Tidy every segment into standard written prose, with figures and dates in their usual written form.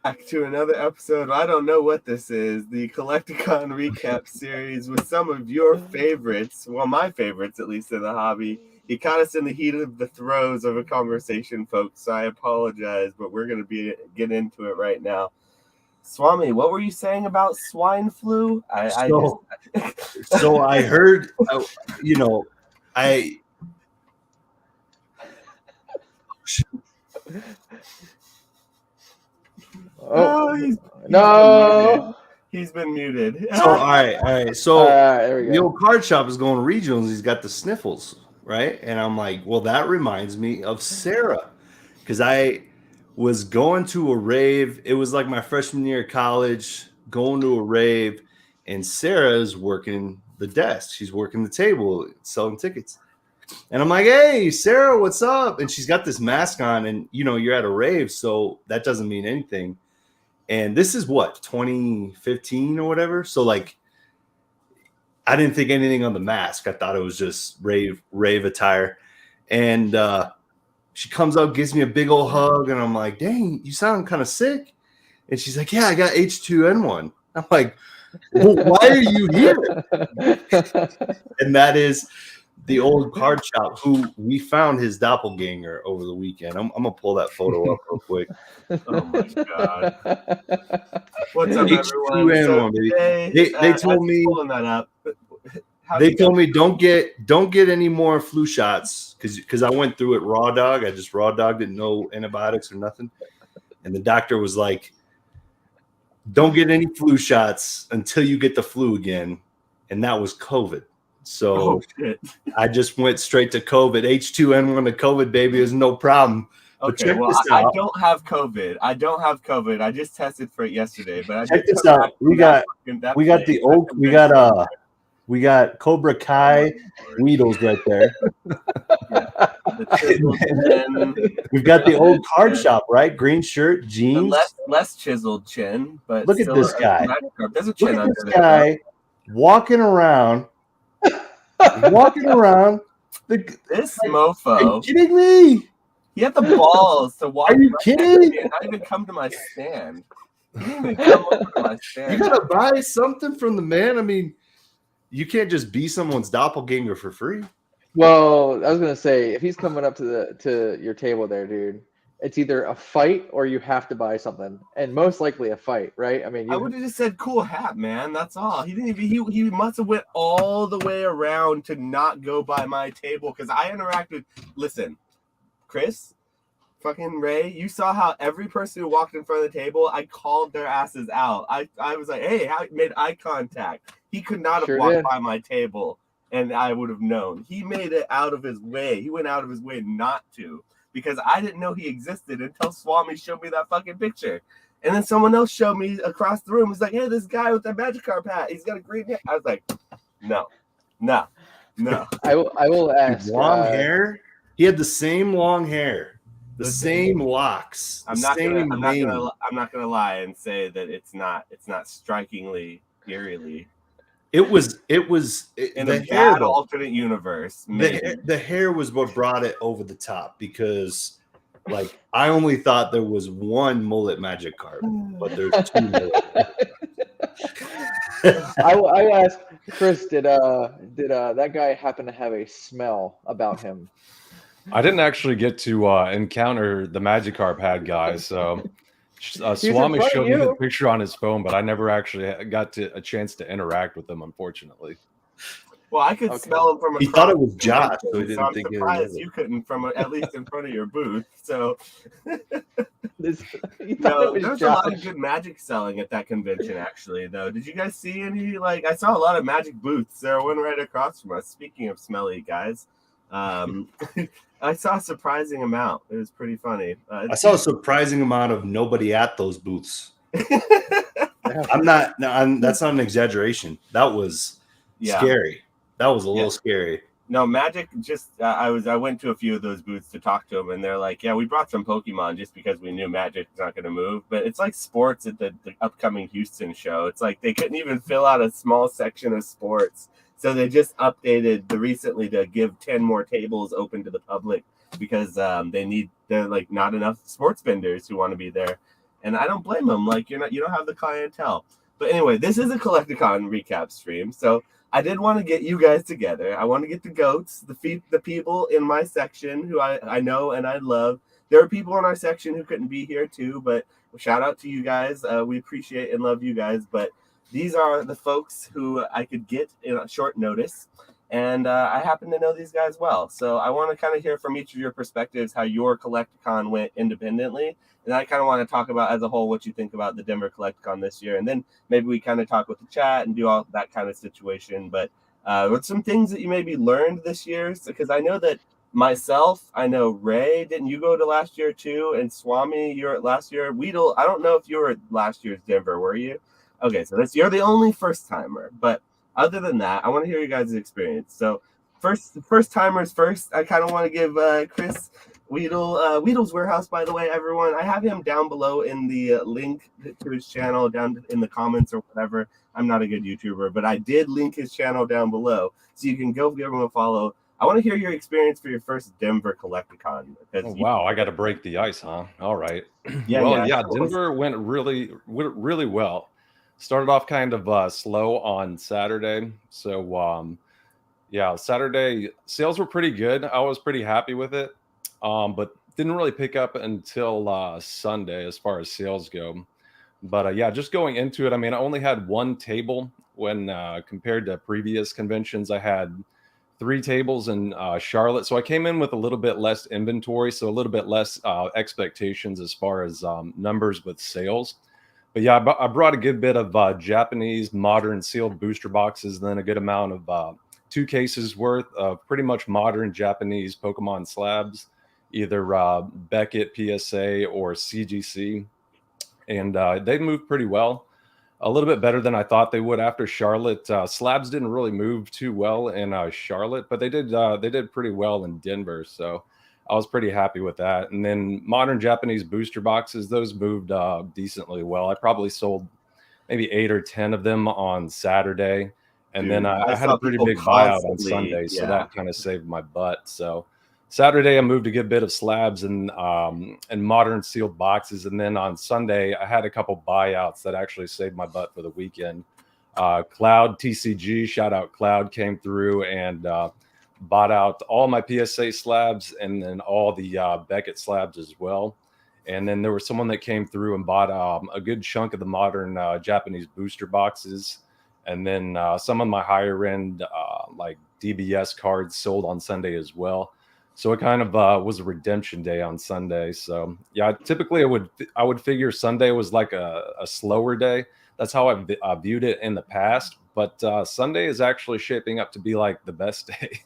Back to another episode. I don't know what this is. The Collecticon recap series with some of your favorites. Well, my favorites, at least in the hobby. You caught us in the heat of the throes of a conversation, folks. So I apologize, but we're going to get into it right now. Swami, what were you saying about swine flu? So I heard, you know, I. No. He's been muted. So all right. So There we the go. old card shop is going regionals. He's got the sniffles, right? And I'm like, well, that reminds me of Sarah, because I was going to a rave. It was like my freshman year of college, going to a rave, and Sarah is working the desk. She's working the table, selling tickets. And I'm like, hey, Sarah, what's up? And she's got this mask on, and you're at a rave, so that doesn't mean anything. And this is what, 2015 or whatever. So like, I didn't think anything on the mask. I thought it was just rave attire. And she comes up, gives me a big old hug, and I'm like, dang, you sound kind of sick. And she's like, yeah, I got H2N1. I'm like, well, why are you here? And that is the old card shop who we found his doppelganger over the weekend. I'm going to pull that photo up real quick. Oh my God. What's up, everyone? H2N1, baby. They told me pulling that up. They told me don't get any more flu shots because I went through it raw dog. I just raw dogged it, no antibiotics or nothing. And the doctor was like, don't get any flu shots until you get the flu again. And that was COVID. So I just went straight to COVID. H2N1 to COVID, baby, is no problem. Okay, well, I don't have COVID. I just tested for it yesterday. But check this out. We got Cobra Kai Weedles right there. We've got the old card shop, right? Green shirt, jeans. Less chiseled chin, but look at this guy. There's a chin under this guy walking around. This mofo. Are you kidding me? He had the balls to walk. Are you kidding? Not even come to my stand. He didn't even come over to my stand. You gotta buy something from the man. I mean, you can't just be someone's doppelganger for free. Well, I was gonna say, if he's coming up to your table there, dude, it's either a fight or you have to buy something, and most likely a fight, right? I mean, I would have just said cool hat, man. That's all. He didn't even. He must have went all the way around to not go by my table because I interacted. Listen, Chris, fucking Ray, you saw how every person who walked in front of the table, I called their asses out. I was like, hey, how made eye contact. He could not have walked by my table, and I would have known. He made it out of his way. He went out of his way not to. Because I didn't know he existed until Swami showed me that fucking picture. And then someone else showed me across the room. He's like, hey, this guy with that Magikarp hat. He's got a green hair. I was like, no. I will ask. Long hair? He had the same long hair. The same locks. I'm not gonna lie and say that it's not strikingly eerily. It was in the bad alternate universe. The hair was what brought it over the top because, like, I only thought there was one mullet Magikarp, but there's two mullet. I asked Chris, did that guy happen to have a smell about him? I didn't actually get to encounter the Magikarp had guy, so. Swami showed me the picture on his phone, but I never actually got a chance to interact with him, unfortunately. Well, I could smell him from across. He thought it was Josh, so he didn't I'm think surprised you couldn't at least in front of your booth. So there's a lot of good Magic selling at that convention, actually. Though, did you guys see any? Like, I saw a lot of Magic booths. There one right across from us. Speaking of smelly guys. I saw a surprising amount. It was pretty funny. I saw a surprising amount of nobody at those booths. That's not an exaggeration. That was scary. That was a little scary. No, Magic just I went to a few of those booths to talk to them, and they're like, yeah, we brought some Pokemon just because we knew Magic's not going to move. But it's like sports at the upcoming Houston show. It's like they couldn't even fill out a small section of sports. So they just updated recently to give 10 more tables open to the public because they're like not enough sports vendors who want to be there. And I don't blame them. Like, you don't have the clientele. But anyway, this is a Collecticon recap stream, so I did want to get you guys together. I want to get the goats, the people in my section who I know and I love. There are people in our section who couldn't be here too, but shout out to you guys. We appreciate and love you guys. But these are the folks who I could get in a short notice. And I happen to know these guys well. So I want to kind of hear from each of your perspectives how your Collecticon went independently. And I kind of want to talk about as a whole what you think about the Denver Collecticon this year. And then maybe we kind of talk with the chat and do all that kind of situation. But with some things that you maybe learned this year, because I know that myself, I know Ray, didn't you go to last year too? And Swami, you're at last year. Weedle, I don't know if you were at last year's Denver, were you? Okay, so you're the only first timer. But other than that, I want to hear you guys' experience. So first timers first, I kind of want to give Chris Weedle, Weedle's Warehouse, by the way, everyone. I have him down below in the link to his channel down in the comments or whatever. I'm not a good YouTuber, but I did link his channel down below, so you can go give him a follow. I want to hear your experience for your first Denver Collecticon. Oh, wow, I got to break the ice, huh? All right. Yeah, Denver went really well. Started off kind of slow on Saturday. So, yeah, Saturday sales were pretty good. I was pretty happy with it, but didn't really pick up until Sunday as far as sales go. But yeah, just going into it, I mean, I only had one table when compared to previous conventions. I had 3 tables in Charlotte. So I came in with a little bit less inventory, so a little bit less expectations as far as numbers with sales. But yeah, I brought a good bit of Japanese modern sealed booster boxes, then a good amount of 2 cases worth of pretty much modern Japanese Pokemon slabs, either Beckett, PSA, or CGC. And they moved pretty well. A little bit better than I thought they would after Charlotte. Slabs didn't really move too well in Charlotte, but they did pretty well in Denver. So I was pretty happy with that. And then modern Japanese booster boxes, those moved decently well. I probably sold maybe 8 or 10 of them on Saturday. And Dude, then I had a pretty big buyout on Sunday, so that kind of saved my butt. So Saturday I moved a good bit of slabs and modern sealed boxes, and then on Sunday I had a couple buyouts that actually saved my butt for the weekend. Cloud TCG, shout out Cloud, came through and bought out all my PSA slabs and then all the Beckett slabs as well. And then there was someone that came through and bought a good chunk of the modern Japanese booster boxes. And then some of my higher end like DBS cards sold on Sunday as well. So it kind of was a redemption day on Sunday. So yeah, typically I would figure Sunday was like a slower day. That's how I viewed it in the past. But Sunday is actually shaping up to be like the best day.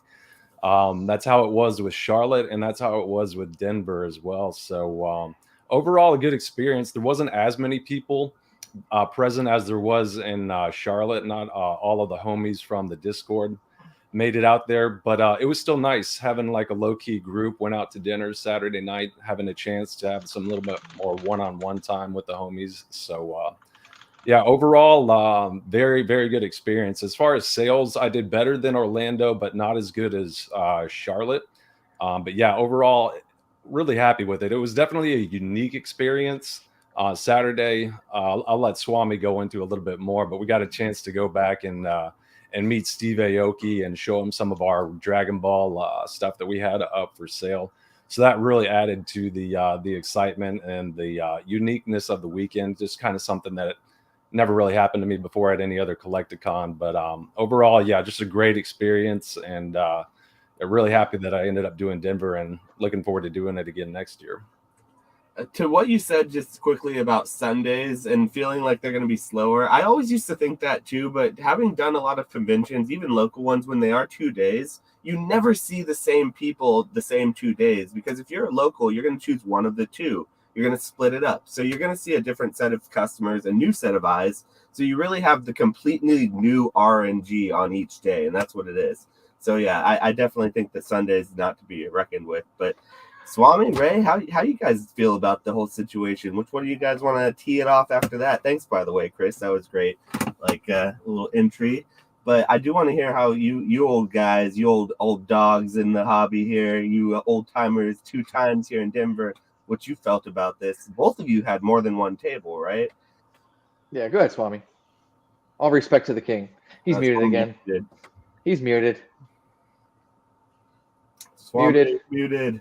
That's how it was with Charlotte, and that's how it was with Denver as well. So overall, a good experience. There wasn't as many people present as there was in Charlotte. Not all of the homies from the Discord made it out there, but it was still nice having like a low-key group. Went out to dinner Saturday night, having a chance to have some little bit more one-on-one time with the homies. So yeah, overall, very, very good experience. As far as sales, I did better than Orlando, but not as good as Charlotte. But yeah, overall, really happy with it. It was definitely a unique experience. Saturday, I'll let Swami go into a little bit more, but we got a chance to go back and meet Steve Aoki and show him some of our Dragon Ball stuff that we had up for sale. So that really added to the excitement and the uniqueness of the weekend. Just kind of something that never really happened to me before at any other Collecticon. But overall, yeah, just a great experience, and I'm really happy that I ended up doing Denver and looking forward to doing it again next year. To what you said just quickly about Sundays and feeling like they're going to be slower, I always used to think that too, but having done a lot of conventions, even local ones, when they are 2 days, you never see the same people the same 2 days, because if you're a local, you're going to choose one of the two. You're going to split it up. So you're going to see a different set of customers, a new set of eyes. So you really have the completely new RNG on each day, and that's what it is. So yeah, I definitely think that Sunday is not to be reckoned with, but Swami, Ray, how you guys feel about the whole situation? Which one do you guys want to tee it off after that? Thanks, by the way, Chris. That was great. Like a little entry. But I do want to hear how you old guys, you old dogs in the hobby here, you old timers 2 times here in Denver, what you felt about this. Both of you had more than one table, right? Yeah, go ahead, Swami. All respect to the king. He's muted Swami again. muted. He's muted. Swami muted.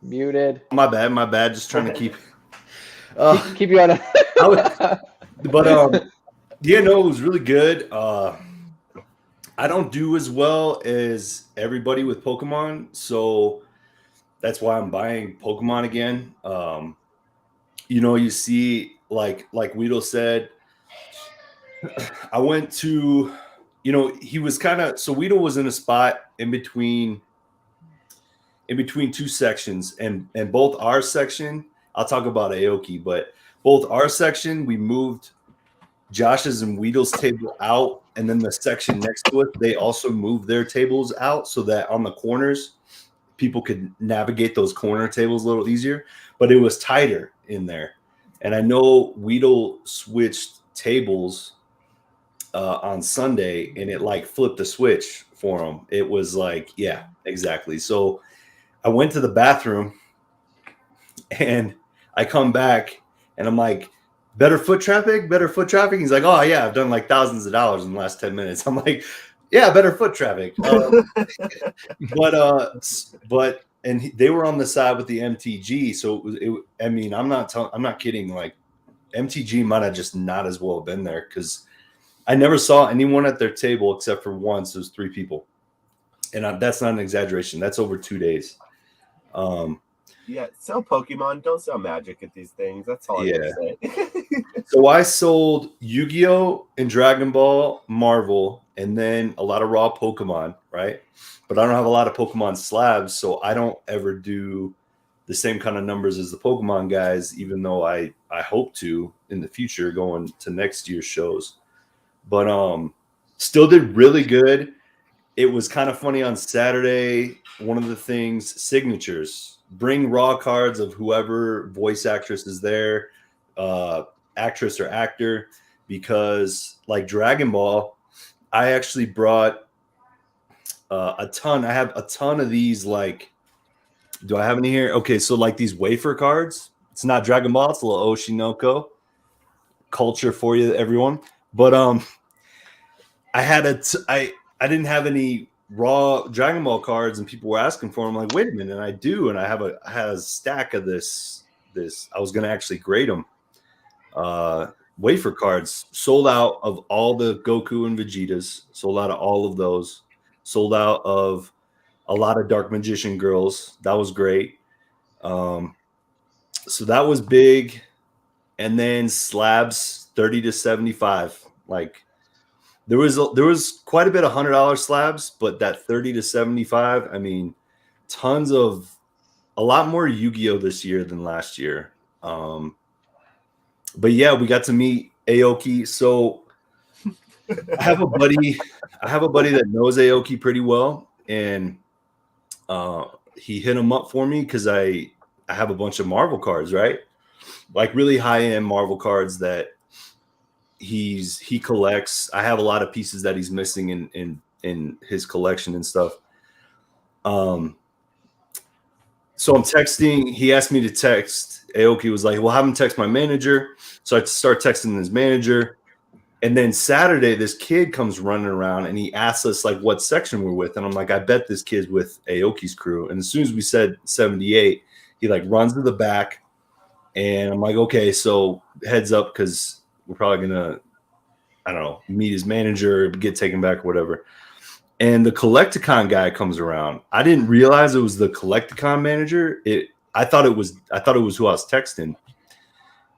Muted. My bad. Just trying to keep. Keep you on a. Yeah, no, it was really good. I don't do as well as everybody with Pokemon, so that's why I'm buying Pokemon again. You see, like Weedle said, I went to, he was kind of, so Weedle was in a spot in between two sections, and both our section, I'll talk about Aoki, but both our section, we moved Josh's and Weedle's table out, and then the section next to it, they also moved their tables out so that on the corners, people could navigate those corner tables a little easier, but it was tighter in there. And I know Weedle switched tables on Sunday, and it like flipped the switch for him. It was like, yeah, exactly. So I went to the bathroom, and I come back, and I'm like, better foot traffic. He's like, oh yeah, I've done like thousands of dollars in the last 10 minutes. I'm like, yeah, better foot traffic. They were on the side with the MTG. So I'm not kidding. Like MTG might have just not as well been there, because I never saw anyone at their table except for once. It was 3 people. And that's not an exaggeration. That's over 2 days. Yeah, sell Pokemon, don't sell Magic at these things. That's all I'm gonna say. So I sold Yu-Gi-Oh! And Dragon Ball, Marvel, and then a lot of raw Pokemon, right? But I don't have a lot of Pokemon slabs, so I don't ever do the same kind of numbers as the Pokemon guys, even though I hope to in the future going to next year's shows. But still did really good. It was kind of funny on Saturday. One of the things, signatures. Bring raw cards of whoever voice actress is there, actress or actor, because like Dragon Ball, I actually brought a ton. I have a ton of these. Like, do I have any here? Okay, so like these wafer cards. It's not Dragon Ball. It's a little Oshinoko culture for you, everyone. But I didn't have any raw Dragon Ball cards, and people were asking for them. I'm like, wait a minute, and I do, and I had a stack of this. I was going to actually grade them. Wafer cards sold out of all the Goku and Vegetas. Sold out of all of those. Sold out of a lot of Dark Magician girls. That was great. So that was big. And then slabs 30 to 75. Like there was quite a bit of $100 slabs, but that 30 to 75, I mean, a lot more Yu-Gi-Oh this year than last year. But yeah, we got to meet Aoki. So I have a buddy that knows Aoki pretty well, and he hit him up for me because I have a bunch of Marvel cards, right? Like really high-end Marvel cards that he collects. I have a lot of pieces that he's missing in his collection and stuff. So I'm texting. He asked me to text. Aoki was like, well, have him text my manager. So I start texting his manager. And then Saturday, this kid comes running around and he asks us like what section we're with. And I'm like, I bet this kid's with Aoki's crew. And as soon as we said 78, he like runs to the back. And I'm like, okay, so heads up, because we're probably going to, I don't know, meet his manager, get taken back or whatever. And the Collecticon guy comes around. I didn't realize it was the Collecticon manager. I thought it was who I was texting.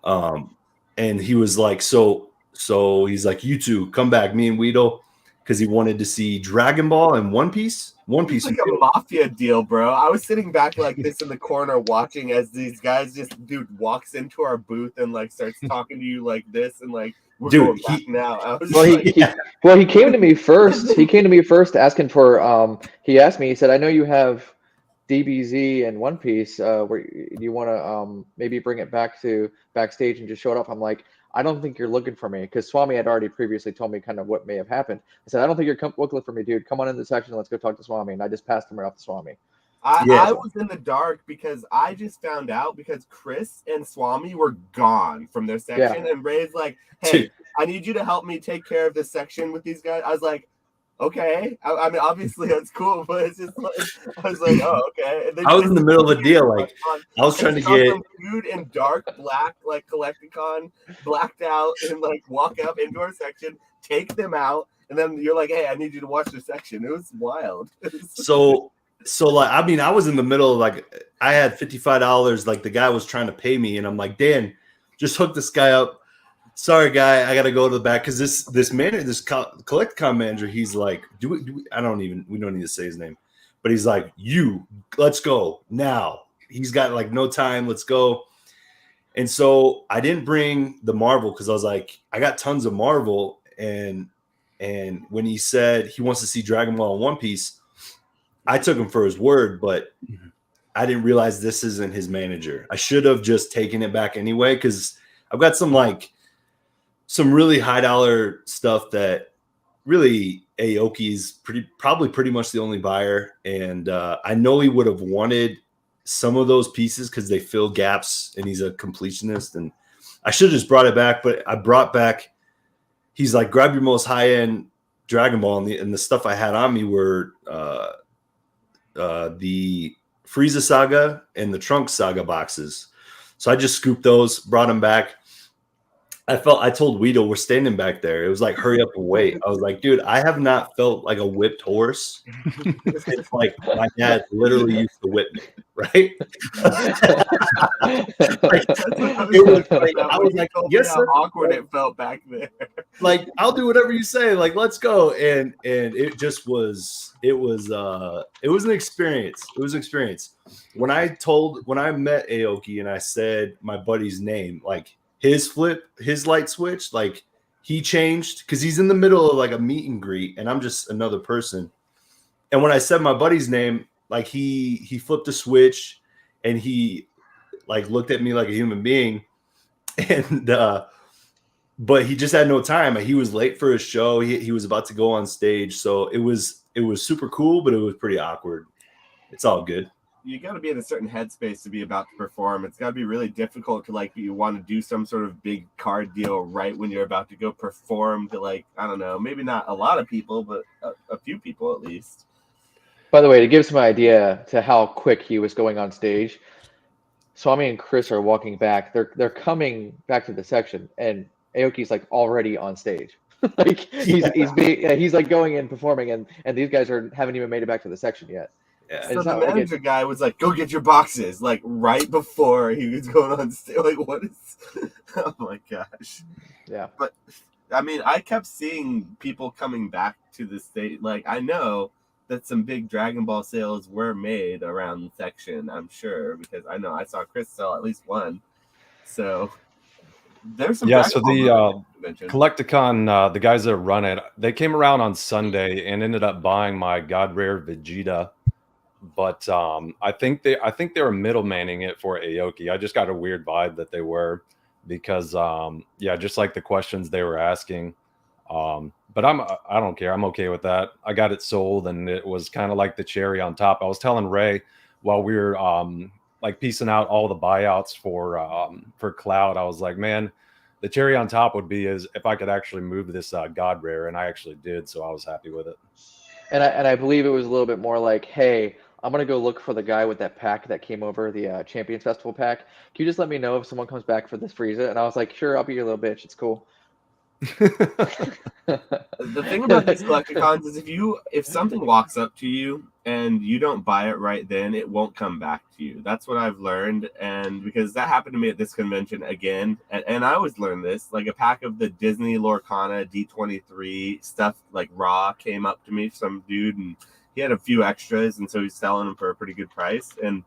And he was like, so he's like, you two come back, me and Weedle, because he wanted to see Dragon Ball and One Piece. It's like a mafia deal, bro. I was sitting back like this in the corner watching as these guys dude walks into our booth and like starts talking to you like this, and like we're going back now. He came to me first. He came to me first asking for he asked me, he said, I know you have DBZ and One Piece. Where do you want to maybe bring it back to backstage and just show it up? I'm like, I don't think you're looking for me, because Swami had already previously told me kind of what may have happened. I said, I don't think you're looking for me, dude. Come on in the section. Let's go talk to Swami. And I just passed him right off to Swami. I was in the dark because I just found out because Chris and Swami were gone from their section, and Ray's like, "Hey, I need you to help me take care of this section with these guys." I was like, "Okay." I mean, obviously that's cool, but it's just like I was like, "Oh, okay." And then I was in the middle of a deal, like I was trying to get some dude in dark black, like Collecticon, blacked out, and like walk up into our section, take them out, and then you're like, "Hey, I need you to watch this section." It was wild. So like, I mean, I was in the middle of like, I had $55. Like the guy was trying to pay me, and I'm like, Dan, just hook this guy up. Sorry, guy, I gotta go to the back because this manager, this Collecticon manager, he's like, we don't need to say his name, but he's like, let's go now. He's got like no time. Let's go. And so I didn't bring the Marvel because I was like, I got tons of Marvel, and when he said he wants to see Dragon Ball in One Piece, I took him for his word, but I didn't realize this isn't his manager. I should have just taken it back anyway because I've got some really high dollar stuff that really Aoki's probably pretty much the only buyer, and I know he would have wanted some of those pieces because they fill gaps, and he's a completionist. And I should have just brought it back, but I brought back. He's like, grab your most high end Dragon Ball, and the stuff I had on me were. The Frieza Saga and the Trunks Saga boxes. So I just scooped those, brought them back. I told Weedle, we're standing back there. It was like, hurry up and wait. I was like, dude, I have not felt like a whipped horse. It's like my dad literally used to whip me, right? I was like, yes, how awkward it felt back there. Like, I'll do whatever you say. Like, let's go. And it just was, it was an experience. It was an experience. When I met Aoki and I said my buddy's name, like his light switch, like he changed because he's in the middle of like a meet and greet and I'm just another person. And when I said my buddy's name, like he flipped a switch and he like looked at me like a human being. And, but he just had no time. He was late for his show. He was about to go on stage. So it was super cool, but it was pretty awkward. It's all good. You got to be in a certain headspace to be about to perform. It's got to be really difficult to like, you want to do some sort of big card deal right when you're about to go perform to like, I don't know, maybe not a lot of people, but a few people at least. By the way, to give some idea to how quick he was going on stage, Swami and Chris are walking back. They're coming back to the section, and Aoki's like already on stage. Like he's like going in performing, and these guys haven't even made it back to the section yet. Yeah. So the manager guy was like, "Go get your boxes!" Like right before he was going on stage. Like, what is? Oh my gosh! Yeah. But I mean, I kept seeing people coming back to the stage. Like, I know that some big Dragon Ball sales were made around the section. I'm sure because I know I saw Chris sell at least one. So there's some. Yeah. So the Collecticon, the guys that run it, they came around on Sunday and ended up buying my God Rare Vegeta. But I think they were middlemaning it for Aoki. I just got a weird vibe that they were because just like the questions they were asking. But I don't care. I'm okay with that. I got it sold, and it was kind of like the cherry on top. I was telling Ray while we were like piecing out all the buyouts for Cloud. I was like, man, the cherry on top would be is if I could actually move this God Rare, and I actually did, so I was happy with it. And I believe it was a little bit more like, hey, I'm gonna go look for the guy with that pack that came over, the Champions Festival pack. Can you just let me know if someone comes back for this Frieza? And I was like, sure, I'll be your little bitch. It's cool. The thing about these Collecticons is if something walks up to you and you don't buy it right then, it won't come back to you. That's what I've learned, and because that happened to me at this convention again, and I always learn this. Like a pack of the Disney Lorcana D23 stuff, like raw, came up to me, some dude, and he had a few extras, and so he's selling them for a pretty good price. And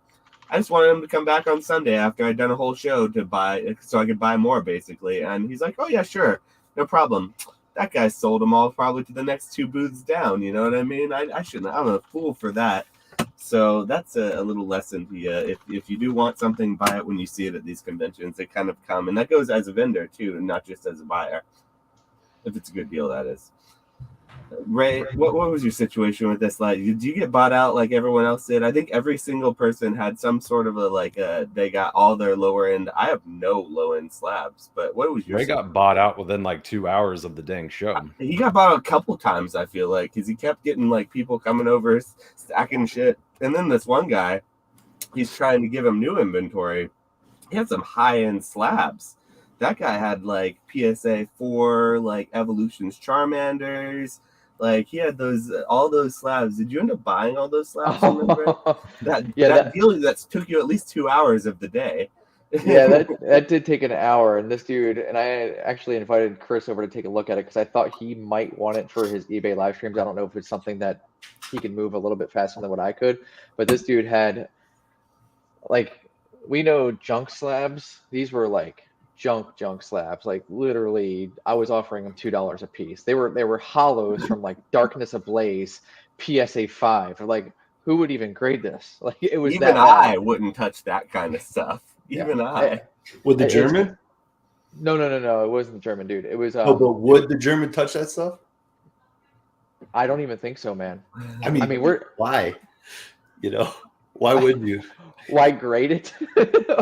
I just wanted him to come back on Sunday after I'd done a whole show to buy, so I could buy more, basically. And he's like, "Oh yeah, sure, no problem." That guy sold them all probably to the next two booths down. You know what I mean? I shouldn't. I'm a fool for that. So that's a little lesson to you. If you do want something, buy it when you see it at these conventions. They kind of come, and that goes as a vendor too, and not just as a buyer. If it's a good deal, that is. Ray, what was your situation with this? Like, did you get bought out like everyone else did? I think every single person had some sort of they got all their lower end. I have no low end slabs, but what was your? Ray got bought out within like 2 hours of the dang show. He got bought out a couple times, I feel like, because he kept getting like people coming over stacking shit, and then this one guy, he's trying to give him new inventory. He had some high end slabs. That guy had like PSA 4, like Evolutions Charmanders. Like he had all those slabs. Did you end up buying all those slabs? That deal that took you at least 2 hours of the day. Yeah, that did take an hour. And this dude, and I actually invited Chris over to take a look at it because I thought he might want it for his eBay live streams. I don't know if it's something that he can move a little bit faster than what I could, but this dude had, like, we know junk slabs. These were like junk slabs. Like literally, I was offering them $2 a piece. They were hollows from like Darkness Ablaze, PSA 5. Like, who would even grade this? Like, it was even that bad. I wouldn't touch that kind of stuff. Even I. With the German? No. It wasn't the German, dude. It was. But would the German touch that stuff? I don't even think so, man. I mean, why? Why would you? Why grade it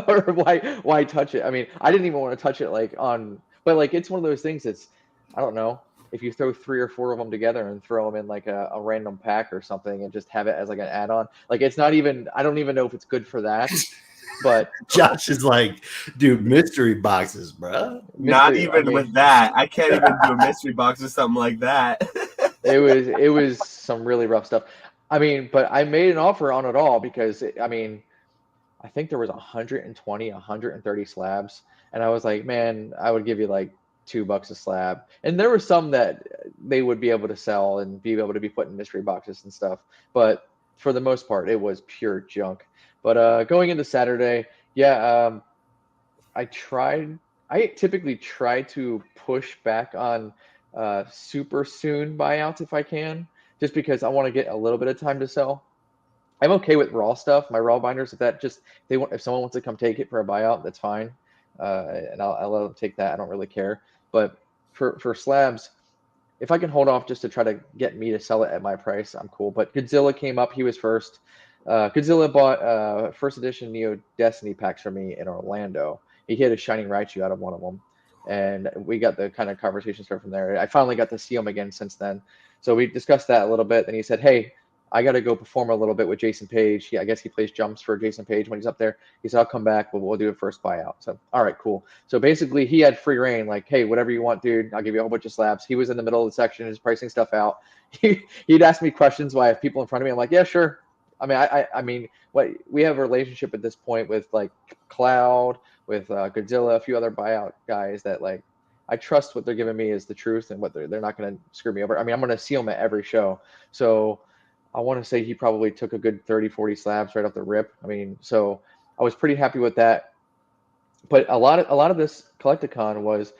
or why touch it? I mean, I didn't even want to touch it but like it's one of those things that's, I don't know, if you throw 3 or 4 of them together and throw them in like a random pack or something and just have it as like an add-on, like it's not even, I don't even know if it's good for that. But Josh is like, dude, mystery boxes, bro. Not even with that. I can't even do a mystery box or something like that. It was some really rough stuff. I mean, but I made an offer on it all because I think there was 120, 130 slabs, and I was like, man, I would give you like $2 a slab. And there were some that they would be able to sell and be able to be put in mystery boxes and stuff. But for the most part, it was pure junk. But going into Saturday, I typically try to push back on super soon buyouts if I can, just because I want to get a little bit of time to sell. I'm okay with raw stuff, my raw binders. If someone wants to come take it for a buyout, that's fine, and I'll let them take that. I don't really care. But for slabs, if I can hold off just to try to get me to sell it at my price, I'm cool. But Godzilla came up; he was first. Godzilla bought first edition Neo Destiny packs for me in Orlando. He hit a Shining Raichu out of one of them, and we got the kind of conversation started from there. I finally got to see him again since then, so we discussed that a little bit. Then he said, "Hey, I got to go perform a little bit with Jason Page. I guess he plays jumps for Jason Page when he's up there." He said, "I'll come back, but we'll do a first buyout." So, all right, cool. So basically, he had free reign. Like, hey, whatever you want, dude. I'll give you a whole bunch of slabs. He was in the middle of the section, just pricing stuff out. He'd ask me questions while I have people in front of me. I'm like, yeah, sure. I mean, what we have a relationship at this point with like Cloud, with Godzilla, a few other buyout guys that like I trust what they're giving me is the truth and what they're not going to screw me over. I mean, I'm going to see them at every show. So I want to say he probably took a good 30, 40 slabs right off the rip. I mean, so I was pretty happy with that. But a lot of this Collecticon was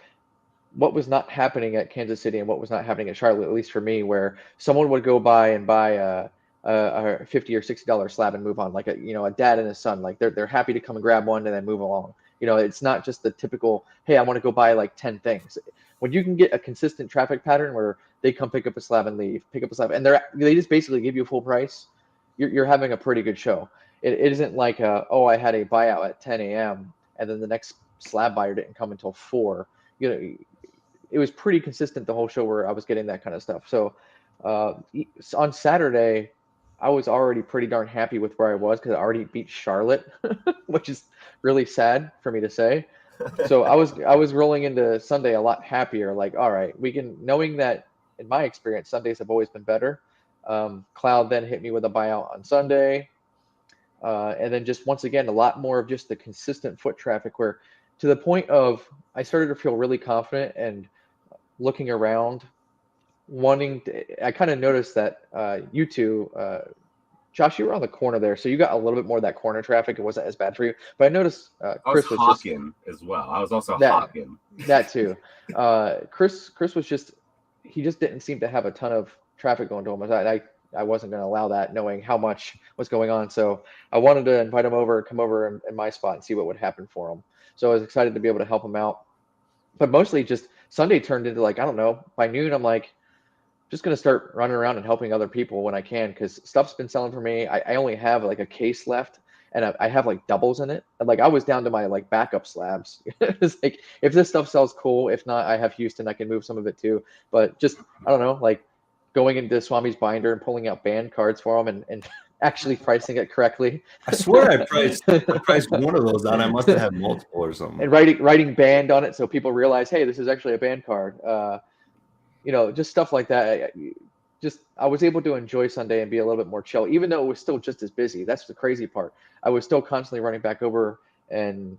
what was not happening at Kansas City and what was not happening at Charlotte, at least for me, where someone would go by and buy a $50 or $60 slab and move on, like a dad and his son. Like they're happy to come and grab one and then move along. It's not just the typical, hey, I want to go buy like 10 things. When you can get a consistent traffic pattern where they come pick up a slab and leave, pick up a slab, and they just basically give you a full price, you're having a pretty good show. It isn't like I had a buyout at 10 a.m. and then the next slab buyer didn't come until 4. It was pretty consistent the whole show where I was getting that kind of stuff. So on Saturday, I was already pretty darn happy with where I was because I already beat Charlotte, which is really sad for me to say. So I was rolling into Sunday a lot happier. Like, all right, knowing that in my experience, Sundays have always been better. Cloud then hit me with a buyout on Sunday. And then just once again, a lot more of just the consistent foot traffic where to the point of I started to feel really confident and looking around, I kind of noticed that you two, Josh, you were on the corner there, so you got a little bit more of that corner traffic. It wasn't as bad for you, but I noticed Chris was hawking as well. I was also hawking that too. Chris was he just didn't seem to have a ton of traffic going to him. I wasn't going to allow that, knowing how much was going on. So I wanted to invite him over, come over in my spot and see what would happen for him. So I was excited to be able to help him out. But mostly just Sunday turned into like, I don't know, by noon, I'm like, just gonna start running around and helping other people when I can, because stuff's been selling for me. I only have like a case left, and I have like doubles in it. And like I was down to my like backup slabs. It's like if this stuff sells, cool. If not, I have Houston. I can move some of it too. But just I don't know, like going into Swami's binder and pulling out band cards for him and actually pricing it correctly. I swear I priced one of those out. I must have had multiple or something. And writing band on it so people realize, hey, this is actually a band card. Just stuff like that. I was able to enjoy Sunday and be a little bit more chill, even though it was still just as busy. That's the crazy part. I was still constantly running back over and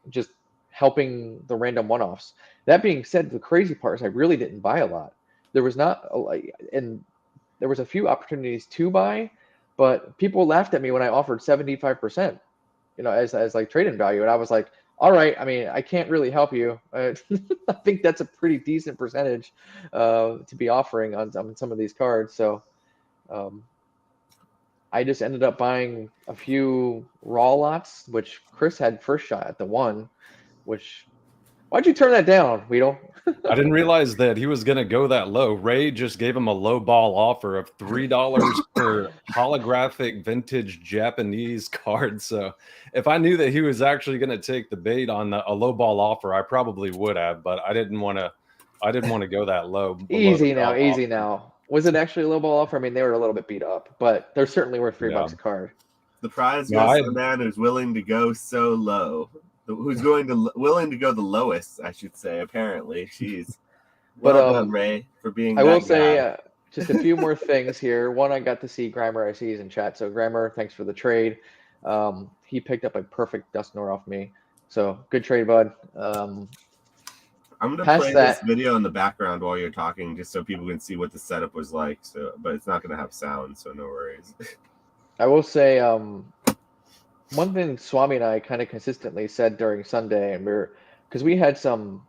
just helping the random one-offs. That being said, the crazy part is I really didn't buy a lot. There was and there was a few opportunities to buy, but people laughed at me when I offered 75%, as like trade-in value. And I was like, all right, I mean, I can't really help you. I think that's a pretty decent percentage to be offering on some of these cards. So I just ended up buying a few raw lots, which Chris had first shot at the one, which, why'd you turn that down, Weedle? I didn't realize that he was going to go that low. Ray just gave him a low ball offer of $3 per holographic vintage Japanese card. So if I knew that he was actually going to take the bait on a low ball offer, I probably would have, but I didn't want to go that low. Easy now. Was it actually a low ball offer? I mean, they were a little bit beat up, but they're certainly worth $3 a card. The prize goes to the man who's willing to go so low. Who's willing to go the lowest, I should say, apparently. Jeez. Well done, Ray, for being I will guy. say just a few more things here. One, I got to see Grimer. I see he's in chat. So Grimer, thanks for the trade. He picked up a perfect Dusknor off me. So good trade, bud. I'm going to play this video in the background while you're talking just so people can see what the setup was like. But it's not going to have sound, so no worries. I will say one thing Swami and I kind of consistently said during Sunday, and because we had some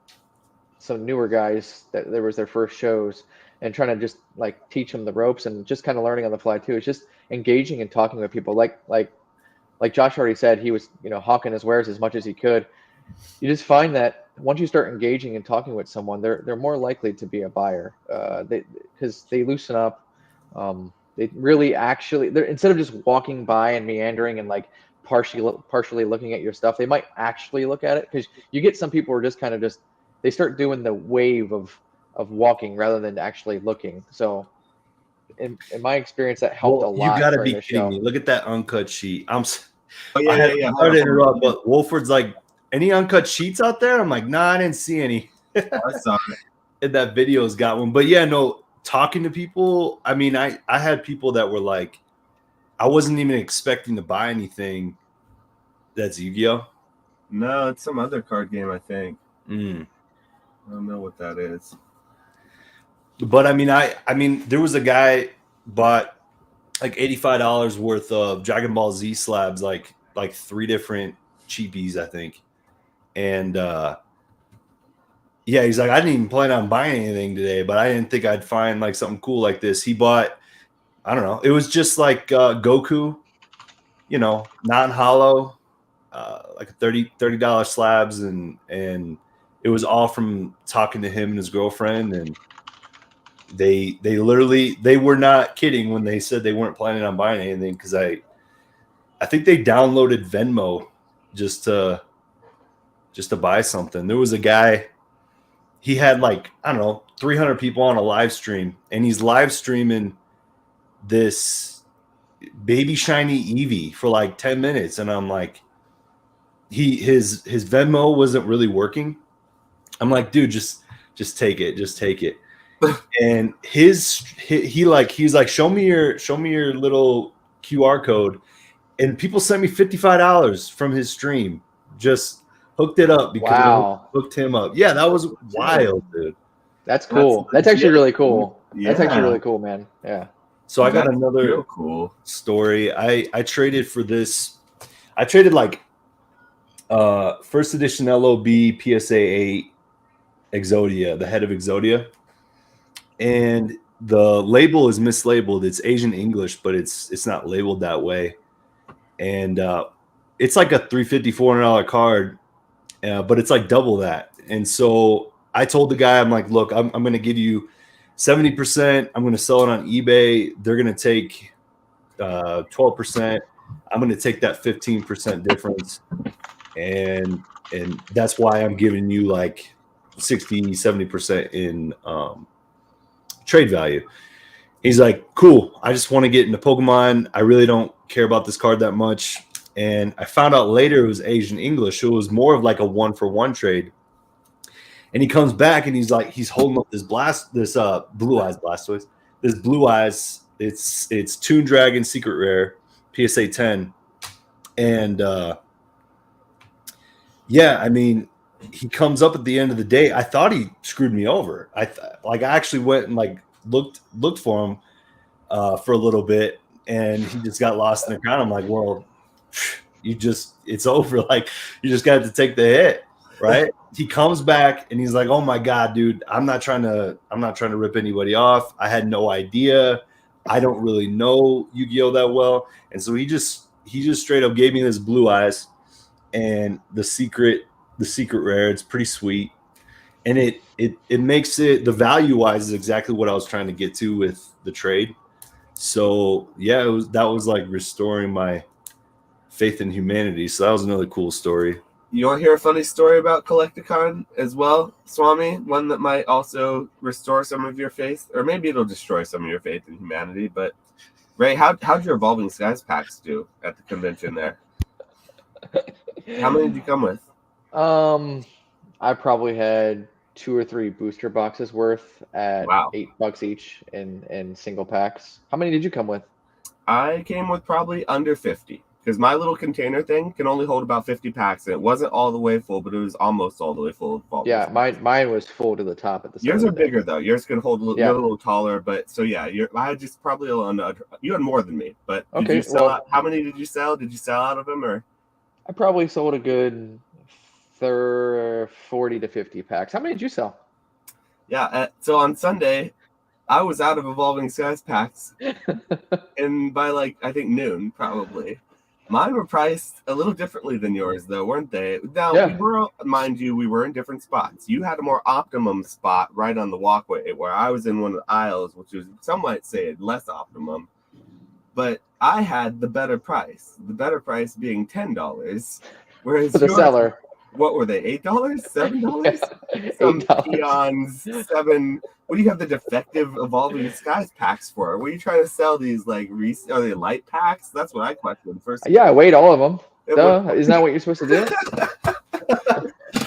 newer guys that there was their first shows, and trying to just like teach them the ropes and just kind of learning on the fly too. It's just engaging and talking with people. Like Josh already said, he was hawking his wares as much as he could. You just find that once you start engaging and talking with someone, they're more likely to be a buyer. Because they loosen up. They really actually, instead of just walking by and meandering and like partially looking at your stuff, they might actually look at it, because you get some people who are just kind of they start doing the wave of walking rather than actually looking. So in my experience, that helped a lot. You gotta be kidding me. Look at that uncut sheet. Yeah. Sorry to interrupt, but Wolford's like, any uncut sheets out there? I'm like, nah, I didn't see any. I saw it. And that video's got one. But yeah, no, talking to people, I mean, I had people that were like, I wasn't even expecting to buy anything. That's Yu-Gi-Oh? No, it's some other card game, I think. I don't know what that is. But I mean, there was a guy bought like $85 worth of Dragon Ball Z slabs, like 3 different cheapies, I think. And yeah, he's like, I didn't even plan on buying anything today, but I didn't think I'd find like something cool like this. He bought, I don't know, it was just like Goku, non-hollow, like $30 slabs, and it was all from talking to him and his girlfriend, and they were not kidding when they said they weren't planning on buying anything, because I think they downloaded Venmo just to buy something. There was a guy, he had like, I don't know, 300 people on a live stream, and he's live streaming this baby shiny Eevee for like 10 minutes. And I'm like, his Venmo wasn't really working. I'm like, dude, just take it. Just take it. And he's like, show me your little QR code. And people sent me $55 from his stream. Just hooked it up because I hooked him up. Yeah, that was wild, dude. That's cool. That's actually really cool. Yeah. That's actually really cool, man. Yeah. So I got another cool story. I traded for this. I traded like first edition LOB PSA 8 Exodia, the head of Exodia. And the label is mislabeled. It's Asian English, but it's not labeled that way. And it's like a $350-$400 card, but it's like double that. And so I told the guy, I'm like, look, I'm going to give you 70%. I'm going to sell it on eBay. They're going to take 12%. I'm going to take that 15% difference. And that's why I'm giving you like 60-70% in trade value. He's like, cool, I just want to get into Pokemon. I really don't care about this card that much. And I found out later it was Asian English, so it was more of like a 1-for-1 trade. And he comes back and he's like, he's holding up this Blue Eyes Blastoise. This Blue Eyes, it's Toon Dragon Secret Rare, PSA 10. And yeah, I mean, he comes up at the end of the day. I thought he screwed me over. I actually went and like looked for him for a little bit, and he just got lost in the crowd. I'm like, well, it's over. Like, you just got to take the hit, right? He comes back and he's like, oh my God, dude, I'm not trying to rip anybody off. I had no idea. I don't really know Yu-Gi-Oh that well. And so he just straight up gave me this Blue Eyes and the secret rare. It's pretty sweet. And it makes it, the value wise is exactly what I was trying to get to with the trade. So yeah, that was like restoring my faith in humanity. So that was another cool story. You want to hear a funny story about Collecticon as well, Swami? One that might also restore some of your faith, or maybe it'll destroy some of your faith in humanity. But Ray, how'd your Evolving Skies packs do at the convention there? How many did you come with? I probably had 2 or 3 booster boxes worth at $8 each in single packs. How many did you come with? I came with probably under 50. Because my little container thing can only hold about 50 packs, and it wasn't all the way full, but it was almost all the way full. Yeah, mine was full to the top at the start. Yours are bigger though. Yours can hold a little taller, but so yeah, I just probably you had more than me. But did you sell out? How many did you sell? Did you sell out of them, or? I probably sold a good 40 to 50 packs. How many did you sell? Yeah, so on Sunday, I was out of Evolving Skies packs, and by like I think noon probably. Mine were priced a little differently than yours, though, weren't they? Now, we were in different spots. You had a more optimum spot right on the walkway, where I was in one of the aisles, which was, some might say, less optimum. But I had the better price. The better price being $10, whereas for the seller. What were they? $8? $7? Some peons, $7. What do you have the defective Evolving Skies packs for? What are you trying to sell these like? Are they light packs? That's what I questioned first. Yeah, I weighed all of them. Isn't that what you're supposed to do?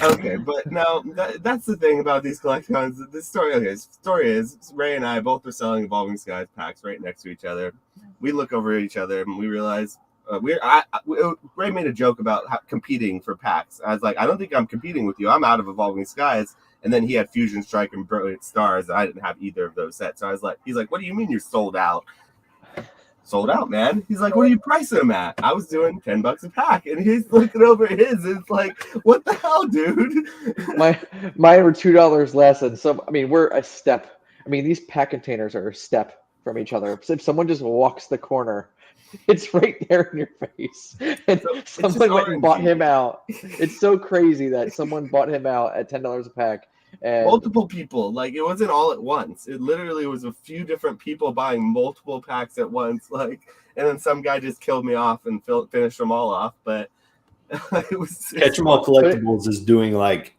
Okay, but no, that's the thing about these collections. The story is Ray and I both are selling Evolving Skies packs right next to each other. We look over at each other and we realize Ray made a joke about competing for packs. I was like, I don't think I'm competing with you. I'm out of Evolving Skies. And then he had Fusion Strike and Brilliant Stars. I didn't have either of those sets. So he's like, what do you mean you're sold out? Sold out, man. He's like, what are you pricing them at? I was doing $10 a pack. And he's looking over at his. And it's like, what the hell, dude? Mine were $2 less. And we're a step. I mean, these pack containers are a step from each other. So if someone just walks the corner, it's right there in your face. And someone went and bought him out. It's so crazy that someone bought him out at $10 a pack. And multiple people. Like, it wasn't all at once. It literally was a few different people buying multiple packs at once. Like, and then some guy just killed me off and finished them all off. But it was Catch 'em All Collectibles is doing like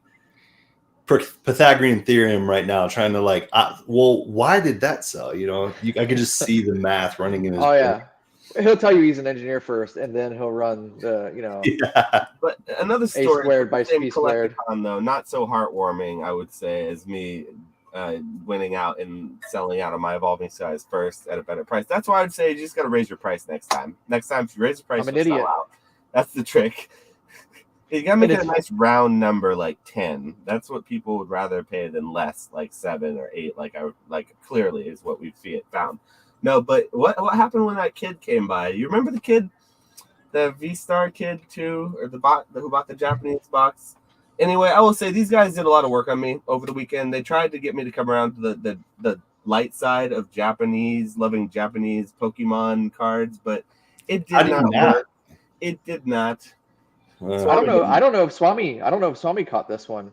Pythagorean theorem right now, trying to like, well, why did that sell? I could just see the math running in his brain. He'll tell you he's an engineer first, and then he'll run the, Yeah. But another story, A squared by B squared. Though, not so heartwarming, I would say, as me winning out and selling out of my Evolving Skies first at a better price. That's why I'd say you just got to raise your price next time. Next time, if you raise the price, I'm an idiot. Sell out. That's the trick. You got to make it a nice round number, like 10. That's what people would rather pay than less, like 7 or 8. Like clearly is what we've found. No, but what happened when that kid came by? You remember the kid, the V-Star kid too, or the bot who bought the Japanese box? Anyway, I will say these guys did a lot of work on me over the weekend. They tried to get me to come around to the light side of loving Japanese Pokemon cards, but it did not work. It did not. I don't know if Swami caught this one.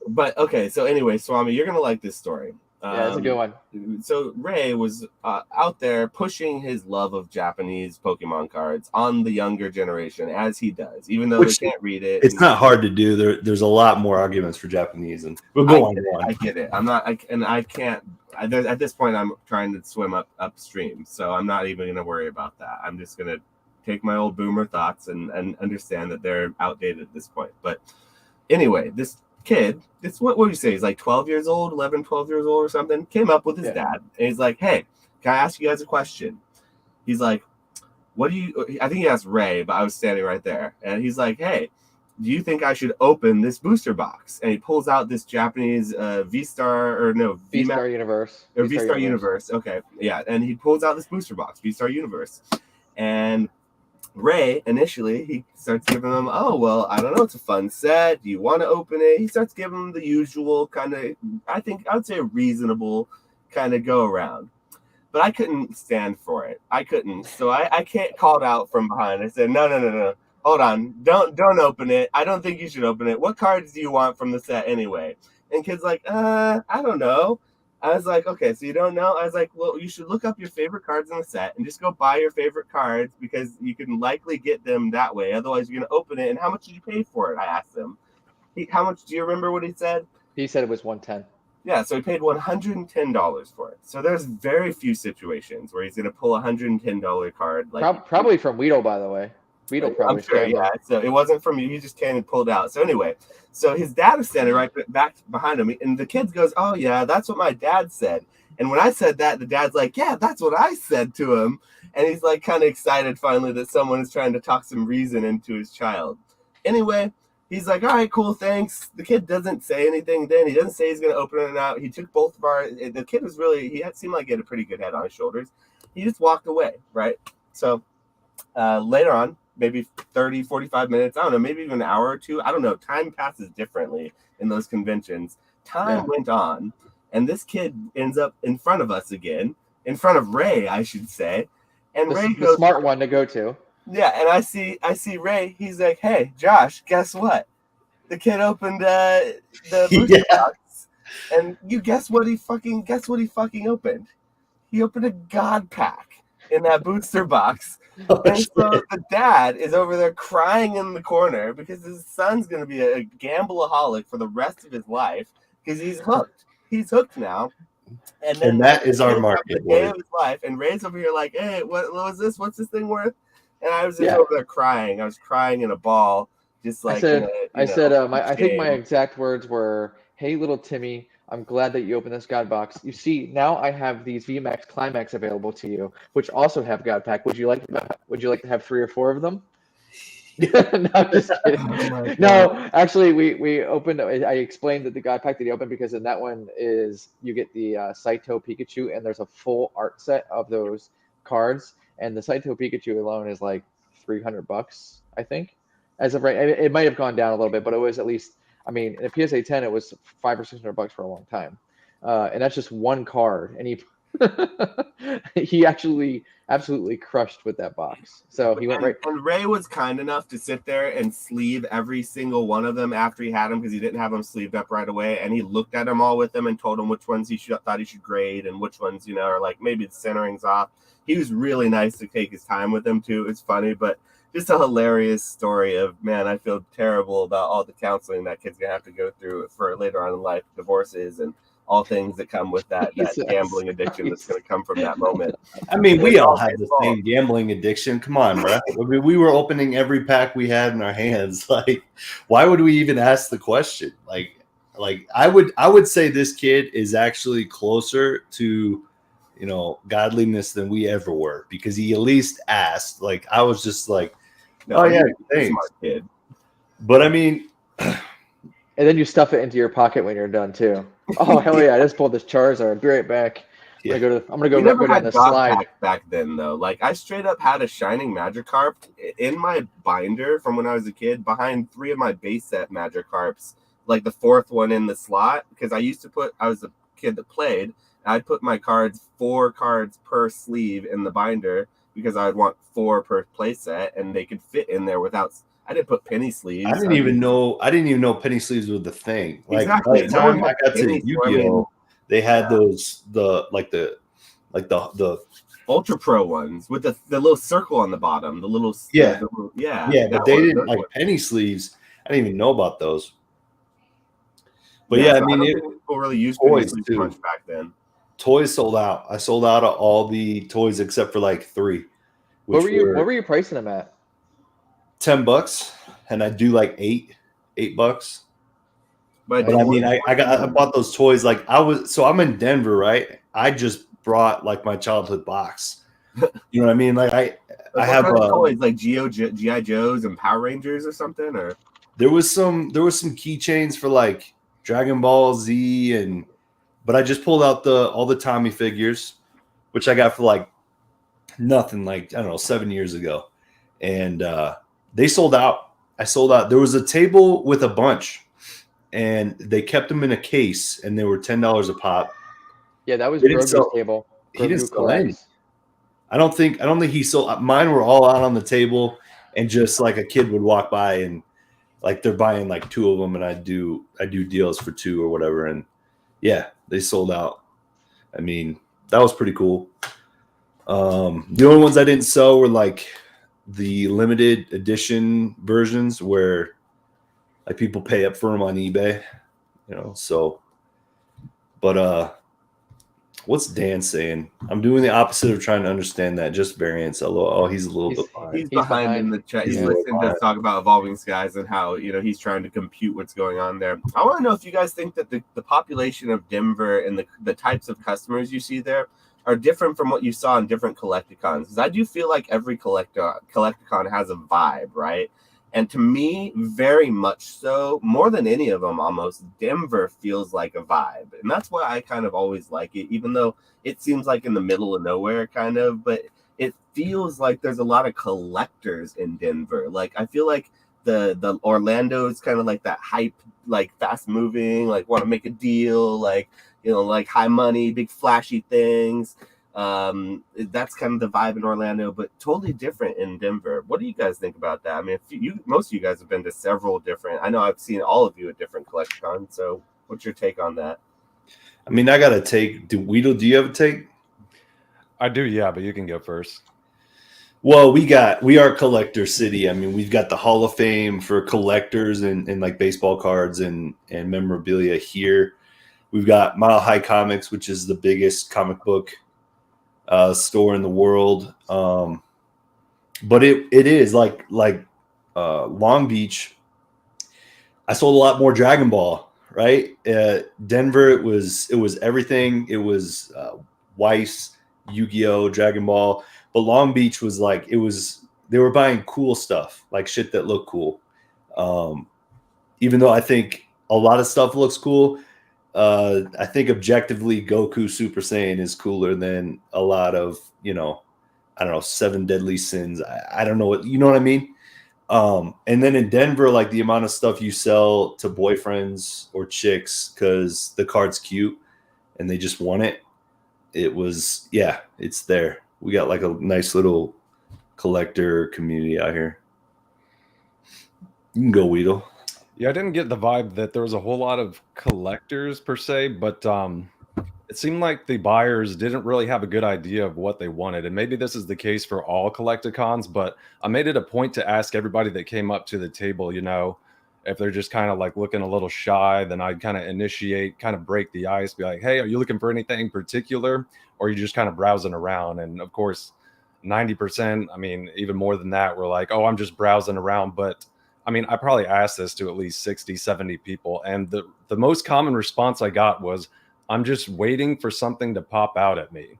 But okay, so anyway, Swami, you're gonna like this story. Yeah, that's a good one. So Ray was out there pushing his love of Japanese Pokemon cards on the younger generation, as he does, even though they can't read it. It's not hard to do. There's a lot more arguments for Japanese, and we'll go on. I get it. I'm not, I can't. At this point, I'm trying to swim upstream, so I'm not even going to worry about that. I'm just going to take my old boomer thoughts and understand that they're outdated at this point. But anyway, this kid, it's what would you say? He's like 12 years old, 11, 12 years old or something. Came up with his dad, and he's like, "Hey, can I ask you guys a question?" He's like, "What do you?" I think he asked Ray, but I was standing right there, and he's like, "Hey, do you think I should open this booster box?" And he pulls out this Japanese V-Star V-Star Universe. Or V-Star Universe. Okay, yeah, and he pulls out this booster box, V-Star Universe, and Ray, initially, he starts giving them, "Oh, well, I don't know, it's a fun set. Do you want to open it?" He starts giving them the usual kind of, I would say reasonable kind of go around. But I couldn't stand for it. I couldn't. So I can't call it out from behind. I said, no. Hold on. Don't open it. I don't think you should open it. What cards do you want from the set anyway? And kid's like, I don't know. I was like, okay, so you don't know? I was like, well, you should look up your favorite cards in the set and just go buy your favorite cards because you can likely get them that way. Otherwise, you're going to open it. And how much did you pay for it? I asked him. How much? Do you remember what he said? He said it was $110. Yeah, so he paid $110 for it. So there's very few situations where he's going to pull a $110 card. Like probably from Weedle, by the way. Weedle probably. I'm sure, yeah. So it wasn't from you. He just came and pulled out. So anyway, so his dad is standing right back behind him, and the kid goes, "Oh yeah, that's what my dad said." And when I said that, the dad's like, "Yeah, that's what I said to him." And he's like kind of excited finally that someone is trying to talk some reason into his child. Anyway, he's like, "All right, cool, thanks." The kid doesn't say anything then. He doesn't say he's going to open it out. He took both of our... The kid was really... He seemed like he had a pretty good head on his shoulders. He just walked away, right? So later on, maybe 30, 45 minutes, I don't know, maybe even an hour or two. I don't know. Time passes differently in those conventions. Time went on, and this kid ends up in front of us again, in front of Ray, I should say. And Ray goes... The smart one to go to. Yeah, and I see Ray. He's like, "Hey, Josh, guess what? The kid opened the booster box, and you guess what he fucking opened? He opened a God pack in that booster box." And so the dad is over there crying in the corner because his son's going to be a gambleaholic for the rest of his life because he's hooked. He's hooked now. And that is our market. The day of his life, and Ray's over here like, "Hey, what was this? What's this thing worth?" And I was just over there crying. I was crying in a ball, just like I think my exact words were, "Hey, little Timmy, I'm glad that you opened this God box. You see, now I have these VMAX Climax available to you, which also have God pack. Would you like to have 3 or 4 of them?" No, I'm just kidding. Oh no, actually, we opened. I explained that the God pack that he opened because in that one is you get the Saito Pikachu, and there's a full art set of those cards, and the Saito Pikachu alone is like $300, I think, as of right. It might have gone down a little bit, but it was at least. I mean, in a PSA 10, it was $500 or $600 for a long time, and that's just one card, and he actually absolutely crushed with that box. So he went right. And Ray was kind enough to sit there and sleeve every single one of them after he had them because he didn't have them sleeved up right away. And he looked at them all with them and told them which ones he thought he should grade and which ones, are like maybe the centering's off. He was really nice to take his time with them too. It's funny, but just a hilarious story of, man, I feel terrible about all the counseling that kid's gonna have to go through for later on in life, divorces and all things that come with that gambling addiction that's going to come from that moment. I mean, we all have the same gambling addiction. Come on, bro. I mean, we were opening every pack we had in our hands. Like, why would we even ask the question? Like I would say this kid is actually closer to, godliness than we ever were because he at least asked. Like, I was just like, oh yeah, thanks. Smart kid. But I mean. And then you stuff it into your pocket when you're done too. Oh hell yeah! I just pulled this Charizard. Be right back. Yeah. I'm gonna go down the slide. Back then though, like I straight up had a Shining Magikarp in my binder from when I was a kid, behind 3 of my base set Magikarps, like the 4th one in the slot. Because I was a kid that played. And I'd put my 4 cards per sleeve in the binder because I'd want 4 per play set, and they could fit in there without. I didn't put penny sleeves. I didn't even know penny sleeves were the thing. Like, exactly. By the time I got to Yu-Gi-Oh, They had those the Ultra Pro ones with the little circle on the bottom, the little but they didn't like penny sleeves. I didn't even know about those. But so I mean, I don't think people really used penny sleeves too much back then. Toys sold out. I sold out of all the toys except for like 3. What were you pricing them at? $10, and I do like $8. But I mean, I bought those toys like I'm in Denver, right? I just brought like my childhood box. You know what I mean? Like I have toys like GI Joes and Power Rangers or something, or there was some keychains for like Dragon Ball Z but I just pulled out all the Tommy figures, which I got for like nothing, like I don't know, 7 years ago, and they sold out. I sold out. There was a table with a bunch, and they kept them in a case, and they were $10 a pop. Yeah, that was Grogu's table. He didn't sell any. I don't think he sold. Mine were all out on the table, and just like a kid would walk by and like they're buying like 2 of them, and I do deals for 2 or whatever, and yeah, they sold out. I mean, that was pretty cool. The only ones I didn't sell were like the limited edition versions where like people pay up for them on eBay, you know. So, but what's Dan saying? I'm doing the opposite of trying to understand that. Just variance. He's a little bit behind. He's behind in the chat. He's listening to us talk about Evolving Skies and how he's trying to compute what's going on there. I want to know if you guys think that the population of Denver and the types of customers you see there are different from what you saw in different Collecticons. Because I do feel like every Collecticon has a vibe, right? And to me, very much so, more than any of them almost, Denver feels like a vibe. And that's why I kind of always like it, even though it seems like in the middle of nowhere kind of, but it feels like there's a lot of collectors in Denver. Like, I feel like the Orlando is kind of like that hype, like fast moving, like want to make a deal, like, like high money, big flashy things. That's kind of the vibe in Orlando, but totally different in Denver. What do you guys think about that? I mean, most of you guys have been to several different. I know I've seen all of you at different Collecticons. So, what's your take on that? I mean, I got a take. Weedle, do you have a take? I do, yeah, but you can go first. Well, we are Collector City. I mean, we've got the Hall of Fame for collectors and like baseball cards and memorabilia here. We've got Mile High Comics, which is the biggest comic book store in the world. But it is like Long Beach. I sold a lot more Dragon Ball, right? Denver, it was everything. It was Weiss, Yu-Gi-Oh, Dragon Ball. But Long Beach was like, they were buying cool stuff, like shit that looked cool. Even though I think a lot of stuff looks cool, I think objectively Goku Super Saiyan is cooler than a lot of, I don't know, 7 Deadly Sins. I don't know what, you know what I mean? And then in Denver, like the amount of stuff you sell to boyfriends or chicks because the card's cute and they just want it. It was, yeah, it's there. We got like a nice little collector community out here. You can go, Weedle. Yeah, I didn't get the vibe that there was a whole lot of collectors per se, but it seemed like the buyers didn't really have a good idea of what they wanted. And maybe this is the case for all Collecticons, but I made it a point to ask everybody that came up to the table, if they're just kind of like looking a little shy, then I'd kind of initiate, kind of break the ice, be like, hey, are you looking for anything particular? Or are you just kind of browsing around? And of course, 90%, I mean, even more than that, were like, oh, I'm just browsing around. But I mean, I probably asked this to at least 60, 70 people. And the most common response I got was, I'm just waiting for something to pop out at me.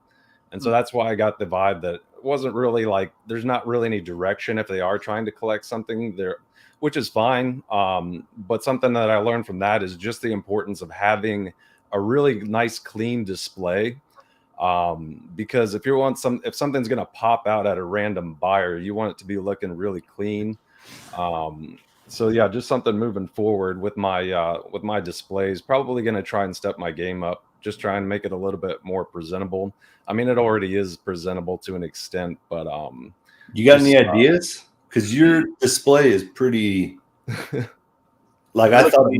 And so that's why I got the vibe that it wasn't really like, there's not really any direction if they are trying to collect something there, which is fine. But something that I learned from that is just the importance of having a really nice, clean display. Because if something's going to pop out at a random buyer, you want it to be looking really clean. So yeah, just something moving forward with my displays. Probably going to try and step my game up. Just try and make it a little bit more presentable. I mean, it already is presentable to an extent, but you got any ideas? Because your display is pretty Like I thought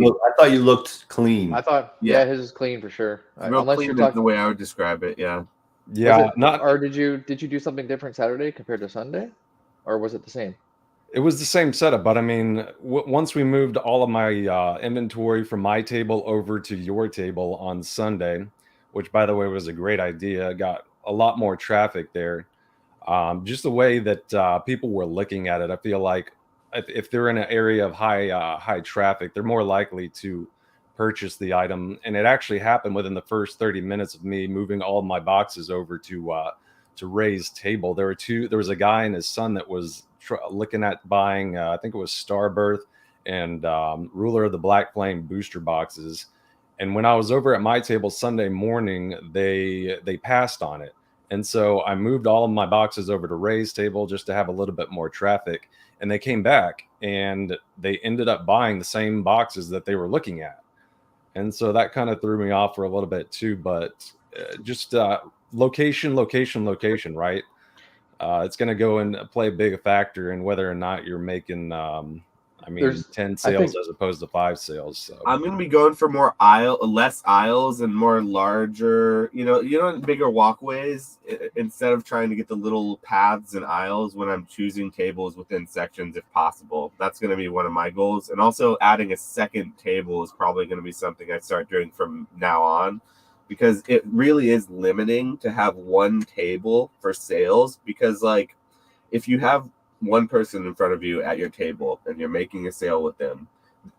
you looked clean. I thought, yeah, his is clean for sure. Real Unless clean you're is talking the way I would describe it. Yeah. Yeah, or did you do something different Saturday compared to Sunday, or was it the same? it was the same setup, but I mean, once we moved all of my inventory from my table over to your table on Sunday, which by the way was a great idea, got a lot more traffic there. Just the way that people were looking at it, I feel like if they're in an area of high traffic, they're more likely to purchase the item. And it actually happened within the first 30 minutes of me moving all of my boxes over to Ray's table. There was a guy and his son that was looking at buying, I think it was Starbirth and Ruler of the Black Flame booster boxes. And when I was over at my table Sunday morning, they passed on it. And so I moved all of my boxes over to Ray's table just to have a little bit more traffic. And they came back and they ended up buying the same boxes that they were looking at. And so that kind of threw me off for a little bit too. But just location, right? It's going to go and play a big factor in whether or not you're making, 10 sales as opposed to 5 sales. So I'm going to be going for less aisles and more larger, bigger walkways instead of trying to get the little paths and aisles when I'm choosing tables within sections if possible. That's going to be one of my goals. And also adding a second table is probably going to be something I start doing from now on, because it really is limiting to have one table for sales. Because like if you have one person in front of you at your table and you're making a sale with them,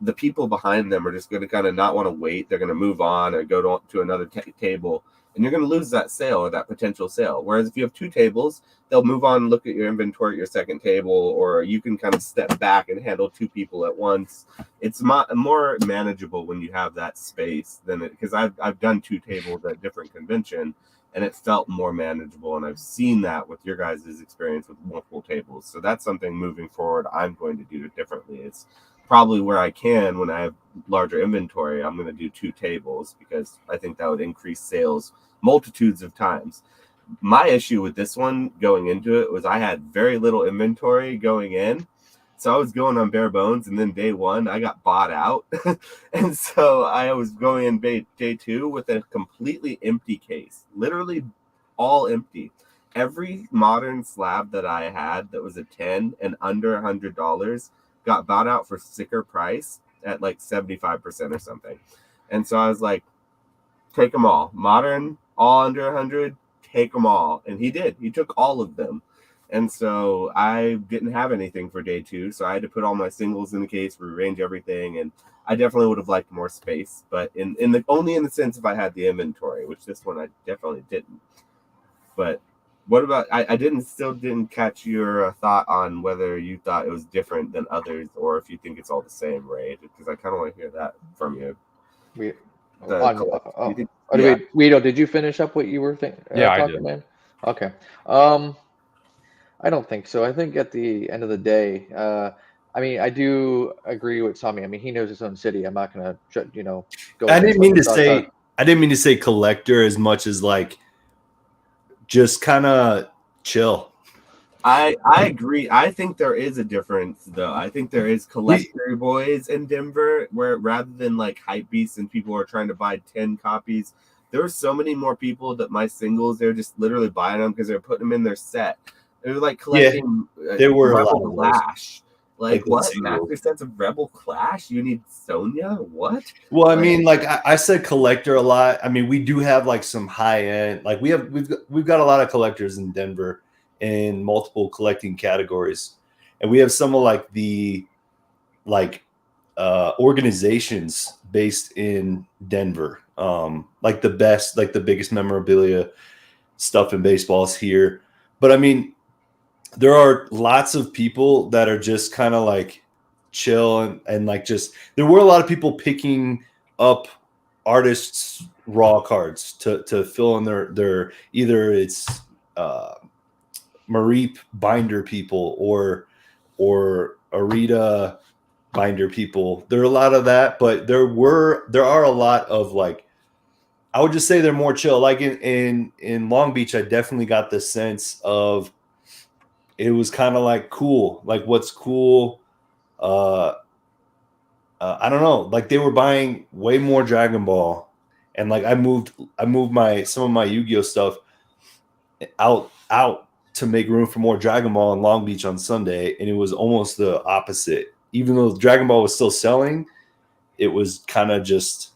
the people behind them are just going to kind of not want to wait. They're going to move on or go to another table, and you're going to lose that sale or that potential sale. Whereas if you have 2 tables, they'll move on and look at your inventory at your second table, or you can kind of step back and handle 2 people at once. It's more manageable when you have that space than it, because I've done 2 tables at different convention, and it felt more manageable. And I've seen that with your guys' experience with multiple tables. So that's something moving forward I'm going to do differently. It's probably where I can, when I have larger inventory, I'm going to do 2 tables, because I think that would increase sales multitudes of times. My issue with this one going into it was I had very little inventory going in. So I was going on bare bones, and then day 1 I got bought out. And so I was going in day 2 with a completely empty case, literally all empty. Every modern slab that I had that was a 10 and under $100 got bought out for sticker price at like 75% or something. And so I was like, take them all. Modern, all under 100, take them all. And he did. He took all of them. And so I didn't have anything for day 2, so I had to put all my singles in the case, rearrange everything, and I definitely would have liked more space, but only in the sense if I had the inventory, which this one I definitely didn't. But what about, I still didn't catch your thought on whether you thought it was different than others, or if you think it's all the same, Ray, because I kind of want to hear that from you. Guido, did you finish up what you were talking, I did. man? Okay. I don't think so. I think at the end of the day, I do agree with Tommy. I mean, he knows his own city. I'm not gonna, go. I didn't mean to say collector as much as like just kind of chill. I agree. I think there is a difference, though. I think there is collector boys in Denver, where rather than like hype beasts and people are trying to buy 10 copies, there were so many more people that my singles, they're just literally buying them because they're putting them in their set. They were like collecting. There were Rebel Clash. Like what? Singles. Master sets of Rebel Clash? You need Sonya? What? Well, I mean, like I said, collector a lot. I mean, we do have like some high end. Like we've got a lot of collectors in Denver in multiple collecting categories, and we have some of like the organizations based in Denver. Like the biggest memorabilia stuff in baseballs here. But I mean, there are lots of people that are just kind of like chill and like just, there were a lot of people picking up artists' raw cards to fill in their either it's Mareep binder people or Arita binder people. There are a lot of that, but there are a lot of like, I would just say they're more chill. Like in Long Beach, I definitely got the sense of it was kind of like cool. Like what's cool I don't know, like they were buying way more Dragon Ball, and like I moved some of my Yu-Gi-Oh stuff out to make room for more Dragon Ball in Long Beach on Sunday, and it was almost the opposite. Even though Dragon Ball was still selling, it was kind of just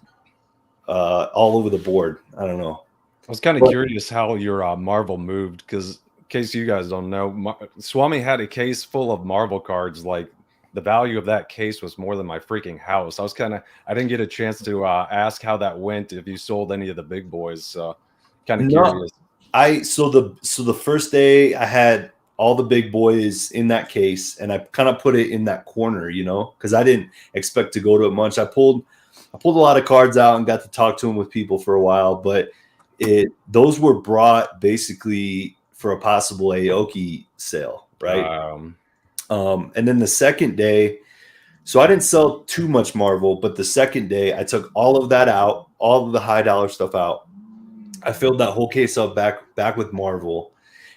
all over the board. I don't know. I was kind of curious how your Marvel moved, because in case you guys don't know, Swami had a case full of Marvel cards. Like the value of that case was more than my freaking house. I didn't get a chance to ask how that went, if you sold any of the big boys. So kind of curious. So the first day I had all the big boys in that case, and I kind of put it in that corner, because I didn't expect to go to it much. I pulled a lot of cards out and got to talk to them with people for a while, but those were brought basically for a possible Aoki sale, right? And then the second day, so I didn't sell too much Marvel, but the second day I took all of that out, all of the high dollar stuff out. I filled that whole case up back with Marvel,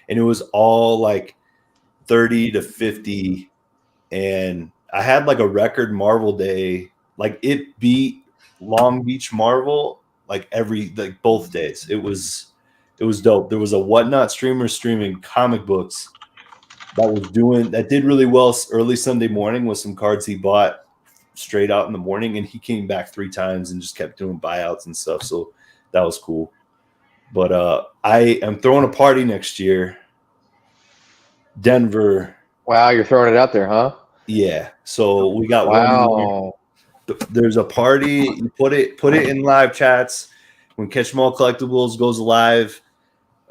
and it was all like 30 to 50, and I had like a record Marvel day. Like it beat Long Beach Marvel like both days. It was dope. There was a Whatnot streamer streaming comic books that did really well early Sunday morning with some cards he bought straight out in the morning, and he came back 3 times and just kept doing buyouts and stuff. So that was cool. But I am throwing a party next year. Denver. Wow, you're throwing it out there, huh? Yeah. So we got one. There's a party. You put it in live chats. When Catch 'Em All Collectibles goes live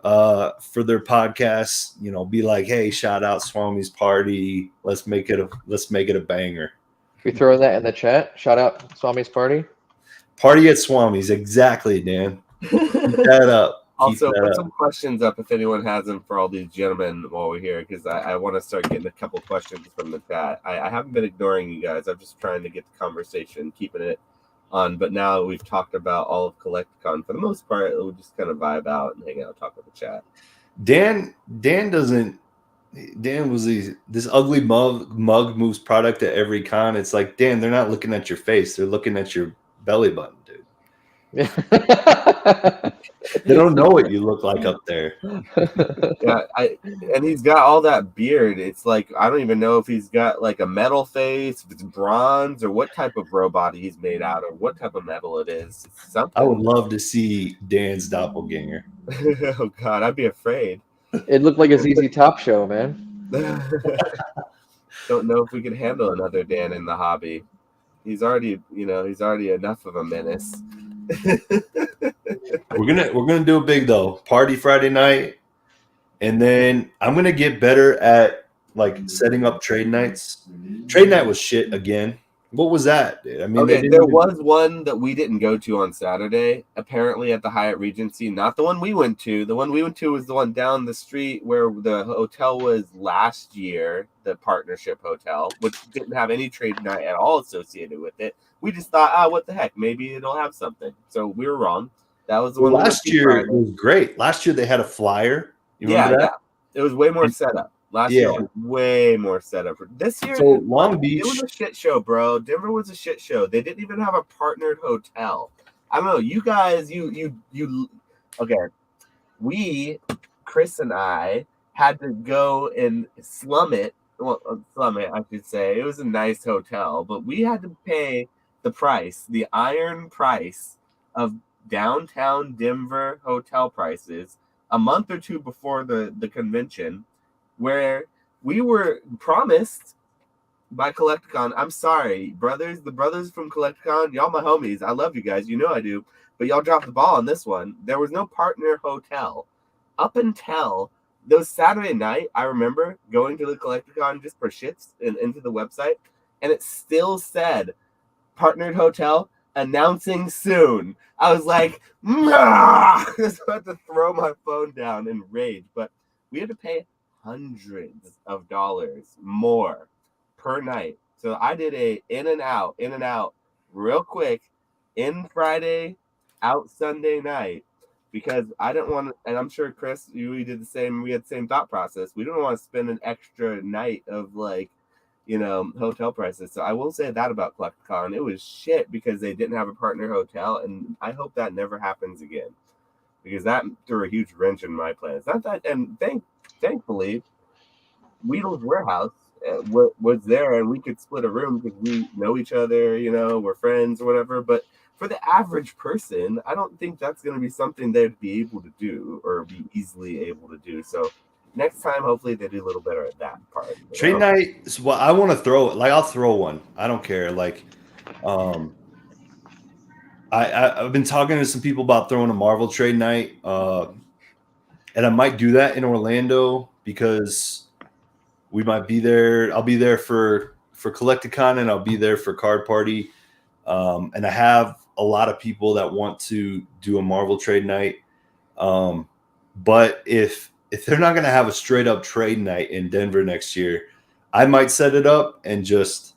for their podcast, be like, hey, shout out Swami's party. Let's make it a banger. You throwing that in the chat? Shout out Swami's party. Party at Swami's, exactly, Dan. Keep that up. Also, put some questions up if anyone has them for all these gentlemen while we're here, because I want to start getting a couple questions from the chat. I haven't been ignoring you guys. I'm just trying to get the conversation, keeping it on. But now we've talked about all of Collecticon, for the most part, we'll just kind of vibe out and hang out, talk with the chat. Dan was this ugly mug moves product at every con. It's like, Dan, they're not looking at your face. They're looking at your belly button, dude. They don't know what you look like up there. Yeah, and he's got all that beard. It's like, I don't even know if he's got like a metal face, if it's bronze, or what type of robot he's made out of, what type of metal it is. It's something. I would love to see Dan's doppelganger. Oh God, I'd be afraid. It looked like a ZZ Top show, man. Don't know if we could handle another Dan in the hobby. He's already enough of a menace. We're gonna do it big though. Party Friday night, and then I'm gonna get better at like setting up trade nights. Trade night was shit again. What was that, dude? I mean, there was one that we didn't go to on Saturday, apparently at the Hyatt Regency. Not the one we went to. The one we went to was the one down the street where the hotel was last year, the partnership hotel, which didn't have any trade night at all associated with it. We just thought, what the heck? Maybe it'll have something. So we were wrong. That was the one. Last year it was great. Last year they had a flyer. You remember that? It was way more setup. Last year was way more setup. This year, so Long Beach, it was a shit show, bro. Denver was a shit show. They didn't even have a partnered hotel. I don't know. You guys, okay. We, Chris and I, had to go and slum it. Well, slum it, I should say. It was a nice hotel, but we had to pay the price, the iron price of downtown Denver hotel prices a month or two before the convention, where we were promised by Collecticon. I'm sorry, brothers, the brothers from Collecticon, y'all my homies. I love you guys. You know I do. But y'all dropped the ball on this one. There was no partner hotel. Up until those Saturday night, I remember going to the Collecticon just for shits and into the website, and it still said partnered hotel announcing soon. I was like, I was about to throw my phone down in rage, but we had to pay hundreds of dollars more per night. So I did a in and out real quick, in Friday, out Sunday night, because I didn't want to, and I'm sure Chris, we did the same, we had the same thought process. We didn't want to spend an extra night of like hotel prices. So I will say that about Collecticon. It was shit because they didn't have a partner hotel, and I hope that never happens again because that threw a huge wrench in my plans. Not that, and thankfully, Weedle's Warehouse was there, and we could split a room because we know each other, we're friends or whatever. But for the average person, I don't think that's going to be something they'd be able to do or be easily able to do. So next time, hopefully they do a little better at that part. Trade night is what I want to throw. Like, I'll throw one. I don't care. Like, I've been talking to some people about throwing a Marvel trade night, and I might do that in Orlando because we might be there. I'll be there for Collecticon, and I'll be there for Card Party. And I have a lot of people that want to do a Marvel trade night. But if they're not going to have a straight up trade night in Denver next year, I might set it up and just,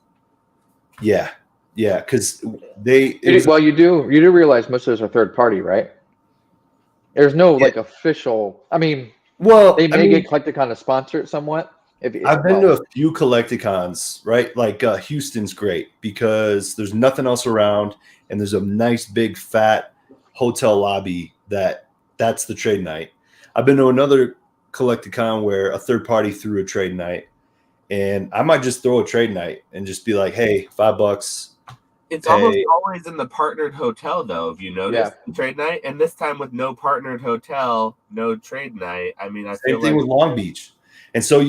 because you do realize most of those are third party, right? There's no like official. I mean, they may get Collecticon to sponsor it somewhat. I've been to a few Collecticons, right? Like Houston's great because there's nothing else around, and there's a nice big fat hotel lobby that's the trade night. I've been to another Collecticon where a third party threw a trade night, and I might just throw a trade night and just be like, hey, $5. It's almost always in the partnered hotel, though, if you notice, trade night. And this time with no partnered hotel, no trade night. I mean, same thing with Long Beach. And so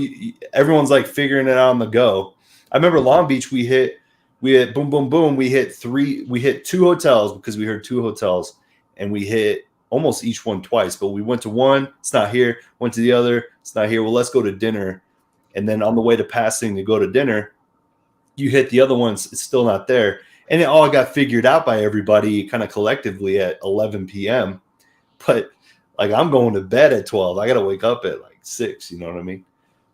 everyone's like figuring it out on the go. I remember Long Beach, we hit boom, boom, boom. We hit two hotels because we heard two hotels, and we hit almost each one twice. But we went to one, it's not here. Went to the other, it's not here. Well, let's go to dinner. And then on the way to passing to go to dinner, you hit the other ones, it's still not there. And it all got figured out by everybody kind of collectively at 11 p.m. But like, I'm going to bed at 12. I got to wake up at like 6, you know what I mean?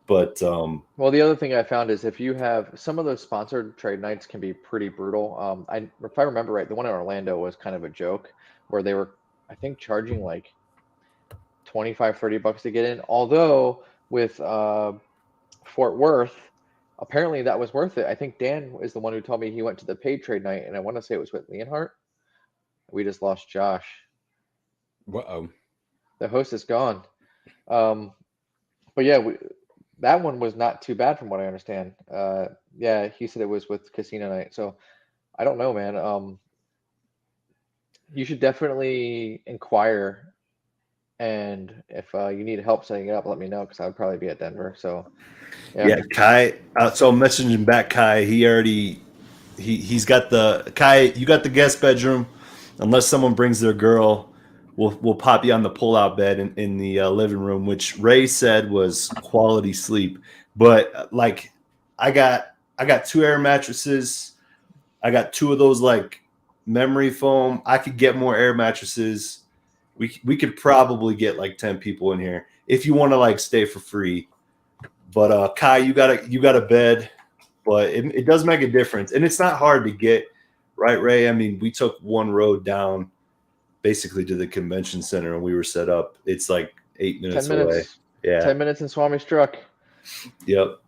But well, the other thing I found is if you have some of those sponsored trade nights can be pretty brutal. If I remember right, the one in Orlando was kind of a joke where they were, I think, charging like $25-$30 to get in. Although with Fort Worth, apparently that was worth it. I think Dan is the one who told me he went to the paid trade night, and I want to say it was with Leonhardt. We just lost Josh. Uh-oh. The host is gone. But yeah, that one was not too bad from what I understand. He said it was with casino night. So I don't know, man. You should definitely inquire. And if you need help setting it up, let me know because I would probably be at Denver. So yeah, Kai. So I'm messaging back Kai. He's got Kai. You got the guest bedroom. Unless someone brings their girl, we'll pop you on the pull-out bed in the living room, which Ray said was quality sleep. But like, I got 2 air mattresses. I got 2 of those like memory foam. I could get more air mattresses. We could probably get like 10 people in here if you want to like stay for free. But Kai, you got a bed, but it does make a difference, and it's not hard to get, right, Ray? I mean, we took one road down basically to the convention center, and we were set up. It's like 8 minutes away. Yeah, 10 minutes in Swami's truck. Yep,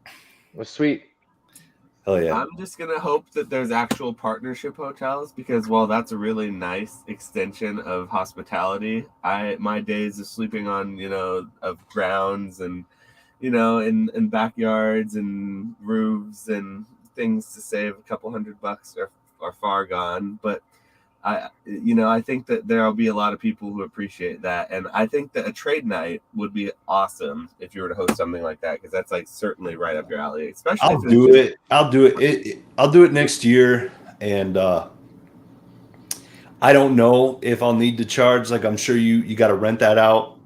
it was sweet. Hell yeah. I'm just gonna hope that there's actual partnership hotels because while that's a really nice extension of hospitality, my days of sleeping on of grounds and in backyards and roofs and things to save a couple $100 are far gone. But I think that there'll be a lot of people who appreciate that, and I think that a trade night would be awesome if you were to host something like that because that's like certainly right up your alley. Especially, I'll do it. I'll do it next year, and I don't know if I'll need to charge. Like, I'm sure you got to rent that out.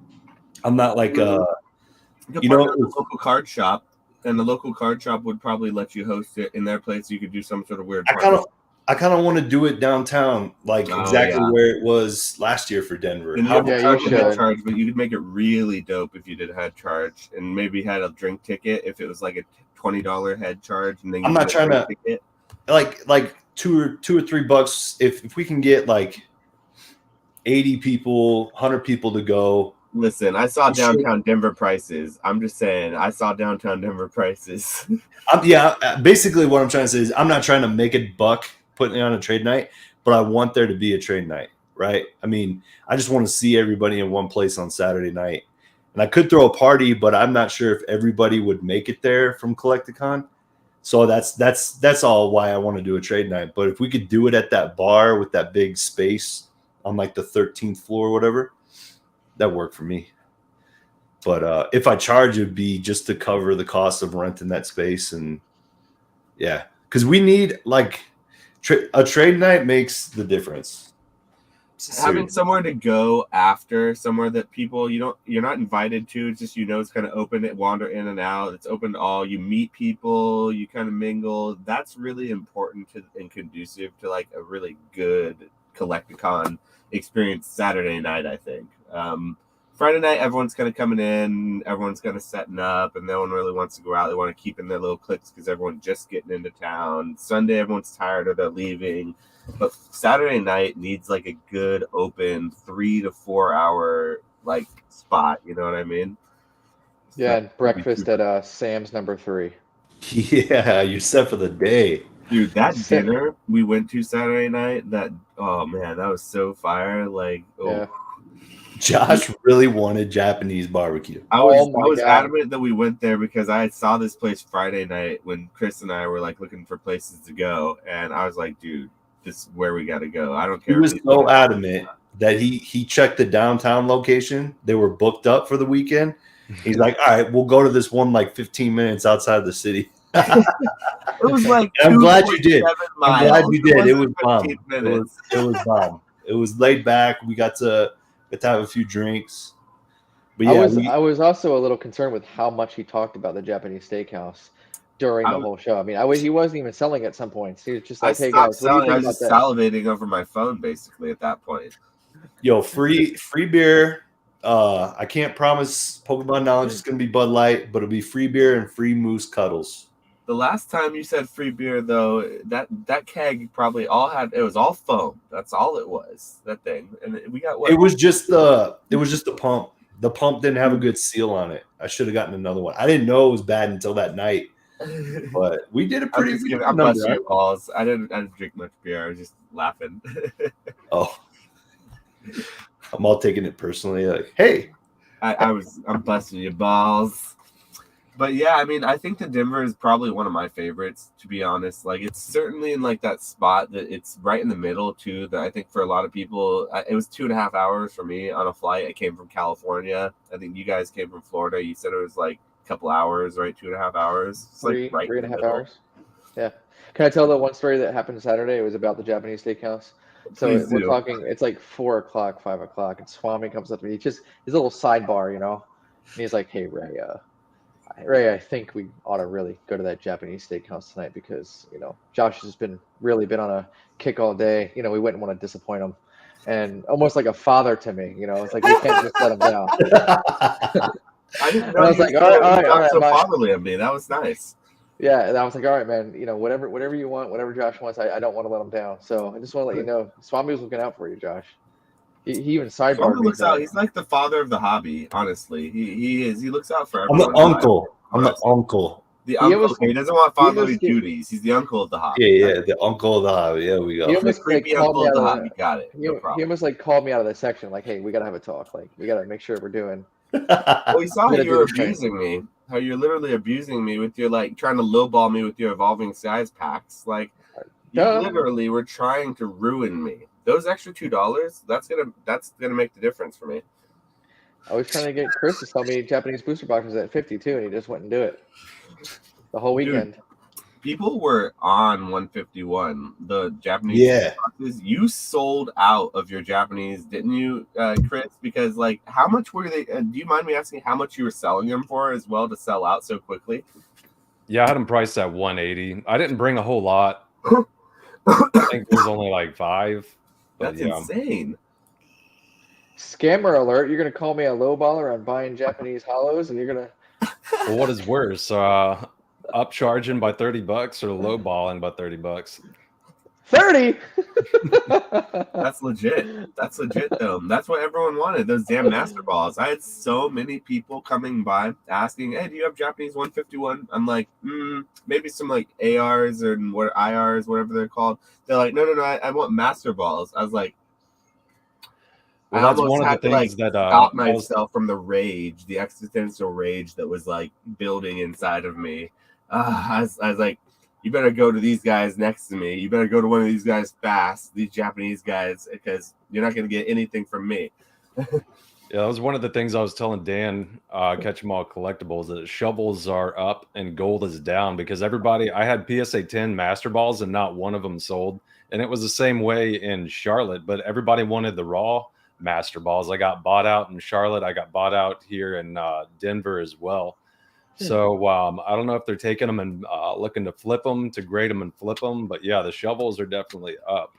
I'm not like the local card shop, and the local card shop would probably let you host it in their place. You could do some sort of weird. I kind of want to do it downtown, like exactly where it was last year for Denver. And you should head charge, but you could make it really dope if you did head charge, and maybe had a drink ticket if it was like a $20 head charge. And then I'm not trying to ticket. like $2 or $3 if we can get like 80 people, 100 people to go. Listen, I saw downtown Denver prices. I'm just saying, I saw downtown Denver prices. Basically what I'm trying to say is I'm not trying to make a buck putting it on a trade night, but I want there to be a trade night, right? I mean, I just want to see everybody in one place on Saturday night. And I could throw a party, but I'm not sure if everybody would make it there from Collecticon. So that's all why I want to do a trade night. But if we could do it at that bar with that big space on like the 13th floor or whatever, that worked for me. But if I charge, it would be just to cover the cost of renting that space. And yeah, because we need like a trade night makes the difference. Having somewhere to go after, somewhere that you're not invited to. It's just it's kind of open. It wander in and out. It's open to all. You meet people. You kind of mingle. That's really important and conducive to like a really good Collecticon experience Saturday night. I think. Friday night, everyone's kind of coming in, everyone's kind of setting up, and no one really wants to go out. They want to keep in their little cliques because everyone's just getting into town. Sunday, everyone's tired or they're leaving. But Saturday night needs like a good open 3 to 4 hour like spot. You know what I mean? Yeah, and breakfast at Sam's number 3. Yeah, you're set for the day. Dude, that dinner we went to Saturday night, oh man, that was so fire. Like, yeah. Josh really wanted Japanese barbecue. I was adamant that we went there because I saw this place Friday night when Chris and I were like looking for places to go, and I was like, dude, this is where we got to go. I don't care. He was so adamant that he checked the downtown location. They were booked up for the weekend. He's like, all right, we'll go to this one like 15 minutes outside the city. It was like I'm glad you did. Miles. I'm glad you did. It was bomb. It was bomb. It was laid back. We got to have a few drinks. But yeah, I was also a little concerned with how much he talked about the Japanese steakhouse during the whole show. I mean, he wasn't even selling at some points. He was just like, "Hey guys, what do you think I was about just that?" salivating over my phone basically at that point. Yo, free beer. I can't promise Pokemon knowledge is going to be Bud Light, but it'll be free beer and free moose cuddles. The last time you said free beer, though, that keg probably it was all foam. That's all it was. That thing, and we got what? It was just the pump. The pump didn't have a good seal on it. I should have gotten another one. I didn't know it was bad until that night. But we did a pretty good I'm busting your balls. I didn't drink much beer. I was just laughing. Oh, I'm all taking it personally. Like, hey, I'm busting your balls. But yeah, I mean, I think the Denver is probably one of my favorites, to be honest. Like, it's certainly in like that spot that it's right in the middle too. That I think for a lot of people, it was 2.5 hours for me on a flight. I came from California. I think you guys came from Florida. You said it was like a couple hours, right? 2.5 hours. It's like right 3.5 hours. Yeah. Can I tell the one story that happened Saturday? It was about the Japanese steakhouse. So we're talking. It's like 4 o'clock, 5 o'clock, and Swami comes up to me. His little sidebar, and he's like, "Hey Ray, I think we ought to really go to that Japanese steakhouse tonight because, Josh has really been on a kick all day. We wouldn't want to disappoint him." And almost like a father to me, it's like, we can't just let him down. I didn't know. I was like, all right. So fatherly of me. That was nice. Yeah, and I was like, all right, man, whatever you want, whatever Josh wants, I don't want to let him down. So I just want to let you know, Swami was looking out for you, Josh. He even sidebarred me. Looks out. He's like the father of the hobby. Honestly, he is. He looks out for everyone. I'm the uncle. The uncle. He doesn't want fatherly duties. He's the uncle of the hobby. Yeah, the uncle of the hobby. Yeah, we go. He almost creepy uncle of the hobby. Got it. He almost like called me out of the section. Like, hey, we gotta have a talk. Like, we gotta make sure we're doing. Well, you saw how you were abusing me. How you're literally abusing me with your trying to lowball me with your evolving size packs. Like, you literally were trying to ruin me. Those extra $2, that's gonna make the difference for me. I was trying to get Chris to sell me Japanese booster boxes at 52, and he just wouldn't do it the whole weekend. Dude, people were on 151. The Japanese boxes. You sold out of your Japanese, didn't you, Chris? Because how much were they? Do you mind me asking how much you were selling them for as well to sell out so quickly? Yeah, I had them priced at 180. I didn't bring a whole lot. I think it was only like 5. That's insane. Scammer alert. You're going to call me a lowballer on buying Japanese hollows, and you're going to... Well, what is worse? Upcharging by $30 or lowballing by $30? 30. That's legit. That's legit though. That's what everyone wanted. Those damn master balls. I had so many people coming by asking, "Hey, do you have Japanese 151?" I'm like, maybe some like ARs and what IRs, whatever they're called. They're like, no, I want master balls. I was like, Well, I that's almost one of the had to like things that stop myself from the rage, the existential rage that was like building inside of me. I was like, you better go to these guys next to me. You better go to one of these guys fast, these Japanese guys, because you're not going to get anything from me. Yeah, that was one of the things I was telling Dan, Catch 'em All Collectibles, that shovels are up and gold is down because I had PSA 10 Master Balls and not one of them sold. And it was the same way in Charlotte, but everybody wanted the raw Master Balls. I got bought out in Charlotte. I got bought out here in Denver as well. So I don't know if they're taking them and looking to flip them, to grade them and flip them. But yeah, the shovels are definitely up.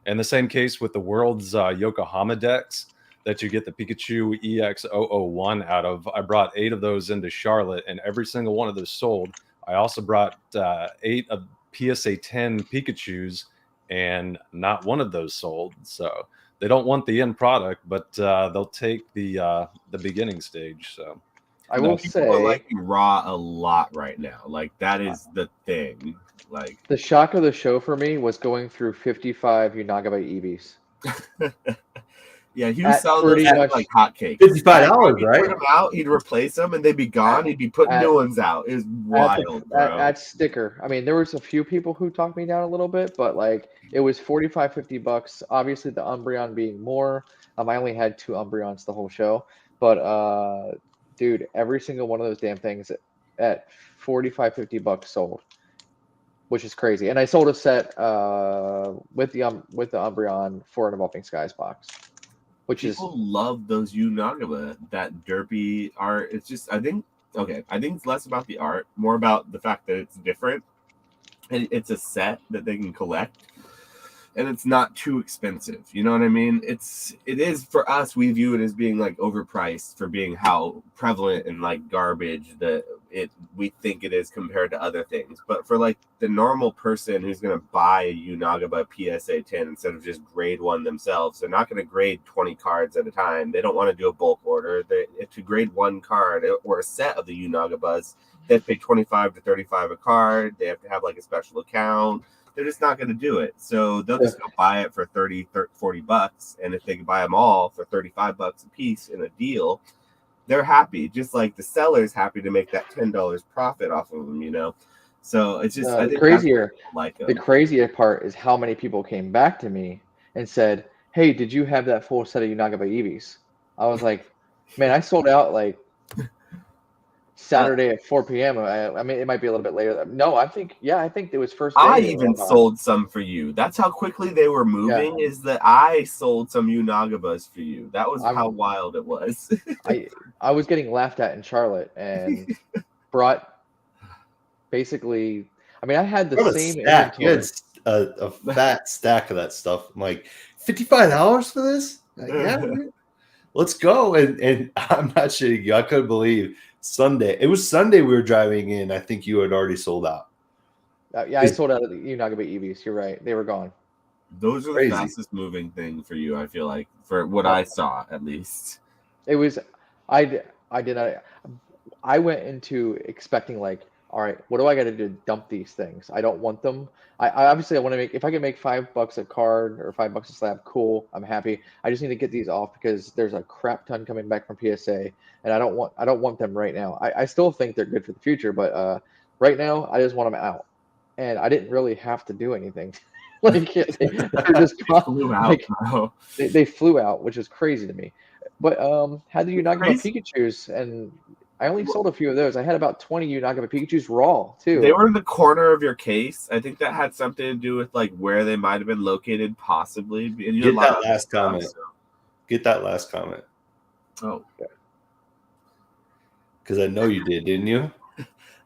And the same case with the World's Yokohama decks that you get the Pikachu EX001 out of. I brought 8 of those into Charlotte, and every single one of those sold. I also brought 8 of PSA 10 Pikachus, and not one of those sold. So they don't want the end product, but they'll take the beginning stage. So I will people say, are liking raw a lot right now. Like that is the thing. Like the shock of the show for me was going through 55 Unagaba EVs. Yeah, he was At selling those pretty things much like hotcakes. $55, He'd right? put them out, he'd replace them, and they'd be gone. He'd be putting new ones out. It was wild, bro. At sticker. I mean, there was a few people who talked me down a little bit, but like it was 45, 50 bucks. Obviously, the Umbreon being more. I only had 2 Umbreons the whole show, but dude, every single one of those damn things at 45, 50 bucks sold, which is crazy. And I sold a set with the Umbreon for an Evolving Skies box. Which People love those Unagaba, that derpy art. It's just, I think it's less about the art, more about the fact that it's different. And it's a set that they can collect, and it's not too expensive. You know what I mean? It is for us. We view it as being like overpriced for being how prevalent and like garbage that we think it is compared to other things. But for like the normal person who's going to buy a Unagaba PSA 10 instead of just grade one themselves, they're not going to grade 20 cards at a time. They don't want to do a bulk order. To grade one card or a set of the Unagabas, they have to pay 25 to 35 a card. They have to have like a special account. They're just not going to do it. So they'll just go buy it for 30, 40 bucks. And if they can buy them all for 35 bucks a piece in a deal, they're happy. Just like the seller's happy to make that $10 profit off of them, you know? So it's just, I think crazier. Like the crazier part is how many people came back to me and said, "Hey, did you have that full set of Unagaba Eevees?" I was like, man, I sold out like Saturday at 4 p.m. I mean, it might be a little bit later. No, I think it was first day. I even sold some for you. That's how quickly they were moving, is that I sold some Unagabas for you. That was how wild it was. I was getting laughed at in Charlotte and brought basically, I mean, I had the same stack. You had a fat stack of that stuff. I'm like, $55 for this? Like, yeah, let's go. And I'm not shitting you. I couldn't believe Sunday. It was Sunday we were driving in. I think you had already sold out. Yeah, I sold out of the Unagaba Eevees. You're right. They were gone. Those are the fastest moving thing for you, I feel like, for what I saw, at least. It was, I went into expecting like, all right, what do I got to do to dump these things? I don't want them. I obviously I want to make, if I can make $5 a card or $5 a slab, cool. I'm happy. I just need to get these off because there's a crap ton coming back from PSA, and I don't want them right now. I still think they're good for the future, but right now I just want them out, and I didn't really have to do anything. Like they're just flew out, like, they flew out, which is crazy to me. But had the Unagaba Pikachus, and I only sold a few of those. I had about 20 Unagaba Pikachus raw too. They were in the corner of your case. I think that had something to do with like where they might have been located, possibly. Get that last comment. Get that last comment. Oh, because I know you did, didn't you?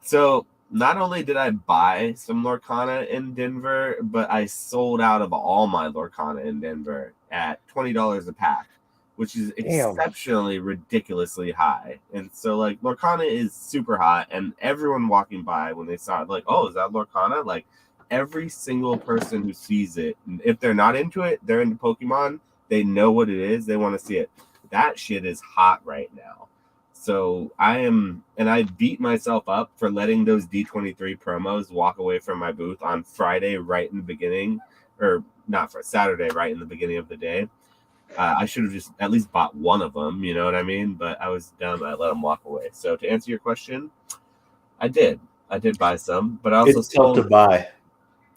So not only did I buy some Lorcana in Denver, but I sold out of all my Lorcana in Denver at $20 a pack, which is exceptionally ridiculously high. And so like Lorcana is super hot, and everyone walking by when they saw it, like, oh, is that Lorcana? Like every single person who sees it, if they're not into it, they're into Pokemon, they know what it is, they want to see it. That shit is hot right now. So I beat myself up for letting those D23 promos walk away from my booth on Friday right in the beginning, or not for Saturday right in the beginning of the day. I should have just at least bought one of them, you know what I mean? But I was dumb. I let them walk away. So to answer your question, I did buy some, but I also It's tough to buy.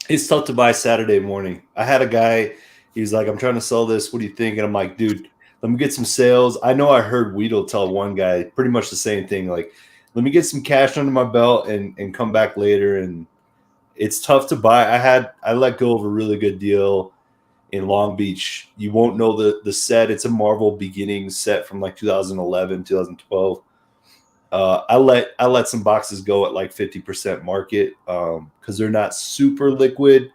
It's tough to buy Saturday morning. I had a guy, he was like, I'm trying to sell this. What do you think? And I'm like, dude, let me get some sales. I know I heard Weedle tell one guy pretty much the same thing. Like, let me get some cash under my belt and come back later. And it's tough to buy. I let go of a really good deal in Long Beach. You won't know the set. It's a Marvel Beginnings set from like 2011, 2012. I let some boxes go at like 50% market because they're not super liquid.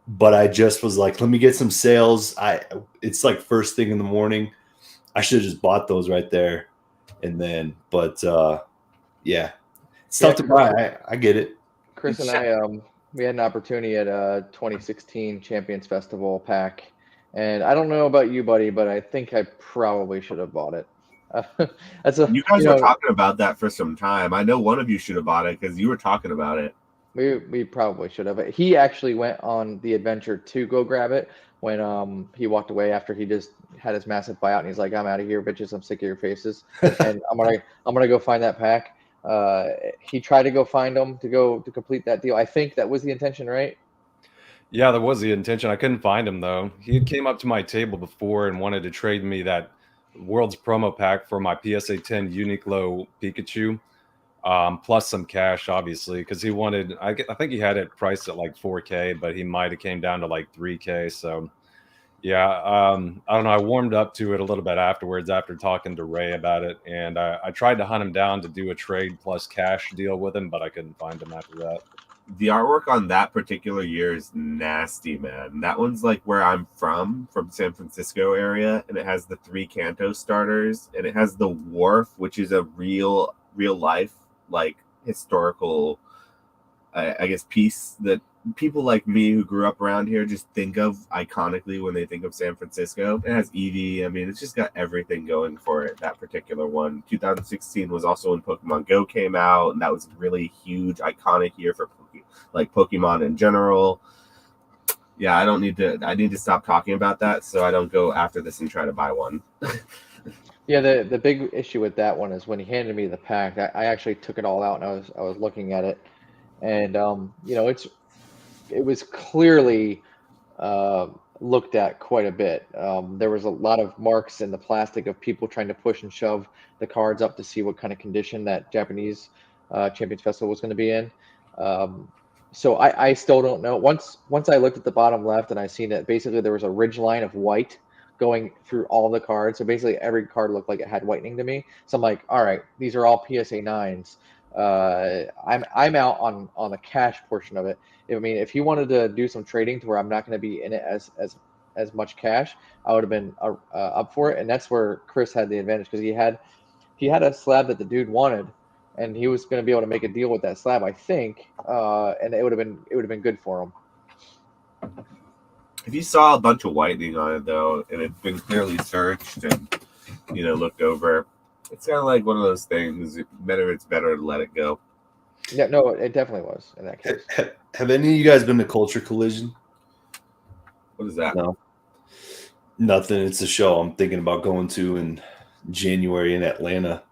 But I just was like, let me get some sales. It's like first thing in the morning. I should have just bought those right there. And then, but yeah, it's tough to buy. I get it. Chris and I, we had an opportunity at 2016 Champions Festival pack. And I don't know about you, buddy, but I think I probably should have bought it. You guys were talking about that for some time. I know one of you should have bought it because you were talking about it. We probably should have. He actually went on the adventure to go grab it when he walked away after he just had his massive buyout, and he's like, "I'm out of here, bitches. I'm sick of your faces, and I'm gonna go find that pack." He tried to go find them to complete that deal. I think that was the intention, right? Yeah, that was the intention. I couldn't find him though. He came up to my table before and wanted to trade me that World's promo pack for my PSA 10 Uniqlo Pikachu. Plus some cash, obviously, because he wanted. I think he had it priced at like 4K, but he might have came down to like 3K. So, yeah, I don't know. I warmed up to it a little bit afterwards after talking to Ray about it, and I tried to hunt him down to do a trade plus cash deal with him, but I couldn't find him after that. The artwork on that particular year is nasty, man. That one's like where I'm from San Francisco area, and it has the 3 Kanto starters, and it has the wharf, which is a real life, like historical, I guess, piece that people like me who grew up around here just think of iconically when they think of San Francisco. It has Eevee. I mean, it's just got everything going for it, that particular one. 2016 was also when Pokemon Go came out, and that was a really huge, iconic year for Pokemon in general. Yeah, I need to stop talking about that so I don't go after this and try to buy one. Yeah, the big issue with that one is when he handed me the pack, I actually took it all out and I was looking at it, and it was clearly looked at quite a bit. There was a lot of marks in the plastic of people trying to push and shove the cards up to see what kind of condition that Japanese Champions Festival was going to be in. So I still don't know. Once I looked at the bottom left and I seen that basically there was a ridge line of white going through all the cards. So basically every card looked like it had whitening to me. So I'm like, all right, these are all PSA 9s. I'm out on the cash portion of it. I mean, if he wanted to do some trading to where I'm not going to be in it as much cash, I would have been up for it. And that's where Chris had the advantage because he had a slab that the dude wanted, and he was going to be able to make a deal with that slab, I think. And it would have been good for him. If you saw a bunch of whitening on it though, and it's been clearly searched and looked over, it's kind of like one of those things. It's better to let it go. Yeah, no, it definitely was in that case. Have any of you guys been to Culture Collision? What is that? No, nothing. It's a show I'm thinking about going to in January in Atlanta.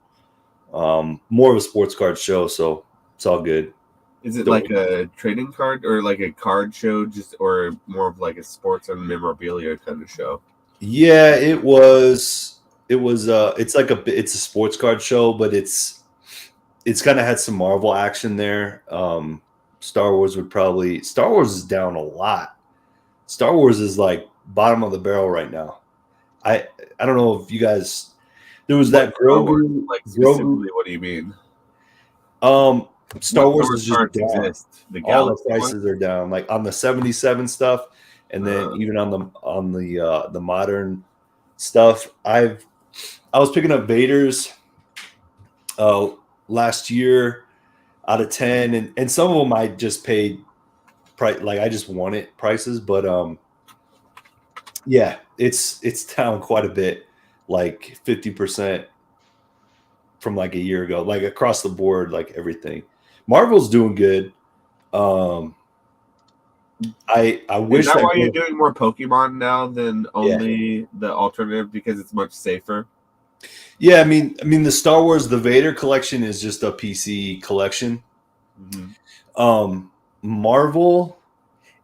More of a sports card show, so it's all good. Is it like a trading card or like a card show, or more of like a sports and memorabilia kind of show? Yeah, it was. It's a sports card show, but it's kind of had some Marvel action there. Star Wars is down a lot. Star Wars is like bottom of the barrel right now. I don't know if you guys. There was that Grogu. Like specifically, what do you mean? Star Wars is just down. The all the prices are down, like on the 77 stuff, and then even on the modern stuff. I was picking up Vader's last year. out of 10, and some of them I just paid price, like I just wanted prices, but yeah, it's down quite a bit, like 50% from like a year ago, like across the board, like everything. Marvel's doing good. I wish Is that why you're girl, doing more Pokemon now than Yeah. only the alternative, because it's much safer? Yeah, I mean the Star Wars, the Vader collection is just a PC collection. Marvel,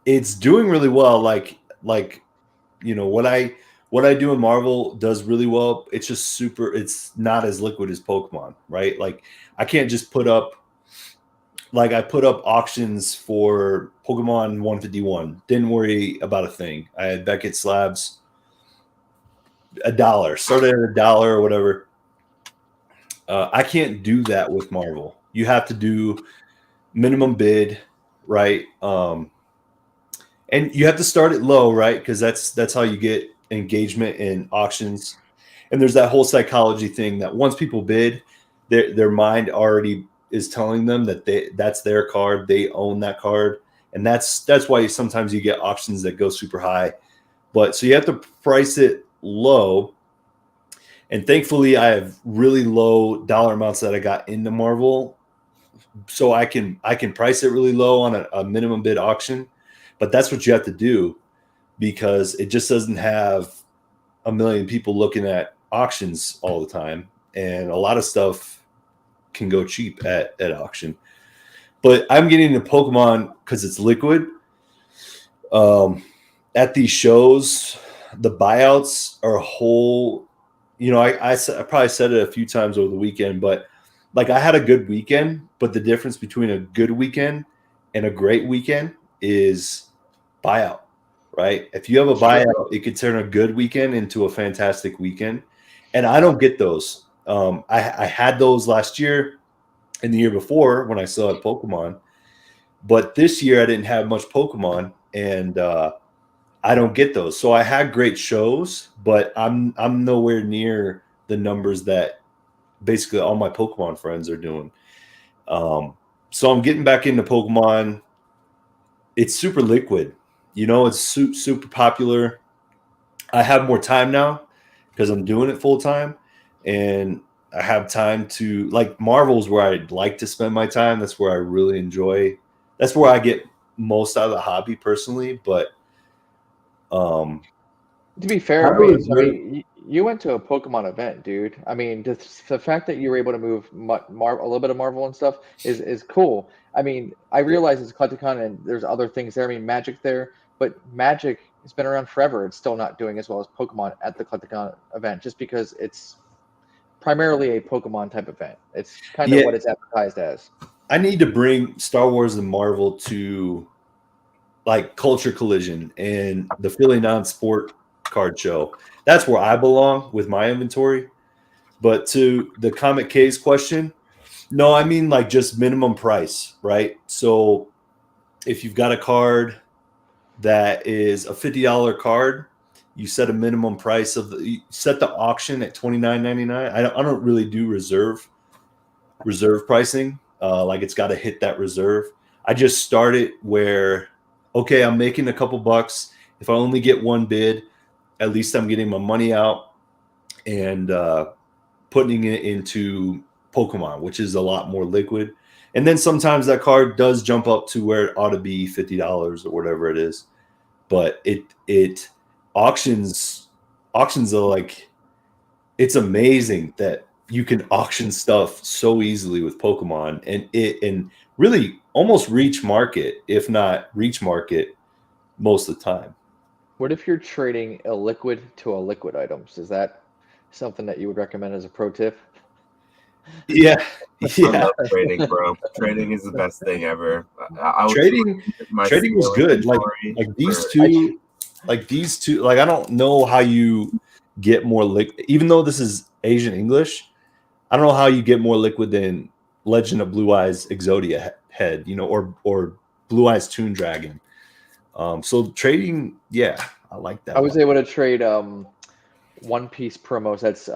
it's doing really well. Like what I do in Marvel does really well. It's just super. It's not as liquid as Pokemon, right? Like I can't just put up. Like I put up auctions for Pokemon 151. Didn't worry about a thing. I had Beckett slabs, $1. Started at $1 or whatever. I can't do that with Marvel. You have to do minimum bid, right? And you have to start it low, right? Because that's how you get engagement in auctions. And there's that whole psychology thing that once people bid, their mind already is telling them that that's their card, they own that card, and that's why sometimes you get auctions that go super high. But so you have to price it low. And thankfully, I have really low dollar amounts that I got into Marvel, so I can price it really low on a minimum bid auction. But that's what you have to do because it just doesn't have a million people looking at auctions all the time, and a lot of stuff can go cheap at auction. But I'm getting into Pokemon because it's liquid. At these shows, the buyouts are a whole. I probably said it a few times over the weekend, but like I had a good weekend, but the difference between a good weekend and a great weekend is buyout, right? If you have a buyout, it could turn a good weekend into a fantastic weekend. And I don't get those. I had those last year and the year before when I still had Pokemon, but this year I didn't have much Pokemon, and I don't get those. So I had great shows, but I'm nowhere near the numbers that basically all my Pokemon friends are doing. So I'm getting back into Pokemon. It's super liquid. It's super popular. I have more time now because I'm doing it full time, and I have time to like Marvel's where I'd like to spend my time. That's where I really enjoy. That's where I get most out of the hobby personally. But To be fair, I mean, you went to a Pokemon event, dude. I mean, the fact that you were able to move a little bit of Marvel and stuff is cool. I mean, I realize it's Collecticon and there's other things there. I mean, Magic there, but Magic has been around forever. It's still not doing as well as Pokemon at the Collecticon event, just because it's primarily a Pokemon type event. It's kind of what it's advertised as. I need to bring Star Wars and Marvel to like Culture Collision and the Philly Non-Sport card show. That's where I belong with my inventory. But to the Comic K's question, no, I mean like just minimum price, right? So if you've got a card that is a $50 card, you set a minimum price you set the auction at $29.99. I don't really do reserve pricing. Like it's got to hit that reserve. I just start it where, okay, I'm making a couple bucks. If I only get one bid, at least I'm getting my money out and putting it into Pokemon, which is a lot more liquid. And then sometimes that card does jump up to where it ought to be $50 or whatever it is. But it auctions are like, it's amazing that you can auction stuff so easily with Pokemon and really almost reach market, if not reach market most of the time. What if you're trading a liquid to a liquid items? Is that something that you would recommend as a pro tip? Yeah. I love trading, bro. Trading is the best thing ever. Trading was good. Like these two, like I don't know how you get more liquid, even though this is Asian English. I don't know how you get more liquid than Legend of Blue Eyes Exodia head, or Blue Eyes Toon Dragon. So trading, yeah, I like that. I was able to trade One Piece promos. That's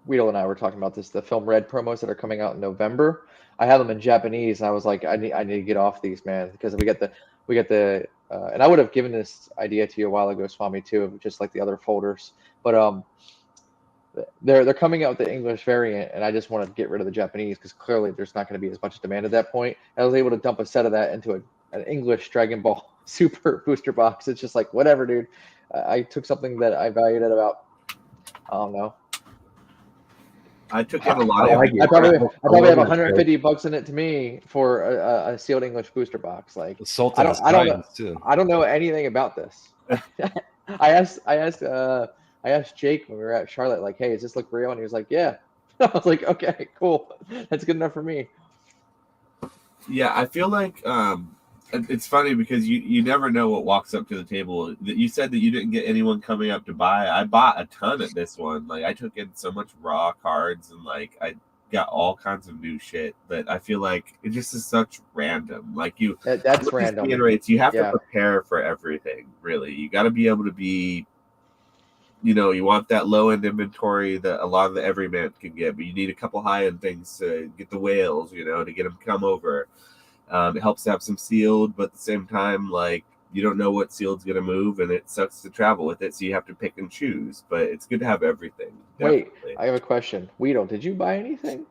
Weedle and I were talking about this, the Film Red promos that are coming out in November. I have them in Japanese, and I was like, I need to get off these, man, because we get the and I would have given this idea to you a while ago, Swami, too, just like the other folders. But they're coming out with the English variant, and I just want to get rid of the Japanese because clearly there's not going to be as much demand at that point. I was able to dump a set of that into an English Dragon Ball Super booster box. It's just like, whatever, dude. I took something that I valued at about, I don't know. I took in a lot of. I probably have $150 in it to me for a sealed English booster box. Like, I don't know anything about this. I asked Jake when we were at Charlotte, like, hey, does this look real? And he was like, yeah. I was like, okay, cool. That's good enough for me. Yeah, I feel like it's funny because you never know what walks up to the table. You said that you didn't get anyone coming up to buy. I bought a ton at this one. Like, I took in so much raw cards, and like I got all kinds of new shit. But I feel like it just is such random. Like that's random. Reiterates, you have to prepare for everything. Really, you got to be able to be. You want that low end inventory that a lot of the everyman can get, but you need a couple high end things to get the whales. To get them to come over. It helps to have some sealed, but at the same time, like, you don't know what sealed's going to move, and it sucks to travel with it, so you have to pick and choose. But it's good to have everything. Definitely. Wait, I have a question. Weedle, did you buy anything?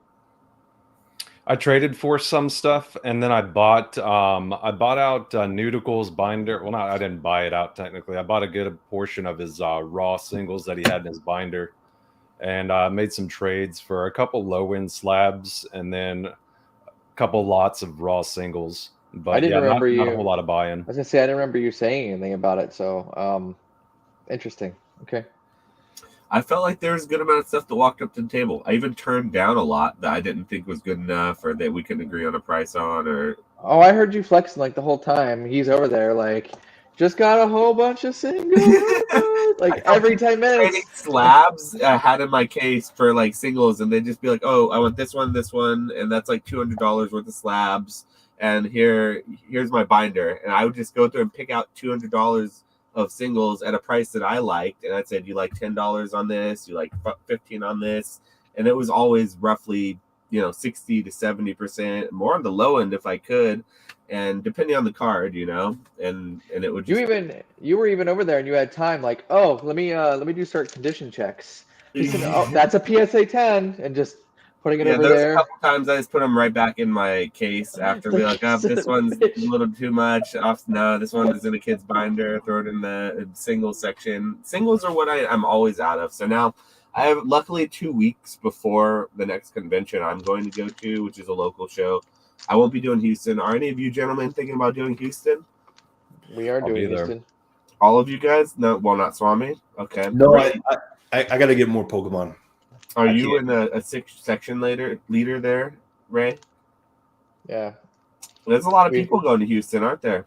I traded for some stuff, and then I bought out Nudicle's binder. Well, I didn't buy it out technically. I bought a good portion of his raw singles that he had in his binder, and made some trades for a couple low end slabs, and then couple lots of raw singles, but I didn't remember not a whole lot of buy-in. I was gonna say I didn't remember you saying anything about it, so interesting. Okay. I felt like there was a good amount of stuff that walked up to the table. I even turned down a lot that I didn't think was good enough, or that we couldn't agree on a price on. Or I heard you flexing like the whole time. He's over there like, just got a whole bunch of singles, like every 10 minutes. Slabs I had in my case for like singles, and they'd just be like, "Oh, I want this one, and that's like $200 worth of slabs, and here's my binder." And I would just go through and pick out $200 of singles at a price that I liked, and I said, "You like $10 on this? You like $15 on this?" And it was always roughly 60 to 70% more on the low end if I could. And depending on the card, and it would just... You were even over there and you had time, like, oh, let me do certain condition checks. Said, oh, that's a PSA 10, and just putting it over there. A couple times I just put them right back in my case after be like, oh, this one's a little too much. No, this one is in a kid's binder. Throw it in the single section. Singles are what I'm always out of. So now I have luckily 2 weeks before the next convention I'm going to go to, which is a local show. I won't be doing Houston. Are any of you gentlemen thinking about doing Houston? We are doing Houston. All of you guys? No, well, not Swami. Okay. No, I got to get more Pokemon. Are you in a section leader there, Ray? Yeah. There's a lot of people going to Houston, aren't there?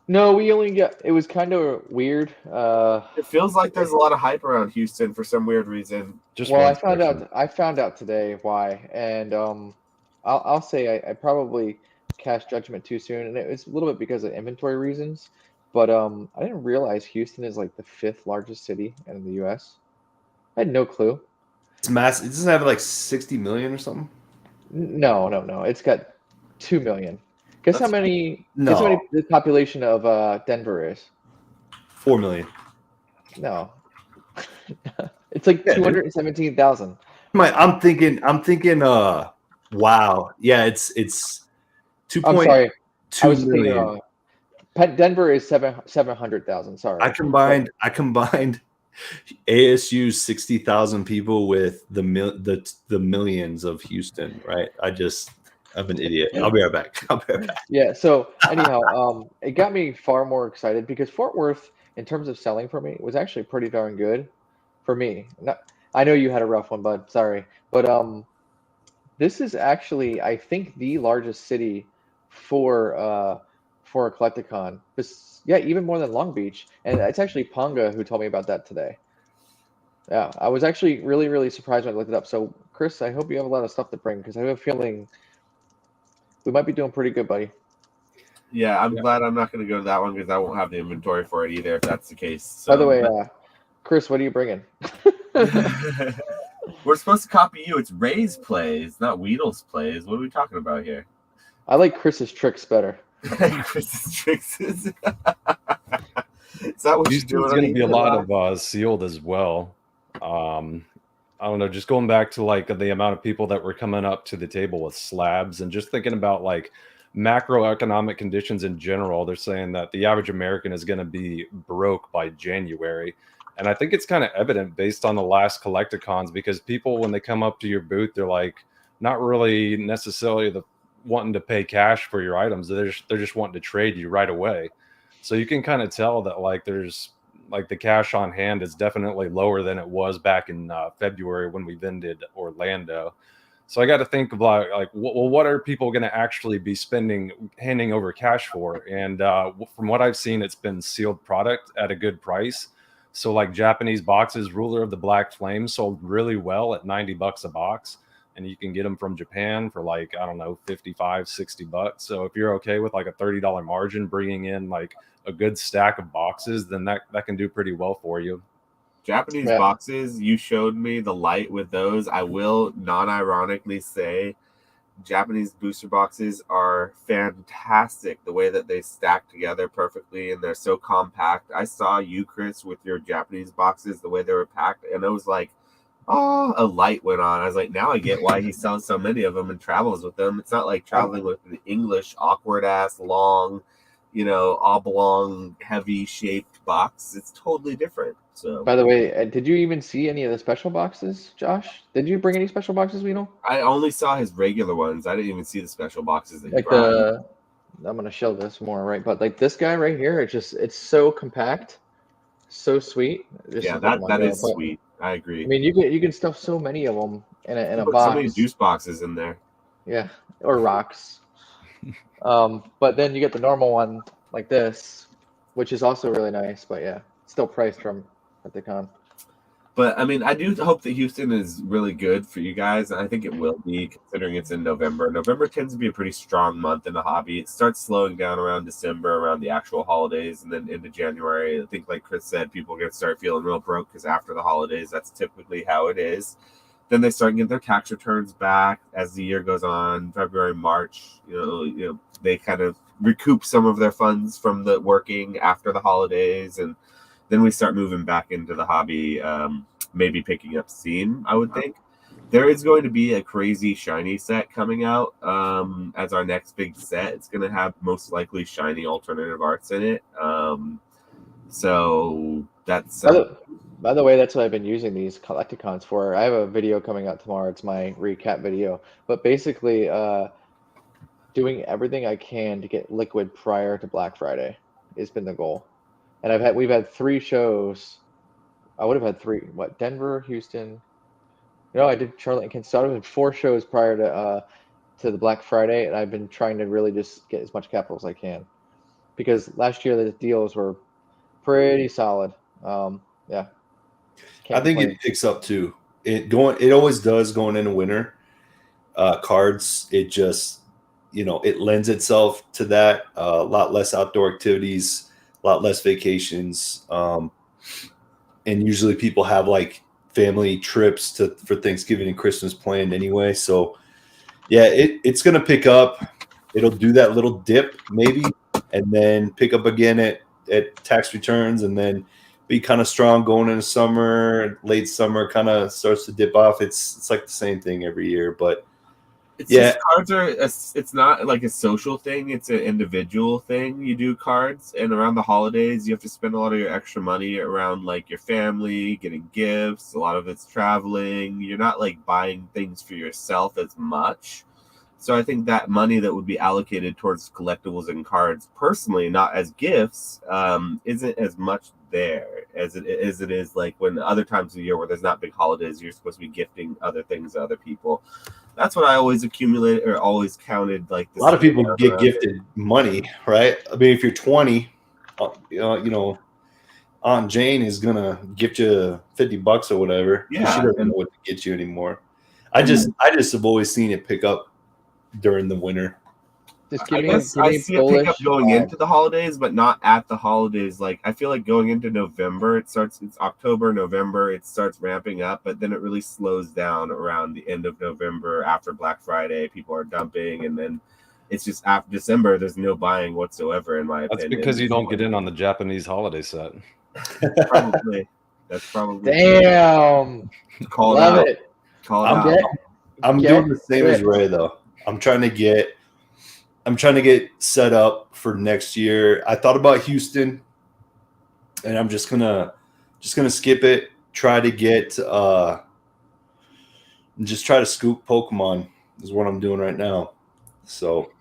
No, we only got. It was kind of weird. It feels like there's a lot of hype around Houston for some weird reason. I found out today why, and I'll say I probably cast judgment too soon, and it was a little bit because of inventory reasons. But I didn't realize Houston is like the 5th largest city in the U.S. I had no clue. It's massive. It doesn't have like 60 million or something. No. It's got 2 million. Guess how many the population of Denver is? 4 million. No. It's like 217,000. I'm thinking wow. Yeah, it's 2. I'm sorry. 2 million. Denver is 700,000. Sorry. I combined ASU's 60,000 people with the millions of Houston, right? I'm an idiot. I'll be right back. Yeah. So anyhow, it got me far more excited because Fort Worth, in terms of selling for me, was actually pretty darn good for me. I know you had a rough one, bud. Sorry, but this is actually, I think, the largest city for a Collecticon. Yeah, even more than Long Beach, and it's actually Ponga who told me about that today. Yeah, I was actually really, really surprised when I looked it up. So, Chris, I hope you have a lot of stuff to bring because I have a feeling we might be doing pretty good, buddy. Yeah, I'm glad I'm not going to go to that one because I won't have the inventory for it either if that's the case. So, by the way, Chris, what are you bringing? We're supposed to copy you. It's Ray's plays, not Weedle's plays. What are we talking about here? I like Chris's tricks better. Chris's tricks is. Is that what These you're doing? There's going to be a lot of sealed as well. I don't know, just going back to like the amount of people that were coming up to the table with slabs and just thinking about like macroeconomic conditions in general. They're saying that the average American is going to be broke by January. And I think it's kind of evident based on the last Collecticons, because people, when they come up to your booth, they're like not really necessarily wanting to pay cash for your items. They're just wanting to trade you right away. So you can kind of tell that like there's like the cash on hand is definitely lower than it was back in February when we vended Orlando. So I got to think of like well, what are people going to actually be handing over cash for? And from what I've seen, it's been sealed product at a good price. So like Japanese boxes, Ruler of the Black Flame sold really well at $90 a box. And you can get them from Japan for like, I don't know, $55, $60. So if you're okay with like a $30 margin, bringing in like a good stack of boxes, then that can do pretty well for you. Japanese boxes, you showed me the light with those. I will non-ironically say Japanese booster boxes are fantastic. The way that they stack together perfectly and they're so compact. I saw you, Chris, with your Japanese boxes, the way they were packed, and it was like, oh, a light went on. I was like, now I get why he sells so many of them and travels with them. It's not like traveling with an English awkward ass long, oblong, heavy shaped box. It's totally different. So, by the way, did you even see any of the special boxes, Josh? Did you bring any special boxes, Weedle? I only saw his regular ones. I didn't even see the special boxes that he like brought. I'm gonna show this more, right? But like this guy right here, it's so compact, so sweet. Yeah, that is sweet. I agree. I mean, you can stuff so many of them in a box. So many juice boxes in there. Yeah, or rocks. But then you get the normal one like this, which is also really nice. But yeah, still priced from Collecticon. But I mean, I do hope that Houston is really good for you guys. And I think it will be, considering it's in November. November tends to be a pretty strong month in the hobby. It starts slowing down around December, around the actual holidays, and then into January. I think, like Chris said, people are going to start feeling real broke because after the holidays, that's typically how it is. Then they start getting their tax returns back as the year goes on. February, March, they kind of recoup some of their funds from the working after the holidays, and then we start moving back into the hobby, maybe picking up steam, I would think. There is going to be a crazy shiny set coming out as our next big set. It's going to have most likely shiny alternative arts in it. So that's... By the way, that's what I've been using these Collecticons for. I have a video coming out tomorrow. It's my recap video. But basically, doing everything I can to get liquid prior to Black Friday has been the goal. And we've had 3 shows. I would have had 3. Denver, Houston. I did Charlotte and Kansas. So I would have had 4 shows prior to the Black Friday, and I've been trying to really just get as much capital as I can, because last year the deals were pretty solid. Yeah. I think it picks up too. It always does going into winter. Cards, it just it lends itself to that. A lot less outdoor activities, a lot less vacations, and usually people have like family trips for Thanksgiving and Christmas planned anyway. So yeah, it's gonna pick up. It'll do that little dip maybe, and then pick up again at tax returns, and then be kind of strong going into summer. Late summer kind of starts to dip off. It's like the same thing every year, but cards are it's not like a social thing, it's an individual thing. You do cards, and around the holidays you have to spend a lot of your extra money around like your family, getting gifts. A lot of it's traveling. You're not like buying things for yourself as much. So I think that money that would be allocated towards collectibles and cards, personally, not as gifts, isn't as much there as it is like when other times of the year where there's not big holidays, you're supposed to be gifting other things to other people. That's what I always accumulated or always counted. Like a lot of people get gifted money, right? I mean, if you're 20, Aunt Jane is gonna gift you $50 or whatever. Yeah, she doesn't know what to get you anymore. I just have always seen it pick up during the winter. Just I give me, guess give I me see a pickup Polish. going into the holidays, but not at the holidays. Like I feel like going into November, it's October, November, it starts ramping up, but then it really slows down around the end of November after Black Friday. People are dumping, and then it's just after December. There's no buying whatsoever, in my That's opinion. because you don't get in on the Japanese holiday set. Probably. That's probably Damn. called Love out. it. Called out. I'm doing the same as Ray though. I'm trying to get set up for next year. I thought about Houston, and I'm just gonna skip it. Try to get just try to scoop Pokemon is what I'm doing right now. So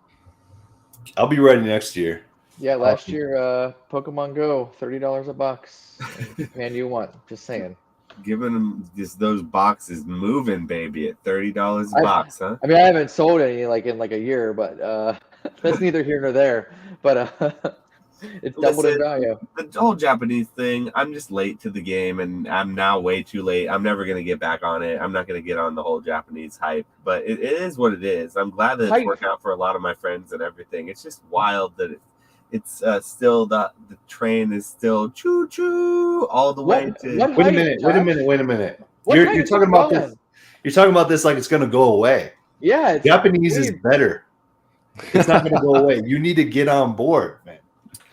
I'll be ready next year. Yeah, last year, Pokemon Go, $30 a box. In Japan, you want? Just saying. Giving them those boxes moving, baby, at $30 a box, huh? I mean, I haven't sold any in like a year, but that's neither here nor there. But it's doubled in value. The whole Japanese thing, I'm just late to the game, and I'm now way too late. I'm never gonna get back on it. I'm not gonna get on the whole Japanese hype, but it is what it is. I'm glad that it's worked out for a lot of my friends and everything. It's just wild that it's still the train is still choo choo all the way to. Wait a minute. You're talking about this. You're talking about this like it's gonna go away. Yeah, Japanese is better. It's not gonna go away. You need to get on board, man.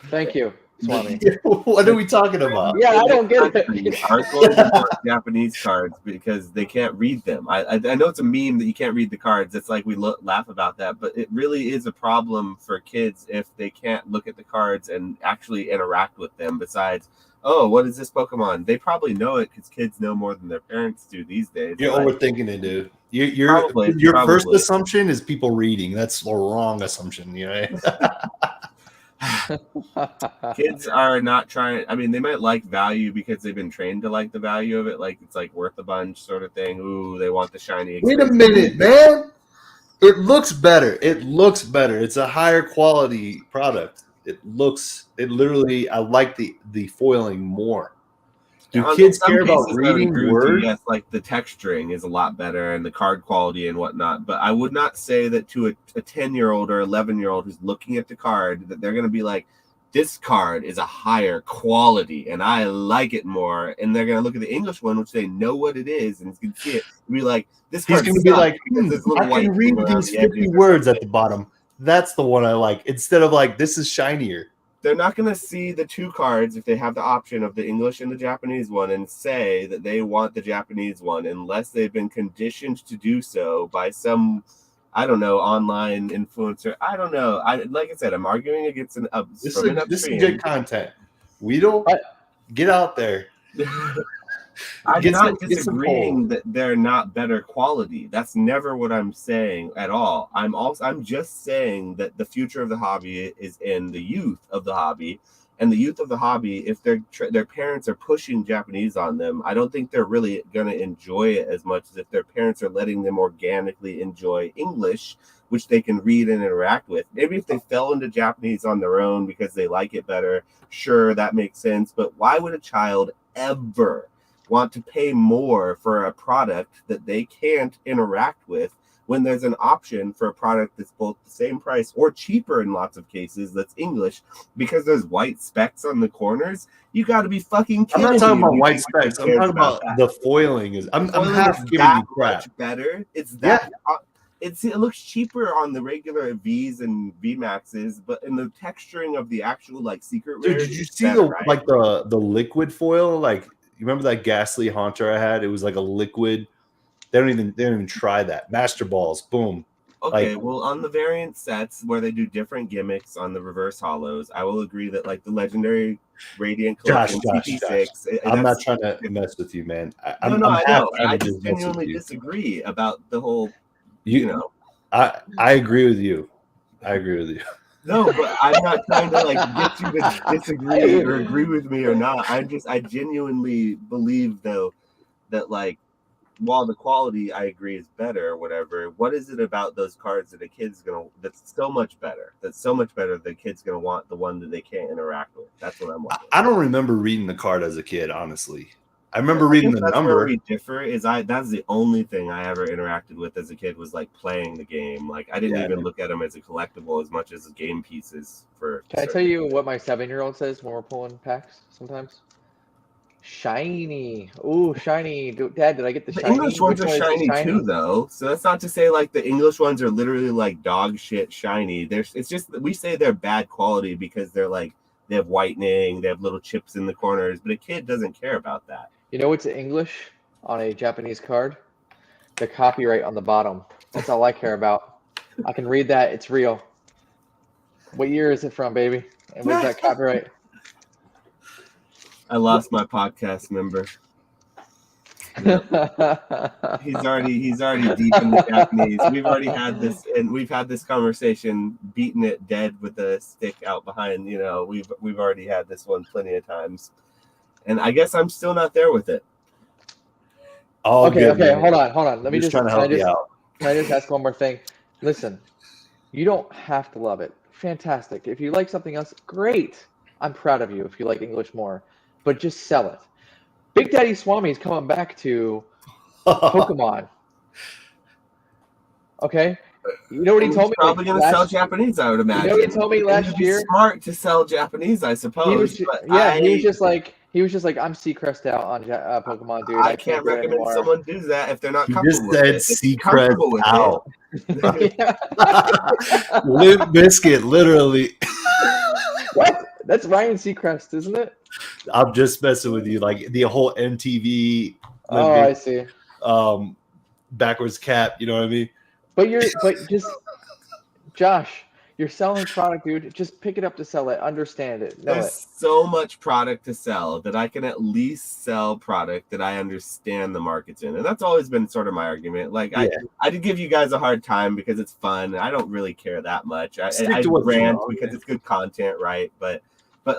Thank you, Swami. What are we talking about? Yeah, I don't get it. Our goals are Japanese cards because they can't read them. I know it's a meme that you can't read the cards. It's like we laugh about that, but it really is a problem for kids if they can't look at the cards and actually interact with them. Besides, oh, what is this Pokemon? They probably know it because kids know more than their parents do these days. You're overthinking it, dude. Your first assumption is people reading. That's the wrong assumption, you know. Kids are not trying. I mean, they might like value because they've been trained to like the value of it. Like it's like worth a bunch sort of thing. Ooh, they want the shiny. Wait a minute, man. It looks better. It's a higher quality product. It literally, I like the foiling more. Do kids care about reading words? Yes, like the texturing is a lot better and the card quality and whatnot. But I would not say that to a 10-year-old or 11-year-old who's looking at the card that they're going to be like, this card is a higher quality and I like it more. And they're going to look at the English one, which they know what it is and can see it, and be like, this card. He's going to be like, I can read these 50 words at the bottom. That's the one I like. Instead of like, this is shinier. They're not going to see the two cards if they have the option of the English and the Japanese one and say that they want the Japanese one unless they've been conditioned to do so by some, I don't know, online influencer. I don't know. Like I said, I'm arguing against this is good content. Get out there. I'm not disagreeing that they're not better quality. That's never what I'm saying at all. I'm just saying that the future of the hobby is in the youth of the hobby, and the youth of the hobby, if their parents are pushing Japanese on them, I don't think they're really going to enjoy it as much as if their parents are letting them organically enjoy English, which they can read and interact with. Maybe if they fell into Japanese on their own because they like it better, sure, that makes sense. But why would a child ever want to pay more for a product that they can't interact with when there's an option for a product that's both the same price or cheaper in lots of cases that's English because there's white specks on the corners? You got to be fucking kidding me. I'm not talking about white specks. I'm talking about the foiling. I'm half giving you crap. Much better. It's that. Yeah. It looks cheaper on the regular V's and VMAXs, but in the texturing of the actual like secret rares. Dude, did you see the liquid foil? Like, you remember that Ghastly Haunter I had? It was like a liquid. They don't even try that. Master Balls, boom. Okay, well, on the variant sets where they do different gimmicks on the reverse hollows, I will agree that like the legendary Radiant Collection CP6. I'm not trying to mess with you, man. I know. I just genuinely disagree about the whole. You know, I agree with you. No, but I'm not trying to like get you to disagree or agree with me or not. I genuinely believe though that like while the quality I agree is better or whatever, what is it about those cards that that's so much better the kid's gonna want the one that they can't interact with? That's what I'm wondering. I don't remember reading the card as a kid, honestly. I remember reading the that's number. Where we differ is that's the only thing I ever interacted with as a kid was like playing the game. Like I didn't even look at them as a collectible as much as game pieces. Can I tell you what my 7-year-old says when we're pulling packs sometimes? Shiny. Ooh, shiny. Dad, did I get the shiny? English ones are shiny too, though. So that's not to say like the English ones are literally like dog shit shiny. It's just we say they're bad quality because they're like they have whitening, they have little chips in the corners, but a kid doesn't care about that. You know what's English on a Japanese card? The copyright on the bottom. That's all I care about. I can read that. It's real. What year is it from, baby? And what's that copyright? I lost my podcast member. Yep. He's already deep in the Japanese. We've already had this, and we've had this conversation, beating it dead with a stick out behind. You know, we've already had this one plenty of times, and I guess I'm still not there with it. Oh, okay, good, man. hold on. Let me just trying to help you out. Can I just ask one more thing? Listen, you don't have to love it. Fantastic. If you like something else, great. I'm proud of you if you like English more, but just sell it. Big Daddy Swami is coming back to Pokemon. Okay? You know what he told me? Probably going to sell Japanese, I would imagine. You know what he told me last year? Smart to sell Japanese, I suppose. He was just like, I'm Seacrest out on Pokemon, dude. I can't recommend someone do that if they're not comfortable with it. You just said Seacrest out. Limp Biscuit, literally. What? That's Ryan Seacrest, isn't it? I'm just messing with you. Like the whole MTV. Oh, I see. Backwards cap. You know what I mean? But just Josh, you're selling product, dude. Just pick it up to sell it. Understand it. There's so much product to sell that I can at least sell product that I understand the market's in. And that's always been sort of my argument. Like I did give you guys a hard time because it's fun. I don't really care that much. I rant because it's good content, right? But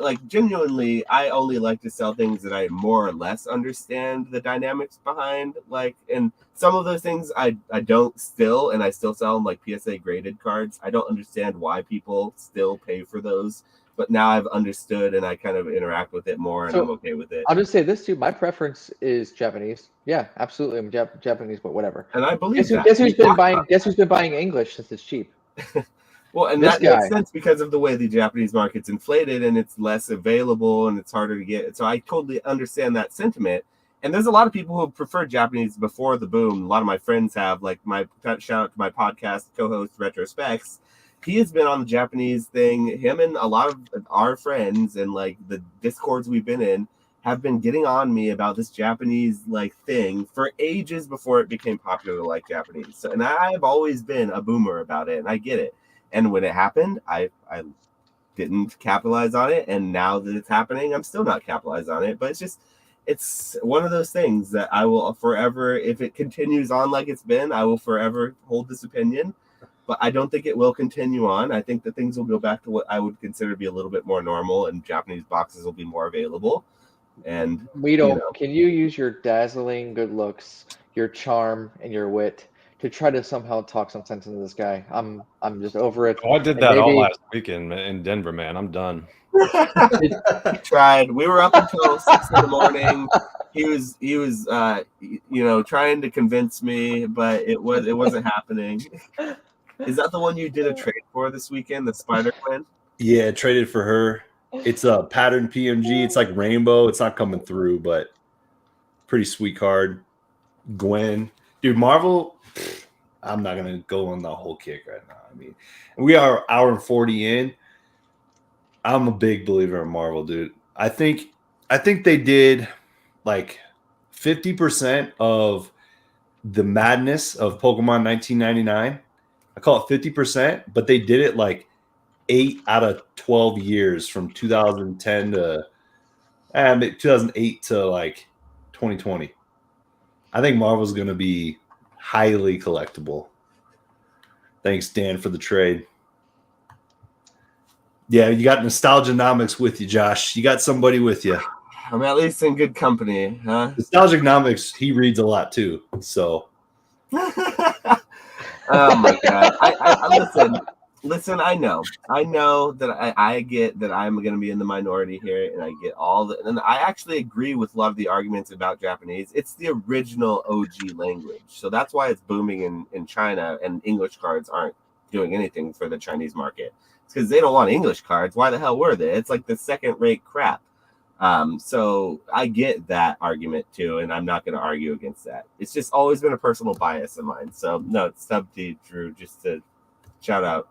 like genuinely, I only like to sell things that I more or less understand the dynamics behind. Like, and some of those things I don't still, and I still sell them like PSA graded cards. I don't understand why people still pay for those. But now I've understood and I kind of interact with it more, and I'm okay with it. I'll just say this too. My preference is Japanese. Yeah, absolutely. I'm Japanese, but whatever. And I believe that. Guess who's been buying English since it's cheap? Well, and that makes sense because of the way the Japanese market's inflated and it's less available and it's harder to get. So I totally understand that sentiment. And there's a lot of people who prefer Japanese before the boom. A lot of my friends have, like shout out to my podcast co-host Retrospecs. He has been on the Japanese thing. Him and a lot of our friends and like the Discords we've been in have been getting on me about this Japanese like thing for ages before it became popular to like Japanese. So, and I've always been a boomer about it, and I get it. And when it happened, I didn't capitalize on it. And now that it's happening, I'm still not capitalized on it. But it's one of those things that I will forever, if it continues on like it's been, I will forever hold this opinion. But I don't think it will continue on. I think that things will go back to what I would consider to be a little bit more normal, and Japanese boxes will be more available. And can you use your dazzling good looks, your charm, and your wit to try to somehow talk some sense into this guy? I'm just over it. Oh, I did that all last weekend in Denver, man. I'm done. Tried. We were up until 6 a.m. He was trying to convince me, but it wasn't happening. Is that the one you did a trade for this weekend, the Spider-Gwen? Yeah, traded for her. It's a pattern PMG. It's like rainbow. It's not coming through, but pretty sweet card. Gwen. Dude, Marvel, I'm not going to go on the whole kick right now. I mean, we are an hour and 40 in. I'm a big believer in Marvel, dude. I think they did like 50% of the madness of Pokemon 1999. I call it 50%, but they did it like 8 out of 12 years from 2010 to 2008 to like 2020. I think Marvel's going to be highly collectible. Thanks, Dan, for the trade. Yeah, you got Nostalgianomics with you, Josh. You got somebody with you. I'm at least in good company, huh? Nostalgianomics, he reads a lot too, so. Oh my God! I listen. Listen, I know that I get that I'm going to be in the minority here, and I get and I actually agree with a lot of the arguments about Japanese. It's the original OG language, so that's why it's booming in China, and English cards aren't doing anything for the Chinese market. It's because they don't want English cards. Why the hell were they? It's like the second-rate crap. So I get that argument too, and I'm not going to argue against that. It's just always been a personal bias of mine. So no, it's sub to Drew, just to shout out.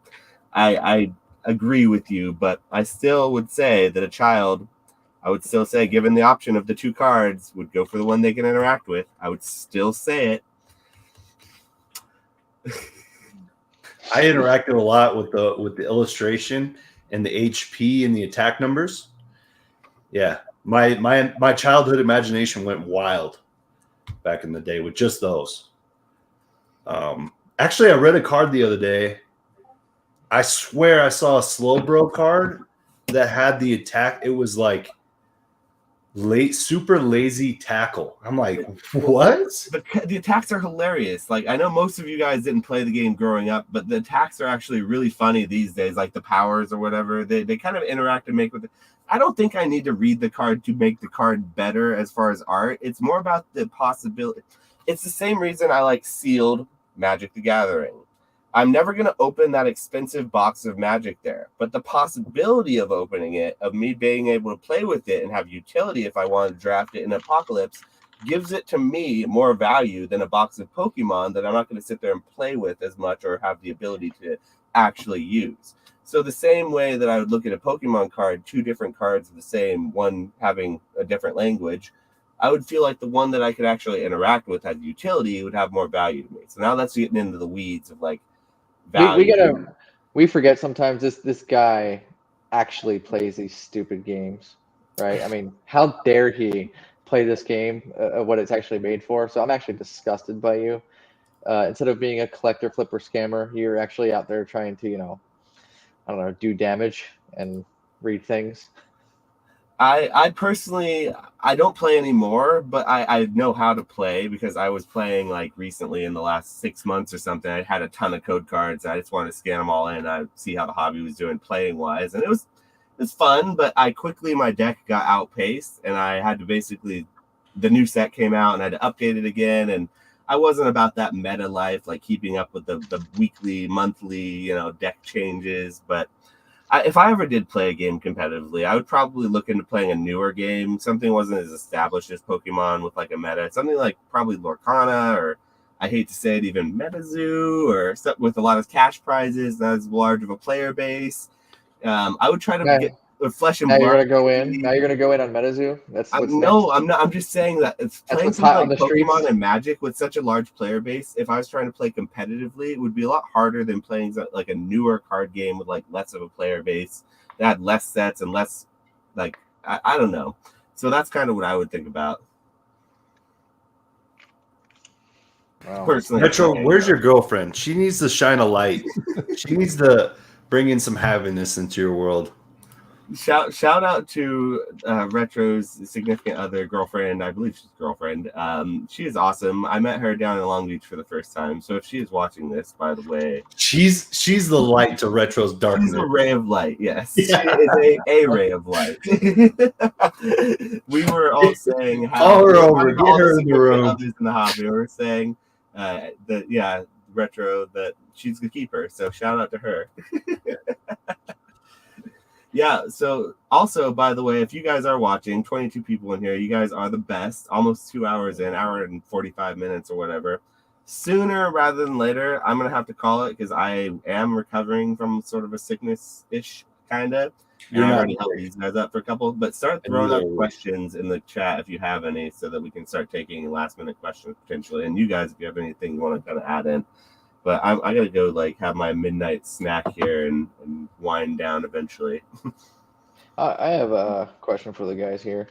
I agree with you, but I still would say that a child, I would still say, given the option of the two cards, would go for the one they can interact with. I would still say it. I interacted a lot with the illustration and the HP and the attack numbers. Yeah, my childhood imagination went wild back in the day with just those. Actually, I read a card the other day. I swear I saw a slow bro card that had the attack. It was like super lazy tackle. I'm like, what? The attacks are hilarious. Like, I know most of you guys didn't play the game growing up, but the attacks are actually really funny these days, like the powers or whatever. They kind of interact and make with it. I don't think I need to read the card to make the card better as far as art. It's more about the possibility. It's the same reason I like sealed Magic the Gathering. I'm never going to open that expensive box of Magic there, but the possibility of opening it, of me being able to play with it and have utility if I want to draft it in Apocalypse, gives it to me more value than a box of Pokemon that I'm not going to sit there and play with as much or have the ability to actually use. So the same way that I would look at a Pokemon card, two different cards of the same, one having a different language, I would feel like the one that I could actually interact with as utility would have more value to me. So now that's getting into the weeds of like value. We forget sometimes this guy actually plays these stupid games, right? I mean, how dare he play this game, what it's actually made for? So I'm actually disgusted by you. Instead of being a collector, flipper, scammer, you're actually out there trying to, I don't know, do damage and read things. I personally, I don't play anymore, but I know how to play because I was playing like recently in the last 6 months or something. I had a ton of code cards. I just wanted to scan them all in. I see how the hobby was doing playing wise, and it was fun. But my deck got outpaced, and I had to basically, the new set came out, and I had to update it again. And I wasn't about that meta life, like keeping up with the weekly, monthly, deck changes, but. If I ever did play a game competitively, I would probably look into playing a newer game. Something wasn't as established as Pokemon with like a meta. Something like probably Lorcana, or I hate to say it, even MetaZoo, or stuff with a lot of cash prizes, not as large of a player base. I would try to get Flesh and Blood. Now you're gonna go in on MetaZoo. That's what's no, next. I'm not. I'm just saying that it's playing what's hot on something the like Pokemon streets. and Magic with such a large player base. If I was trying to play competitively, it would be a lot harder than playing like a newer card game with like less of a player base that had less sets and less, like, I don't know. So that's kind of what I would think about. Wow. Personally, Retro, where's your girlfriend? She needs to shine a light. She needs to bring in some happiness into your world. Shout out to Retro's significant other, girlfriend. I believe she's girlfriend. She is awesome. I met her down in Long Beach for the first time. So if she is watching this, by the way, she's the light to Retro's darkness. She's a ray of light. Yes, yeah. She is a ray of light. We were all saying how call her over, get her in the room. Others in the hobby. We were saying that Retro, that she's the keeper. So shout out to her. Yeah, so also, by the way, if you guys are watching, 22 people in here, you guys are the best. Almost 2 hours in, hour and 45 minutes or whatever. Sooner rather than later, I'm going to have to call it because I am recovering from sort of a sickness-ish, kind of. And I already helped these guys up for a couple. But start throwing up questions in the chat if you have any so that we can start taking last-minute questions potentially. And you guys, if you have anything you want to kind of add in. But I got to go have my midnight snack here and wind down eventually. I have a question for the guys here.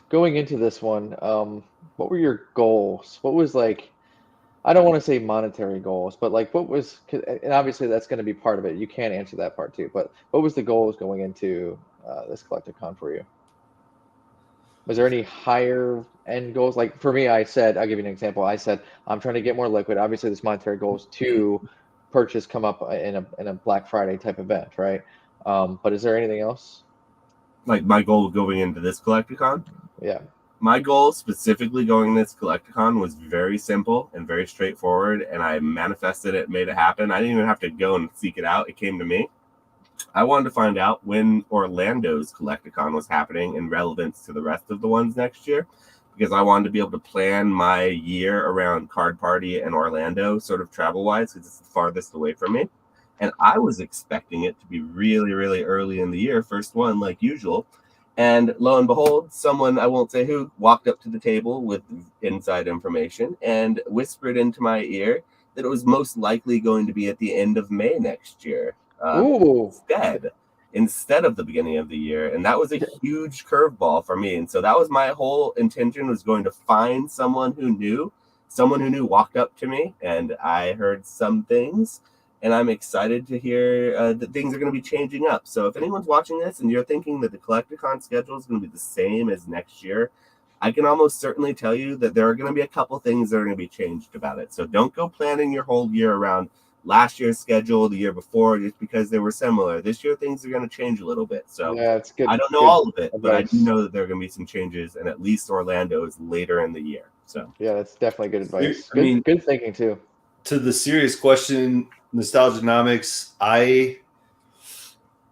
Going into this one, what were your goals? What was I don't want to say monetary goals, but what was, and obviously that's going to be part of it. You can't answer that part too, but what was the goals going into this Collecticon for you? Was there any higher end goals? Like for me, I'll give you an example. I said, I'm trying to get more liquid. Obviously this monetary goal is to purchase come up in a Black Friday type event, right? But is there anything else? Like my goal going into this Collecticon? Yeah. My goal specifically going into this Collecticon was very simple and very straightforward, and I manifested it, made it happen. I didn't even have to go and seek it out. It came to me. I wanted to find out when Orlando's Collecticon was happening in relevance to the rest of the ones next year, because I wanted to be able to plan my year around Card Party and Orlando, sort of travel-wise, because it's the farthest away from me. And I was expecting it to be really, really early in the year, first one, like usual. And lo and behold, someone, I won't say who, walked up to the table with inside information and whispered into my ear that it was most likely going to be at the end of May next year. Ooh. Instead of the beginning of the year. And that was a huge curveball for me. And so that was my whole intention, was going to find someone who knew walked up to me, and I heard some things, and I'm excited to hear that things are going to be changing up. So if anyone's watching this and you're thinking that the Collecticon schedule is going to be the same as next year, I can almost certainly tell you that there are going to be a couple things that are going to be changed about it. So don't go planning your whole year around last year's schedule, the year before, just because they were similar. This year, things are going to change a little bit. So yeah, it's good. I don't know all of it, but I do know that there are going to be some changes, and at least Orlando is later in the year. So yeah, that's definitely good advice. I mean, good thinking too. To the serious question, Nostalgianomics, I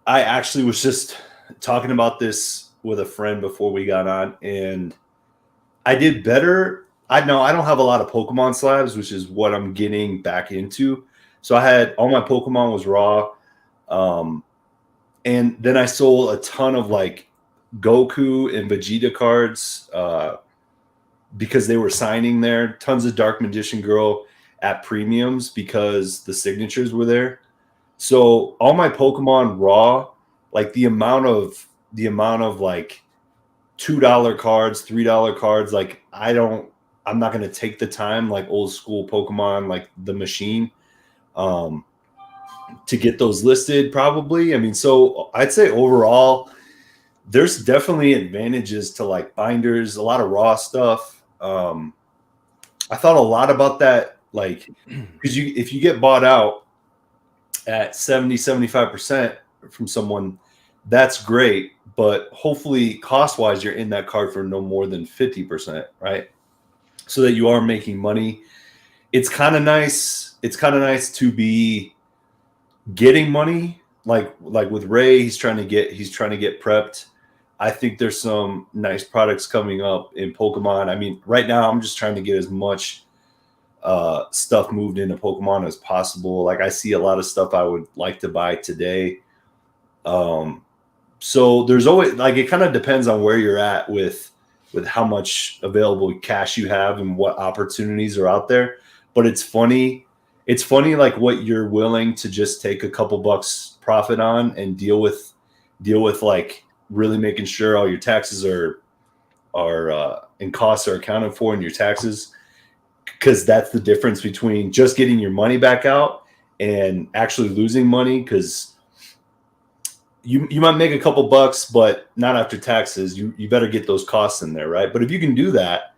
actually was just talking about this with a friend before we got on, and I did better. I know I don't have a lot of Pokemon slabs, which is what I'm getting back into. So I had all my Pokemon was raw. And then I sold a ton of like Goku and Vegeta cards because they were signing there. Tons of Dark Magician Girl at premiums because the signatures were there. So all my Pokemon raw, like the amount of like $2 cards, $3 cards, like I'm not going to take the time like old school Pokemon, like the machine, to get those listed probably. I mean, so I'd say overall, there's definitely advantages to like binders, a lot of raw stuff. I thought a lot about that, like, because if you get bought out at 70-75% from someone, that's great. But hopefully cost wise, you're in that card for no more than 50%, right? So that you are making money. It's kind of nice. It's kind of nice to be getting money. Like with Ray, he's trying to get prepped. I think there's some nice products coming up in Pokemon. I mean, right now I'm just trying to get as much stuff moved into Pokemon as possible. Like I see a lot of stuff I would like to buy today. So there's always, like, it kind of depends on where you're at with how much available cash you have and what opportunities are out there. But it's funny like what you're willing to just take a couple bucks profit on and deal with like really making sure all your taxes are and costs are accounted for in your taxes, because that's the difference between just getting your money back out and actually losing money, because you might make a couple bucks, but not after taxes. You better get those costs in there, right? But if you can do that,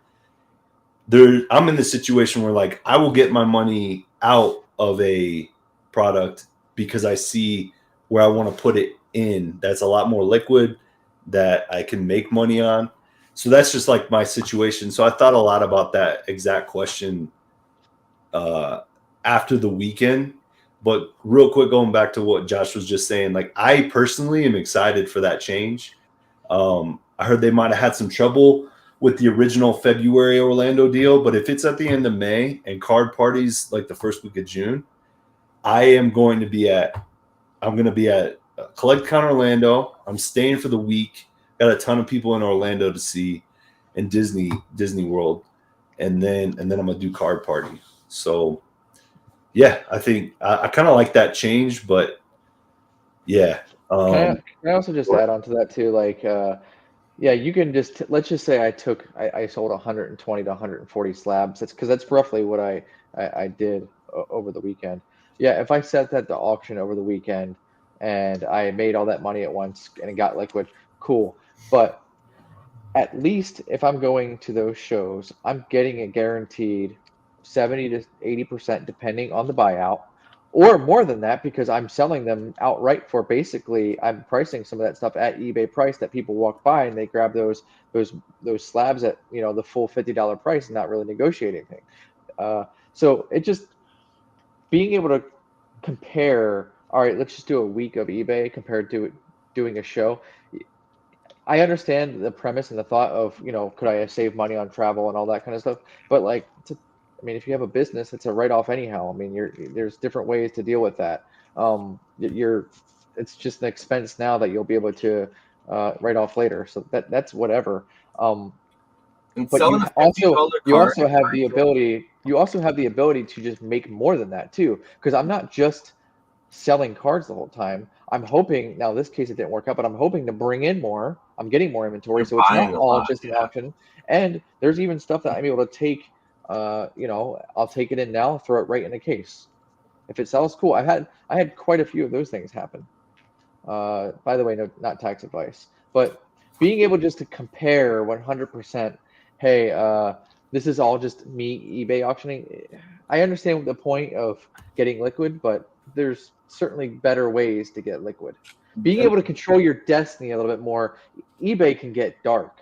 I'm in the situation where like I will get my money out of a product because I see where I want to put it in. That's a lot more liquid that I can make money on. So that's just like my situation. So I thought a lot about that exact question after the weekend. But real quick, going back to what Josh was just saying, like I personally am excited for that change. I heard they might have had some trouble with the original February Orlando deal, but if it's at the end of May and card parties like the first week of June, I'm going to be at Collecticon Orlando. I'm staying for the week. Got a ton of people in Orlando to see, in Disney World, and then I'm gonna do card party. So yeah, I think I kind of like that change, but yeah. Can I also just add on to that too? Like, yeah, you can just let's just say I sold 120 to 140 slabs. That's because that's roughly what I did over the weekend. Yeah, if I set that to auction over the weekend and I made all that money at once and it got liquid, cool. But at least if I'm going to those shows, I'm getting a guaranteed 70 to 80%, depending on the buyout, or more than that, because I'm selling them outright for basically, I'm pricing some of that stuff at eBay price that people walk by and they grab those slabs at, you know, the full $50 price and not really negotiate anything. So it just being able to compare, all right, let's just do a week of eBay compared to doing a show. I understand the premise and the thought of, you know, could I save money on travel and all that kind of stuff? But like, I mean, if you have a business, it's a write-off anyhow. I mean, there's different ways to deal with that. It's just an expense now that you'll be able to write off later. So that's whatever. And But selling a $50 you card. also have the ability to just make more than that too. Because I'm not just selling cards the whole time. I'm hoping, now this case it didn't work out, but I'm hoping to bring in more. I'm getting more inventory, You're so it's not buying a all lot, just an yeah. auction. And there's even stuff that I'm able to take, you know, I'll take it in now, throw it right in a case. If it sells, cool. I had quite a few of those things happen. By the way, no, not tax advice, but being able just to compare 100%, hey, this is all just me eBay auctioning. I understand the point of getting liquid, but there's certainly better ways to get liquid. Being able to control your destiny a little bit more, eBay can get dark.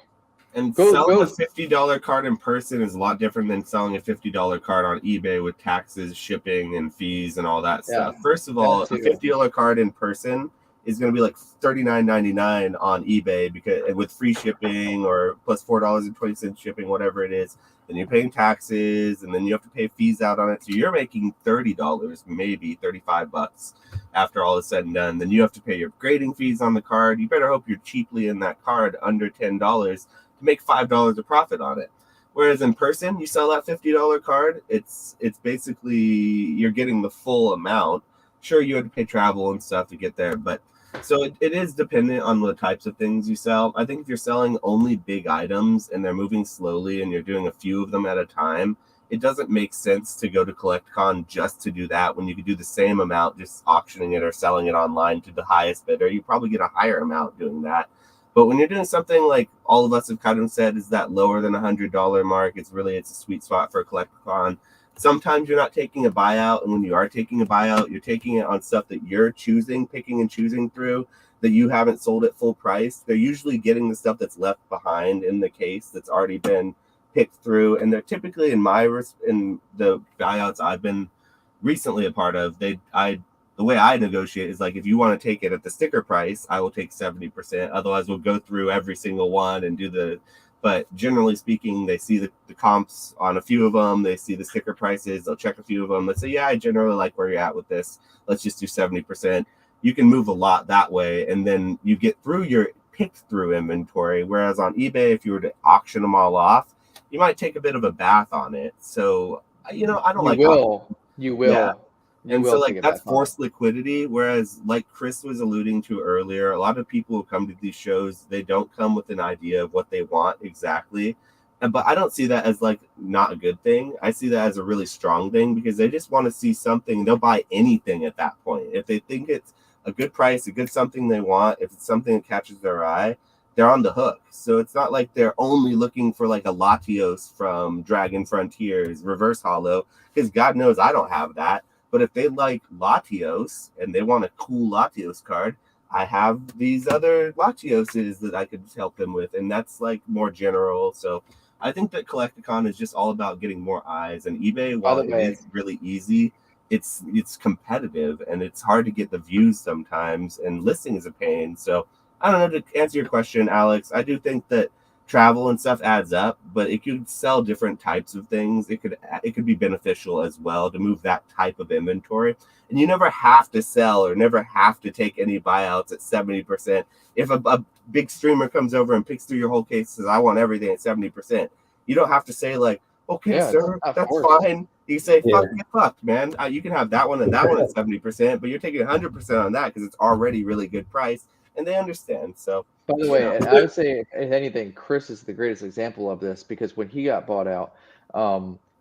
And selling a $50 card in person is a lot different than selling a $50 card on eBay with taxes, shipping, and fees and all that stuff. First of all, a $50 card in person is going to be like $39.99 on eBay because with free shipping or plus $4.20 shipping, whatever it is. Then you're paying taxes, and then you have to pay fees out on it. So you're making $30, maybe $35 after all is said and done. Then you have to pay your grading fees on the card. You better hope you're cheaply in that card, under $10, to make $5 of profit on it. Whereas in person, you sell that $50 card, it's basically you're getting the full amount. Sure, you had to pay travel and stuff to get there, but so it is dependent on the types of things you sell. I think if you're selling only big items and they're moving slowly and you're doing a few of them at a time, it doesn't make sense to go to Collecticon just to do that when you could do the same amount just auctioning it or selling it online to the highest bidder. You probably get a higher amount doing that. But when you're doing something like all of us have kind of said is that lower than $100 mark, it's a sweet spot for a Collecticon. Sometimes you're not taking a buyout, and when you are taking a buyout, you're taking it on stuff that you're picking and choosing through, that you haven't sold at full price. They're usually getting the stuff that's left behind in the case that's already been picked through, and they're typically in the buyouts I've been recently a part of. The way I negotiate is like, if you want to take it at the sticker price, I will take 70%. Otherwise, we'll go through every single one and do the. But generally speaking, they see the comps on a few of them. They see the sticker prices. They'll check a few of them. Let's say, yeah, I generally like where you're at with this. Let's just do 70%. You can move a lot that way. And then you get through your picked through inventory. Whereas on eBay, if you were to auction them all off, you might take a bit of a bath on it. So, you know, I don't like. You will. Yeah. And so like that's forced liquidity, whereas like Chris was alluding to earlier, a lot of people who come to these shows, they don't come with an idea of what they want exactly. But I don't see that as like not a good thing. I see that as a really strong thing because they just want to see something. They'll buy anything at that point. If they think it's a good price, a good something they want, if it's something that catches their eye, they're on the hook. So it's not like they're only looking for like a Latios from Dragon Frontiers reverse hollow, because God knows I don't have that. But if they like Latios and they want a cool Latios card, I have these other Latioses that I could help them with. And that's like more general. So I think that Collecticon is just all about getting more eyes. And eBay, while it is really easy, it's competitive and it's hard to get the views sometimes. And listing is a pain. So I don't know, to answer your question, Alex, I do think that travel and stuff adds up, but it could sell different types of things. It could be beneficial as well to move that type of inventory. And you never have to sell or never have to take any buyouts at 70%. If a big streamer comes over and picks through your whole case and says, I want everything at 70%, you don't have to say like, okay, sir, that's fine. You say, get fucked, man. You can have that one and that one at 70%, but you're taking 100% on that because it's already really good price. And they understand. So, by the way, I would say, if anything, Chris is the greatest example of this because when he got bought out,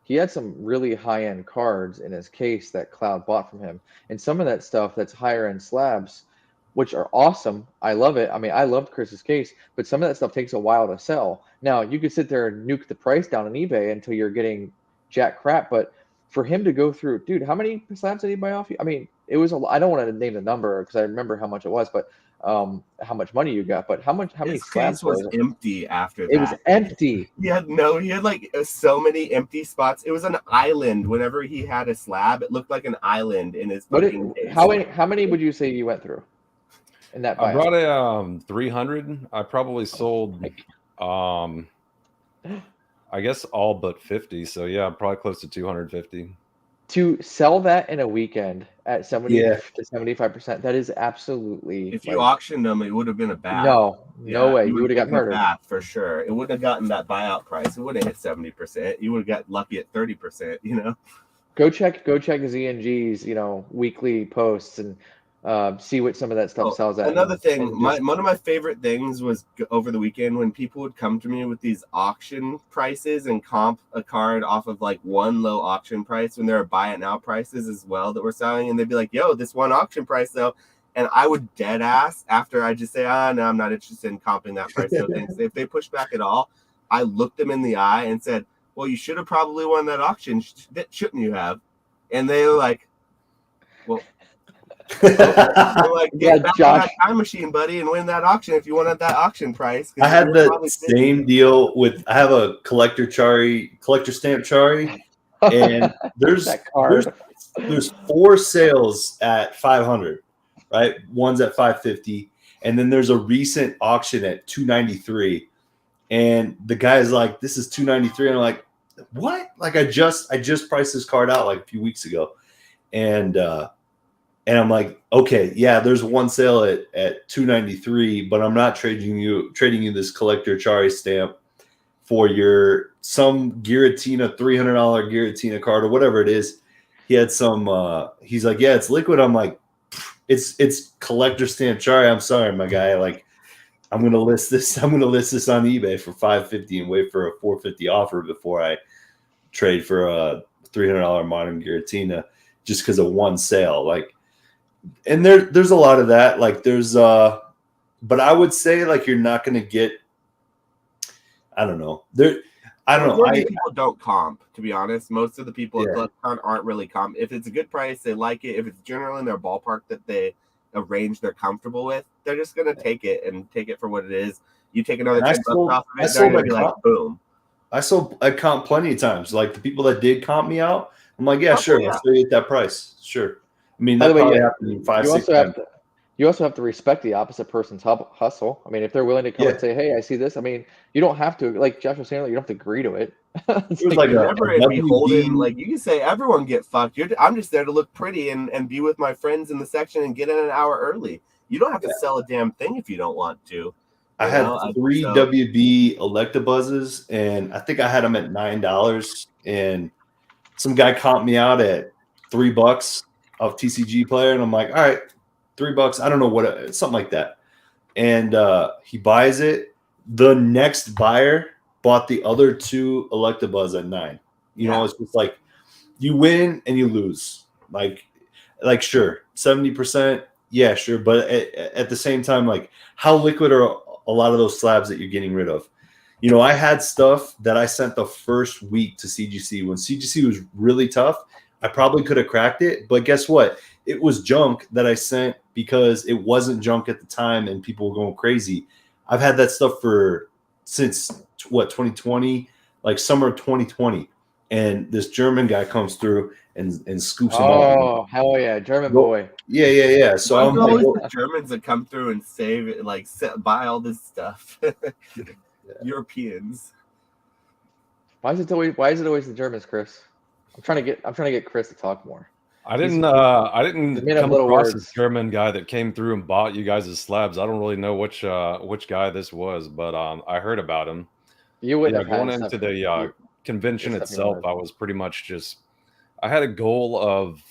he had some really high-end cards in his case that Cloud bought from him. And some of that stuff that's higher-end slabs, which are awesome. I love it. I mean, I loved Chris's case, but some of that stuff takes a while to sell. Now, you could sit there and nuke the price down on eBay until you're getting jack crap, but for him to go through, dude, how many slabs did he buy off you? I mean, it was I don't want to name the number because I remember how much it was, but how much money you got, but how many His slabs case was empty after it was that. empty. He had like so many empty spots. It was an island. Whenever he had a slab, it looked like an island in his fucking case. How many would you say you went through in that buyout? I brought a 300. I probably sold I guess all but 50. So yeah, probably close to 250. To sell that in a weekend at 70 Yeah. to 75%, that is absolutely. If you auctioned them, it would have been a bath. No way. You would have got murdered. Bath for sure. It wouldn't have gotten that buyout price. It wouldn't have hit 70%. You would have got lucky at 30%. You know. Go check ZNG's weekly posts and see what some of that stuff sells at. Another thing, one of my favorite things was over the weekend when people would come to me with these auction prices and comp a card off of like one low auction price when there are buy it now prices as well that we're selling, and they'd be like, "Yo, this one auction price though," and I would dead ass after I just say, no, I'm not interested in comping that price. So if they push back at all, I looked them in the eye and said, "Well, you should have probably won that auction, shouldn't you have?" And they were like, "Well." Like, get back on that time machine, buddy, and win that auction if you wanted that auction price. I had the same deal with. I have a collector stamp Chari, and there's 4 sales at 500, right? One's at 550, and then there's a recent auction at 293, and the guy's like, "This is 293," and I'm like, "What?" Like I just priced this card out like a few weeks ago, and I'm like, okay, yeah, there's one sale at 293, but I'm not trading you this collector Chari stamp for some Giratina $300 Giratina card or whatever it is. He had some. He's like, yeah, it's liquid. I'm like, it's collector stamp Chari. I'm sorry, my guy. Like, I'm gonna list this on eBay for $550 and wait for a $450 offer before I trade for a $300 modern Giratina just because of one sale. Like. And there's a lot of that. Like but I would say like you're not going to get. I don't know. People don't comp. To be honest, most of the people at Collecticon aren't really comp. If it's a good price, they like it. If it's generally in their ballpark that they arrange, they're comfortable with, they're just going to take it for what it is. You take another $10 off of it, they're going to be like, boom. I comp plenty of times. Like the people that did comp me out, I'm like, yeah, sure, I'll still get that price, sure. I mean, that probably happened 5-6 times. You also have to respect the opposite person's hustle. I mean, if they're willing to come and say, "Hey, I see this," I mean, you don't have to, like Jeff was saying, you don't have to agree to it. It's like never be holding. Like you can say, "Everyone get fucked." I'm just there to look pretty and be with my friends in the section and get in an hour early. You don't have to sell a damn thing if you don't want to. I had 3 WB Electabuzzes, and I think I had them at $9, and some guy comped me out at $3 of TCG player, and I'm like, all right, $3. I don't know what, something like that. And he buys it. The next buyer bought the other 2 Electabuzz at $9. You know, it's just like you win and you lose. Like sure, 70%, yeah, sure. But at the same time, like how liquid are a lot of those slabs that you're getting rid of? You know, I had stuff that I sent the first week to CGC when CGC was really tough. I probably could have cracked it, but guess what? It was junk that I sent because it wasn't junk at the time and people were going crazy. I've had that stuff since 2020, like summer of 2020. And this German guy comes through and scoops them all. Oh, hell yeah, German boy. Yeah. So I'm always the Germans that come through and save it, like buy all this stuff. Europeans. Why is it always the Germans, Chris? I'm trying to get Chris to talk more. I didn't come across this German guy that came through and bought you guys' slabs. I don't really know which guy this was, but I heard about him. You wouldn't going into the convention itself, I was pretty much I had a goal of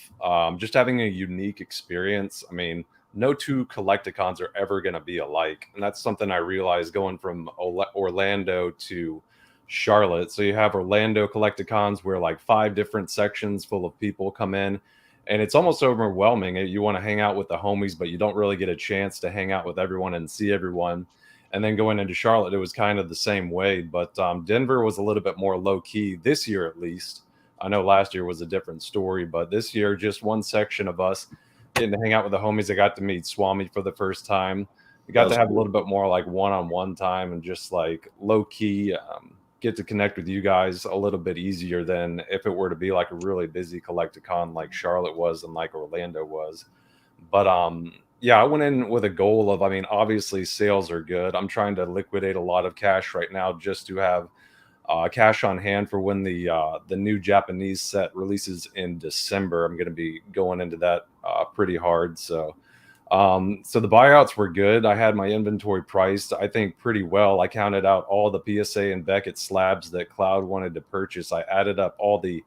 just having a unique experience. I mean, no 2 Collecticons are ever going to be alike, and that's something I realized going from Orlando to Charlotte. So you have Orlando Collecticons where like 5 different sections full of people come in, and it's almost overwhelming. You want to hang out with the homies, but you don't really get a chance to hang out with everyone and see everyone. And then going into Charlotte, it was kind of the same way, but Denver was a little bit more low key this year, at least. I know last year was a different story, but this year, just one section of us getting to hang out with the homies. I got to meet Swami for the first time. We got to have a little bit more like one-on-one time and just like low key get to connect with you guys a little bit easier than if it were to be like a really busy Collecticon like Charlotte was and like Orlando was. But yeah, I went in with a goal of, I mean, obviously sales are good. I'm trying to liquidate a lot of cash right now just to have cash on hand for when the new Japanese set releases in December. I'm going to be going into that pretty hard. So the buyouts were good. I had my inventory priced, I think, pretty well. I counted out all the PSA and Beckett slabs that Cloud wanted to purchase. I added up all the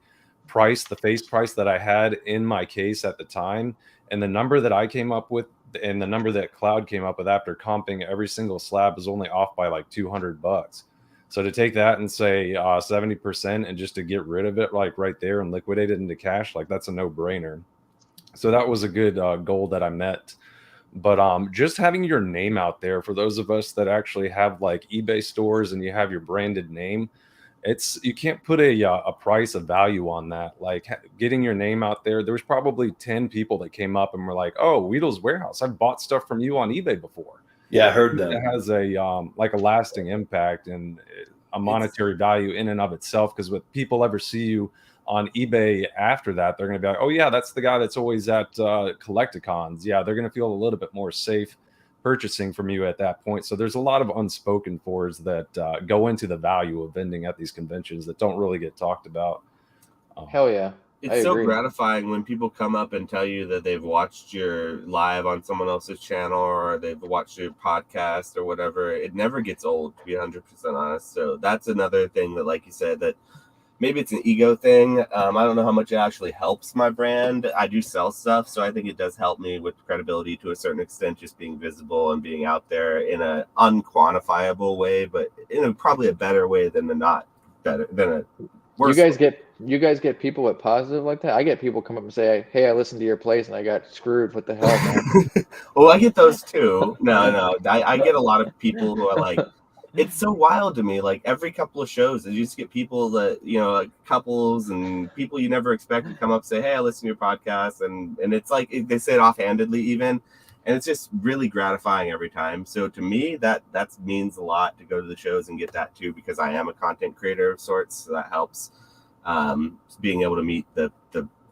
price, the face price that I had in my case at the time, and the number that I came up with and the number that Cloud came up with after comping every single slab is only off by like $200. So to take that and say 70% and just to get rid of it like right there and liquidate it into cash, like that's a no-brainer. So that was a good goal that I met. But just having your name out there for those of us that actually have like eBay stores and you have your branded name, you can't put a price of value on that. Like getting your name out there, there was probably 10 people that came up and were like, "Oh, Weedle's Warehouse, I've bought stuff from you on eBay before." Yeah, I heard that. It has a like a lasting impact and a monetary value in and of itself, because when people ever see you on eBay after that, they're going to be like, "Oh yeah, that's the guy that's always at Collecticons." Yeah, they're going to feel a little bit more safe purchasing from you at that point. So there's a lot of unspoken fors that go into the value of vending at these conventions that don't really get talked about. Hell yeah. It's so gratifying when people come up and tell you that they've watched your live on someone else's channel or they've watched your podcast or whatever. It never gets old, to be 100% honest. So that's another thing that, like you said, that maybe it's an ego thing. I don't know how much it actually helps my brand. I do sell stuff, so I think it does help me with credibility to a certain extent, just being visible and being out there in an unquantifiable way, but in probably a better way than a worse. You guys get people with positive like that? I get people come up and say, "Hey, I listened to your place and I got screwed. What the hell, man?" Well, I get those too. No. I get a lot of people who are like, it's so wild to me. Like every couple of shows, you just get people that, like couples and people you never expect to come up and say, "Hey, I listen to your podcast," and it's like they say it offhandedly even, and it's just really gratifying every time. So to me, that means a lot to go to the shows and get that too, because I am a content creator of sorts, so that helps. Being able to meet the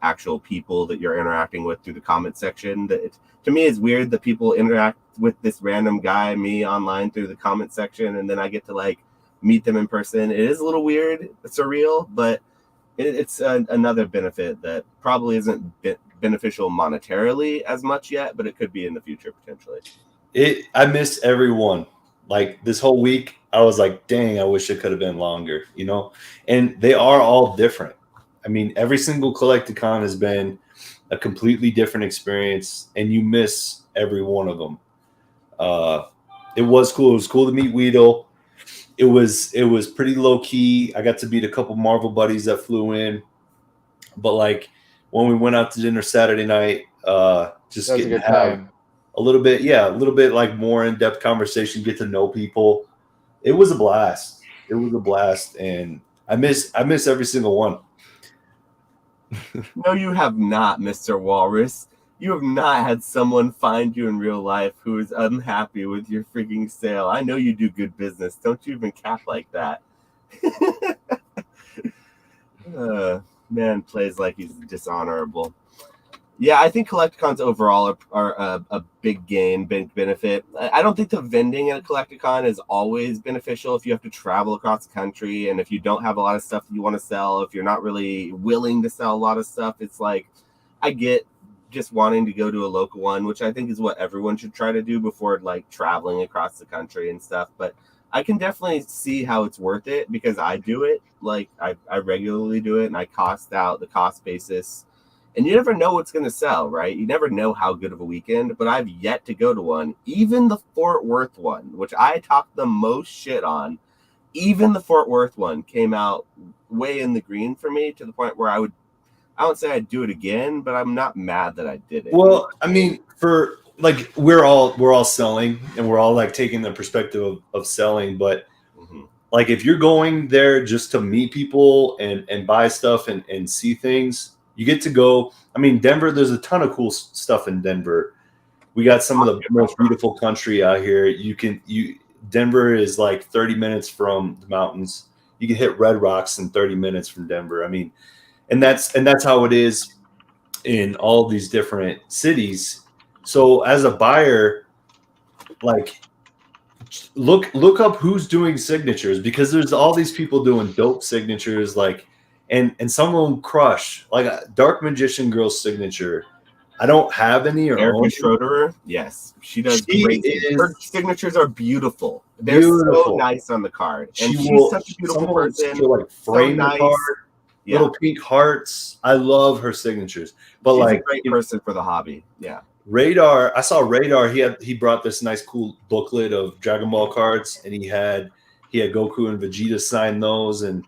actual people that you're interacting with through the comment section. To me, it's weird that people interact with this random guy, me, online through the comment section, and then I get to like meet them in person. It is a little weird, surreal, but it's another benefit that probably isn't beneficial monetarily as much yet, but it could be in the future potentially. I miss everyone. Like this whole week, I was like, dang, I wish it could have been longer, and they are all different. I mean, every single Collecticon has been a completely different experience, and you miss every one of them. It was cool. It was cool to meet Weedle. It was pretty low key. I got to meet a couple Marvel buddies that flew in, but like when we went out to dinner Saturday night, just getting to have a little bit like more in-depth conversation, get to know people. It was a blast. And I miss every single one. No, you have not, Mr. Walrus. You have not had someone find you in real life who is unhappy with your freaking sale. I know you do good business. Don't you even cap like that. Man plays like he's dishonorable. Yeah, I think Collecticons overall are a big gain, big benefit. I don't think the vending at a Collecticon is always beneficial if you have to travel across the country and if you don't have a lot of stuff that you want to sell, if you're not really willing to sell a lot of stuff. It's like, I get just wanting to go to a local one, which I think is what everyone should try to do before like traveling across the country and stuff. But I can definitely see how it's worth it because I do it. Like I regularly do it and I cost out the cost basis. And you never know what's going to sell, right? You never know how good of a weekend, but I've yet to go to one. Even the Fort Worth one, which I talked the most shit on, even the Fort Worth one came out way in the green for me to the point where I won't say I'd do it again, but I'm not mad that I did it. Well, I mean, for like, we're all selling and we're all like taking the perspective of selling, but like if you're going there just to meet people and buy stuff and see things, you get to go. I mean, Denver, there's a ton of cool stuff in Denver. We got some of the most beautiful country out here. Denver is like 30 minutes from the mountains. You can hit Red Rocks in 30 minutes from Denver. I mean, and that's how it is in all these different cities. So as a buyer, like look up who's doing signatures, because there's all these people doing dope signatures, like and some of them crush. Like Dark Magician Girl's signature, I don't have any or Erica own. Schroederer, yes, she does great. Her signatures are beautiful. They're Beautiful. so nice on the card, and she's such a beautiful some person. She'll like frame the card, little pink hearts. I love her signatures. But she's like a great person for the hobby. Yeah. Radar, I saw Radar. He brought this nice cool booklet of Dragon Ball cards, and he had Goku and Vegeta sign those. And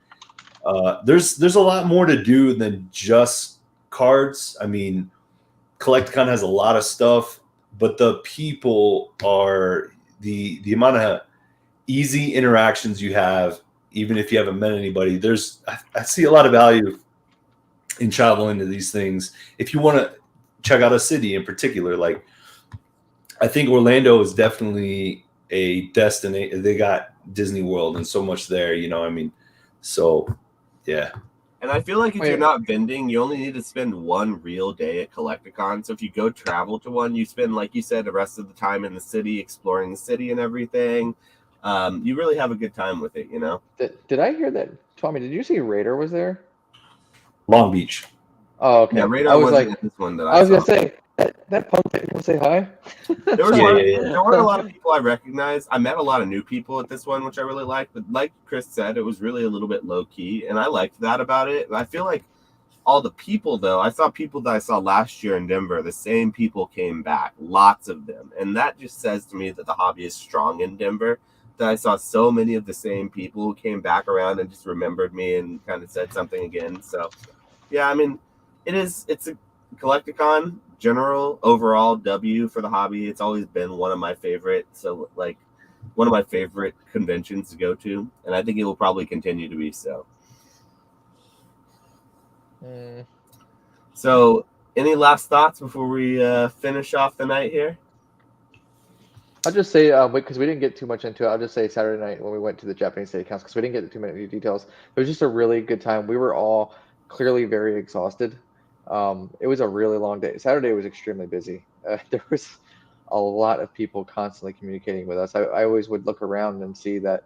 there's a lot more to do than just cards. I mean, Collecticon has a lot of stuff, but the people are the amount of easy interactions you have, even if you haven't met anybody. I see a lot of value in traveling to these things. If you want to check out a city in particular, like I think Orlando is definitely a destination. They got Disney World and so much there, you know. I mean, so yeah. And I feel like if you're not vending, you only need to spend one real day at Collecticon. So if you go travel to one, you spend, like you said, the rest of the time in the city, exploring the city and everything. You really have a good time with it, you know. Did I hear that, Tommy? Did you see Raider was there? Long Beach. Oh, okay. Yeah, Radar I was wasn't like, this one that I was saw. gonna say that punk didn't want to say hi. There weren't a lot of people I recognized. I met a lot of new people at this one, which I really liked. But like Chris said, it was really a little bit low key, and I liked that about it. And I feel like all the people, though, I saw people that I saw last year in Denver. The same people came back, lots of them, and that just says to me that the hobby is strong in Denver. That I saw so many of the same people who came back around and just remembered me and kind of said something again. So, yeah, I mean, it's a Collecticon general overall W for the hobby. It's always been one of my favorite. So like one of my favorite conventions to go to, and I think it will probably continue to be so. So, any last thoughts before we finish off the night here? I'll just say, because we didn't get too much into it, I'll just say Saturday night when we went to the Japanese Steakhouse, because we didn't get too many details. It was just a really good time. We were all clearly very exhausted. It was a really long day. Saturday was extremely busy. There was a lot of people constantly communicating with us. I always would look around and see that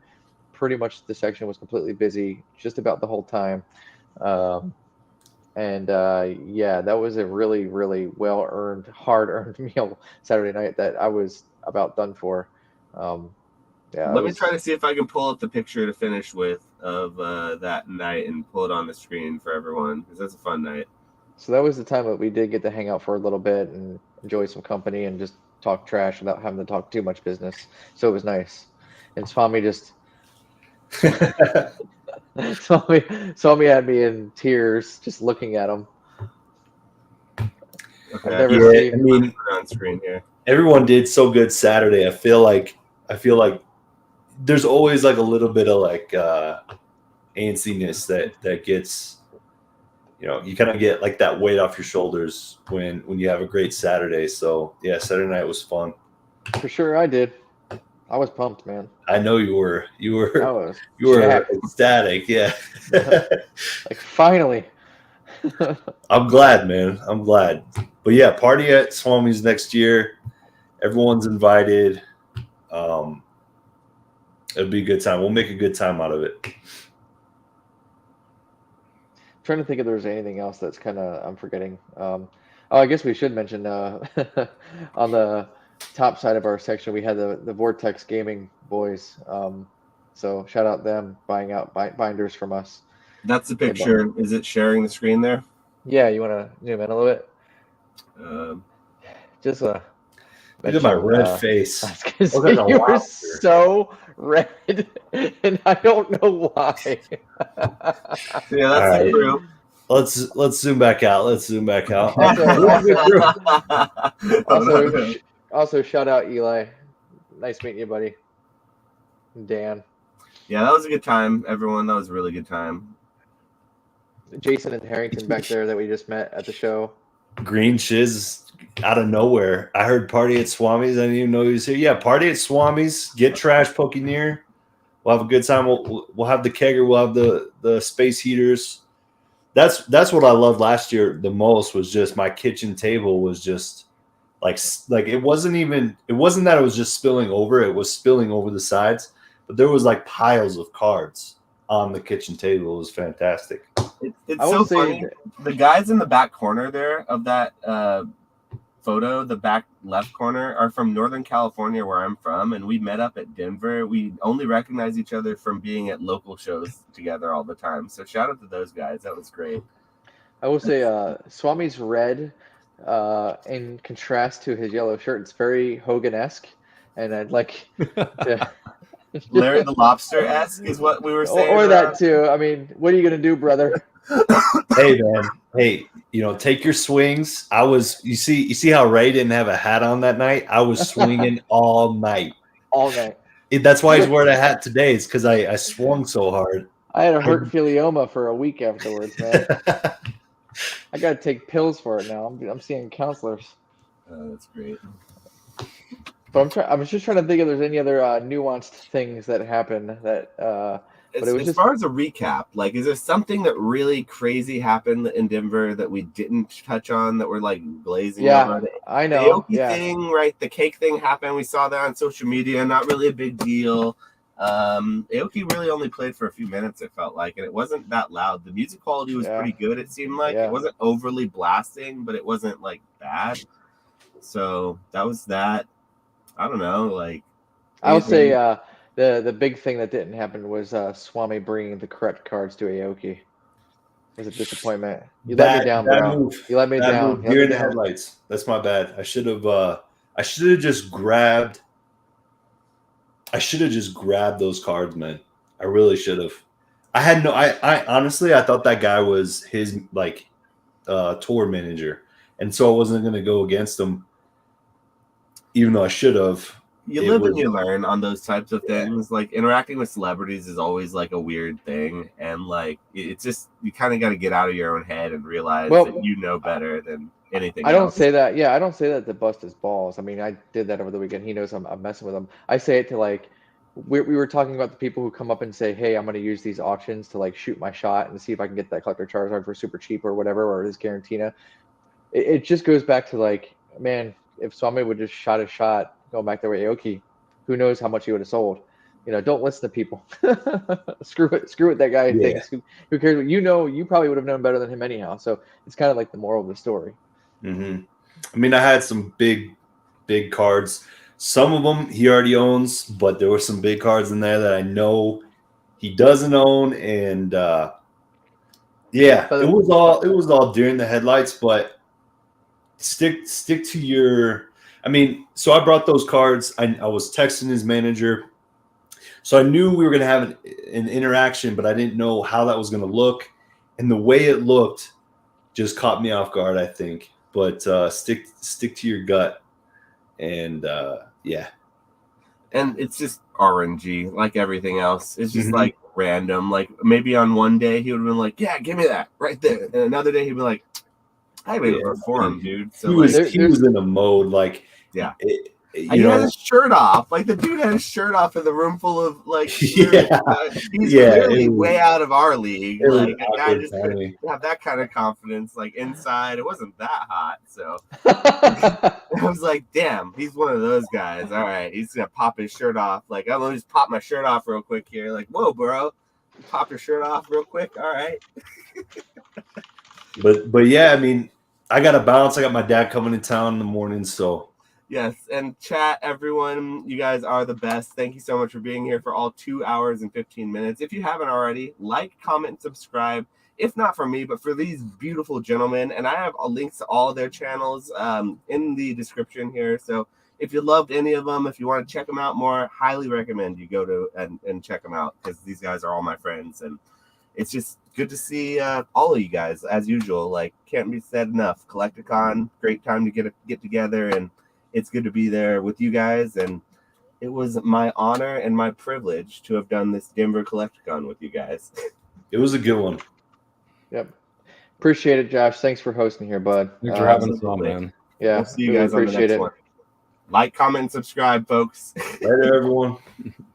pretty much the section was completely busy just about the whole time. Yeah, that was a really, really well-earned, hard-earned meal Saturday night that I was about done for. Let me try to see if I can pull up the picture to finish with of that night and pull it on the screen for everyone, because that's a fun night. So that was the time that we did get to hang out for a little bit and enjoy some company and just talk trash without having to talk too much business. So it was nice. And Swami just Swami had me in tears just looking at him. Okay, I mean, on screen here. Everyone did so good Saturday. I feel like there's always like a little bit of like antsiness that gets, you know, you kind of get like that weight off your shoulders when you have a great Saturday. So yeah, Saturday night was fun. For sure, I did. I was pumped, man. I know you were. You were jacked. ecstatic. Yeah. Like finally. I'm glad, man. I'm glad. But yeah, party at Swami's next year. Everyone's invited. It'll be a good time. We'll make a good time out of it. I'm trying to think if there's anything else that's kind of I'm forgetting. I guess we should mention on the top side of our section we had the Vortex Gaming boys. So shout out them buying out binders from us. That's the picture. Is it sharing the screen there? Yeah, you want to zoom in a little bit? Just look at my red face. You were so red, and I don't know why. Yeah, that's the crew. Let's zoom back out. Also, shout out Eli. Nice meeting you, buddy. Dan. Yeah, that was a good time, everyone. That was a really good time. Jason and Harrington back there that we just met at the show. Green Shiz out of nowhere. I heard party at Swami's. I didn't even know he was here. Yeah, party at Swami's. Get trash Pokeneer. We'll have a good time. We'll have the kegger. We'll have the space heaters. That's what I loved last year the most was just my kitchen table was just like it wasn't that it was just spilling over. It was spilling over the sides, but there was like piles of cards on the kitchen table. It was fantastic. It's so funny. The guys in the back corner there of that photo, the back left corner, are from Northern California, where I'm from, and we met up at Denver. We only recognize each other from being at local shows together all the time. So shout out to those guys. That was great. I will say Swami's red, in contrast to his yellow shirt, it's very Hogan-esque, and I'd like to... Larry the Lobster-esque is what we were saying. Or that too. I mean, what are you going to do, brother? Hey, man. Hey, take your swings. You see how Ray didn't have a hat on that night? I was swinging all night. All night. That's why he's wearing a hat today. It's because I swung so hard. I had a hurt philioma for a week afterwards, man. I got to take pills for it now. I'm seeing counselors. That's great. But I'm just trying to think if there's any other nuanced things that happen that. But it was as far as a recap, like, is there something that really crazy happened in Denver that we didn't touch on that we're like glazing over? I know. The Aoki thing, right? The cake thing happened. We saw that on social media. Not really a big deal. Aoki really only played for a few minutes, it felt like, and it wasn't that loud. The music quality was pretty good, it seemed like. It wasn't overly blasting, but it wasn't like bad. So that was that. I don't know, like, I would say the big thing that didn't happen was Swami bringing the correct cards to Aoki. It was a disappointment. You let me down, bro. You let me down. You're in the headlights. That's my bad. I should have just grabbed those cards, man. I really should have. I honestly I thought that guy was his like tour manager, and so I wasn't gonna go against him. Even though I should have. You live and you learn on those types of things. Like, interacting with celebrities is always like a weird thing, and like it's just you kind of got to get out of your own head and realize that you know better than anything. I don't say that. Yeah, I don't say that to bust his balls. I mean, I did that over the weekend. He knows I'm messing with him. I say it to like we were talking about the people who come up and say, "Hey, I'm going to use these auctions to like shoot my shot and see if I can get that collector Charizard for super cheap or whatever, or his Garantina." It just goes back to like, man, if Swami would just shot his shot going back there with Aoki, who knows how much he would have sold. Don't listen to people. Screw what that guy thinks. Who cares? You probably would have known better than him anyhow. So it's kind of like the moral of the story. Mm-hmm. I mean, I had some big cards. Some of them he already owns, but there were some big cards in there that I know he doesn't own. And it was all during the headlights, but stick to your. I mean, so I brought those cards. I was texting his manager. So I knew we were going to have an interaction, but I didn't know how that was going to look. And the way it looked just caught me off guard, I think. But stick to your gut. And, And it's just RNG, like everything else. It's just like random. Like, maybe on one day he would have been like, yeah, give me that right there. And another day he'd be like, I made it for him, dude. So he was in a mode like, he had his shirt off. Like, the dude had his shirt off in the room full of like, he's clearly way out of our league. Like, a guy just couldn't have that kind of confidence. Like, inside, it wasn't that hot. So I was like, damn, he's one of those guys. All right, he's gonna pop his shirt off. Like, I'm gonna just pop my shirt off real quick here. Like, whoa, bro, pop your shirt off real quick. All right. But yeah, I mean, I got to bounce. I got my dad coming in town in the morning, so. Yes, and chat, everyone, you guys are the best. Thank you so much for being here for all 2 hours and 15 minutes. If you haven't already, like, comment, and subscribe. If not for me, but for these beautiful gentlemen. And I have links to all their channels in the description here. So if you loved any of them, if you want to check them out more, highly recommend you go to and check them out, because these guys are all my friends. And it's just good to see all of you guys, as usual. Like, can't be said enough. Collecticon, great time to get together, and it's good to be there with you guys. And it was my honor and my privilege to have done this Denver Collecticon with you guys. It was a good one. Yep. Appreciate it, Josh. Thanks for hosting here, bud. Thanks for having us on, absolutely. man. Yeah, We'll see you really guys on the appreciate next it. one. Like, comment, and subscribe, folks. Later, everyone.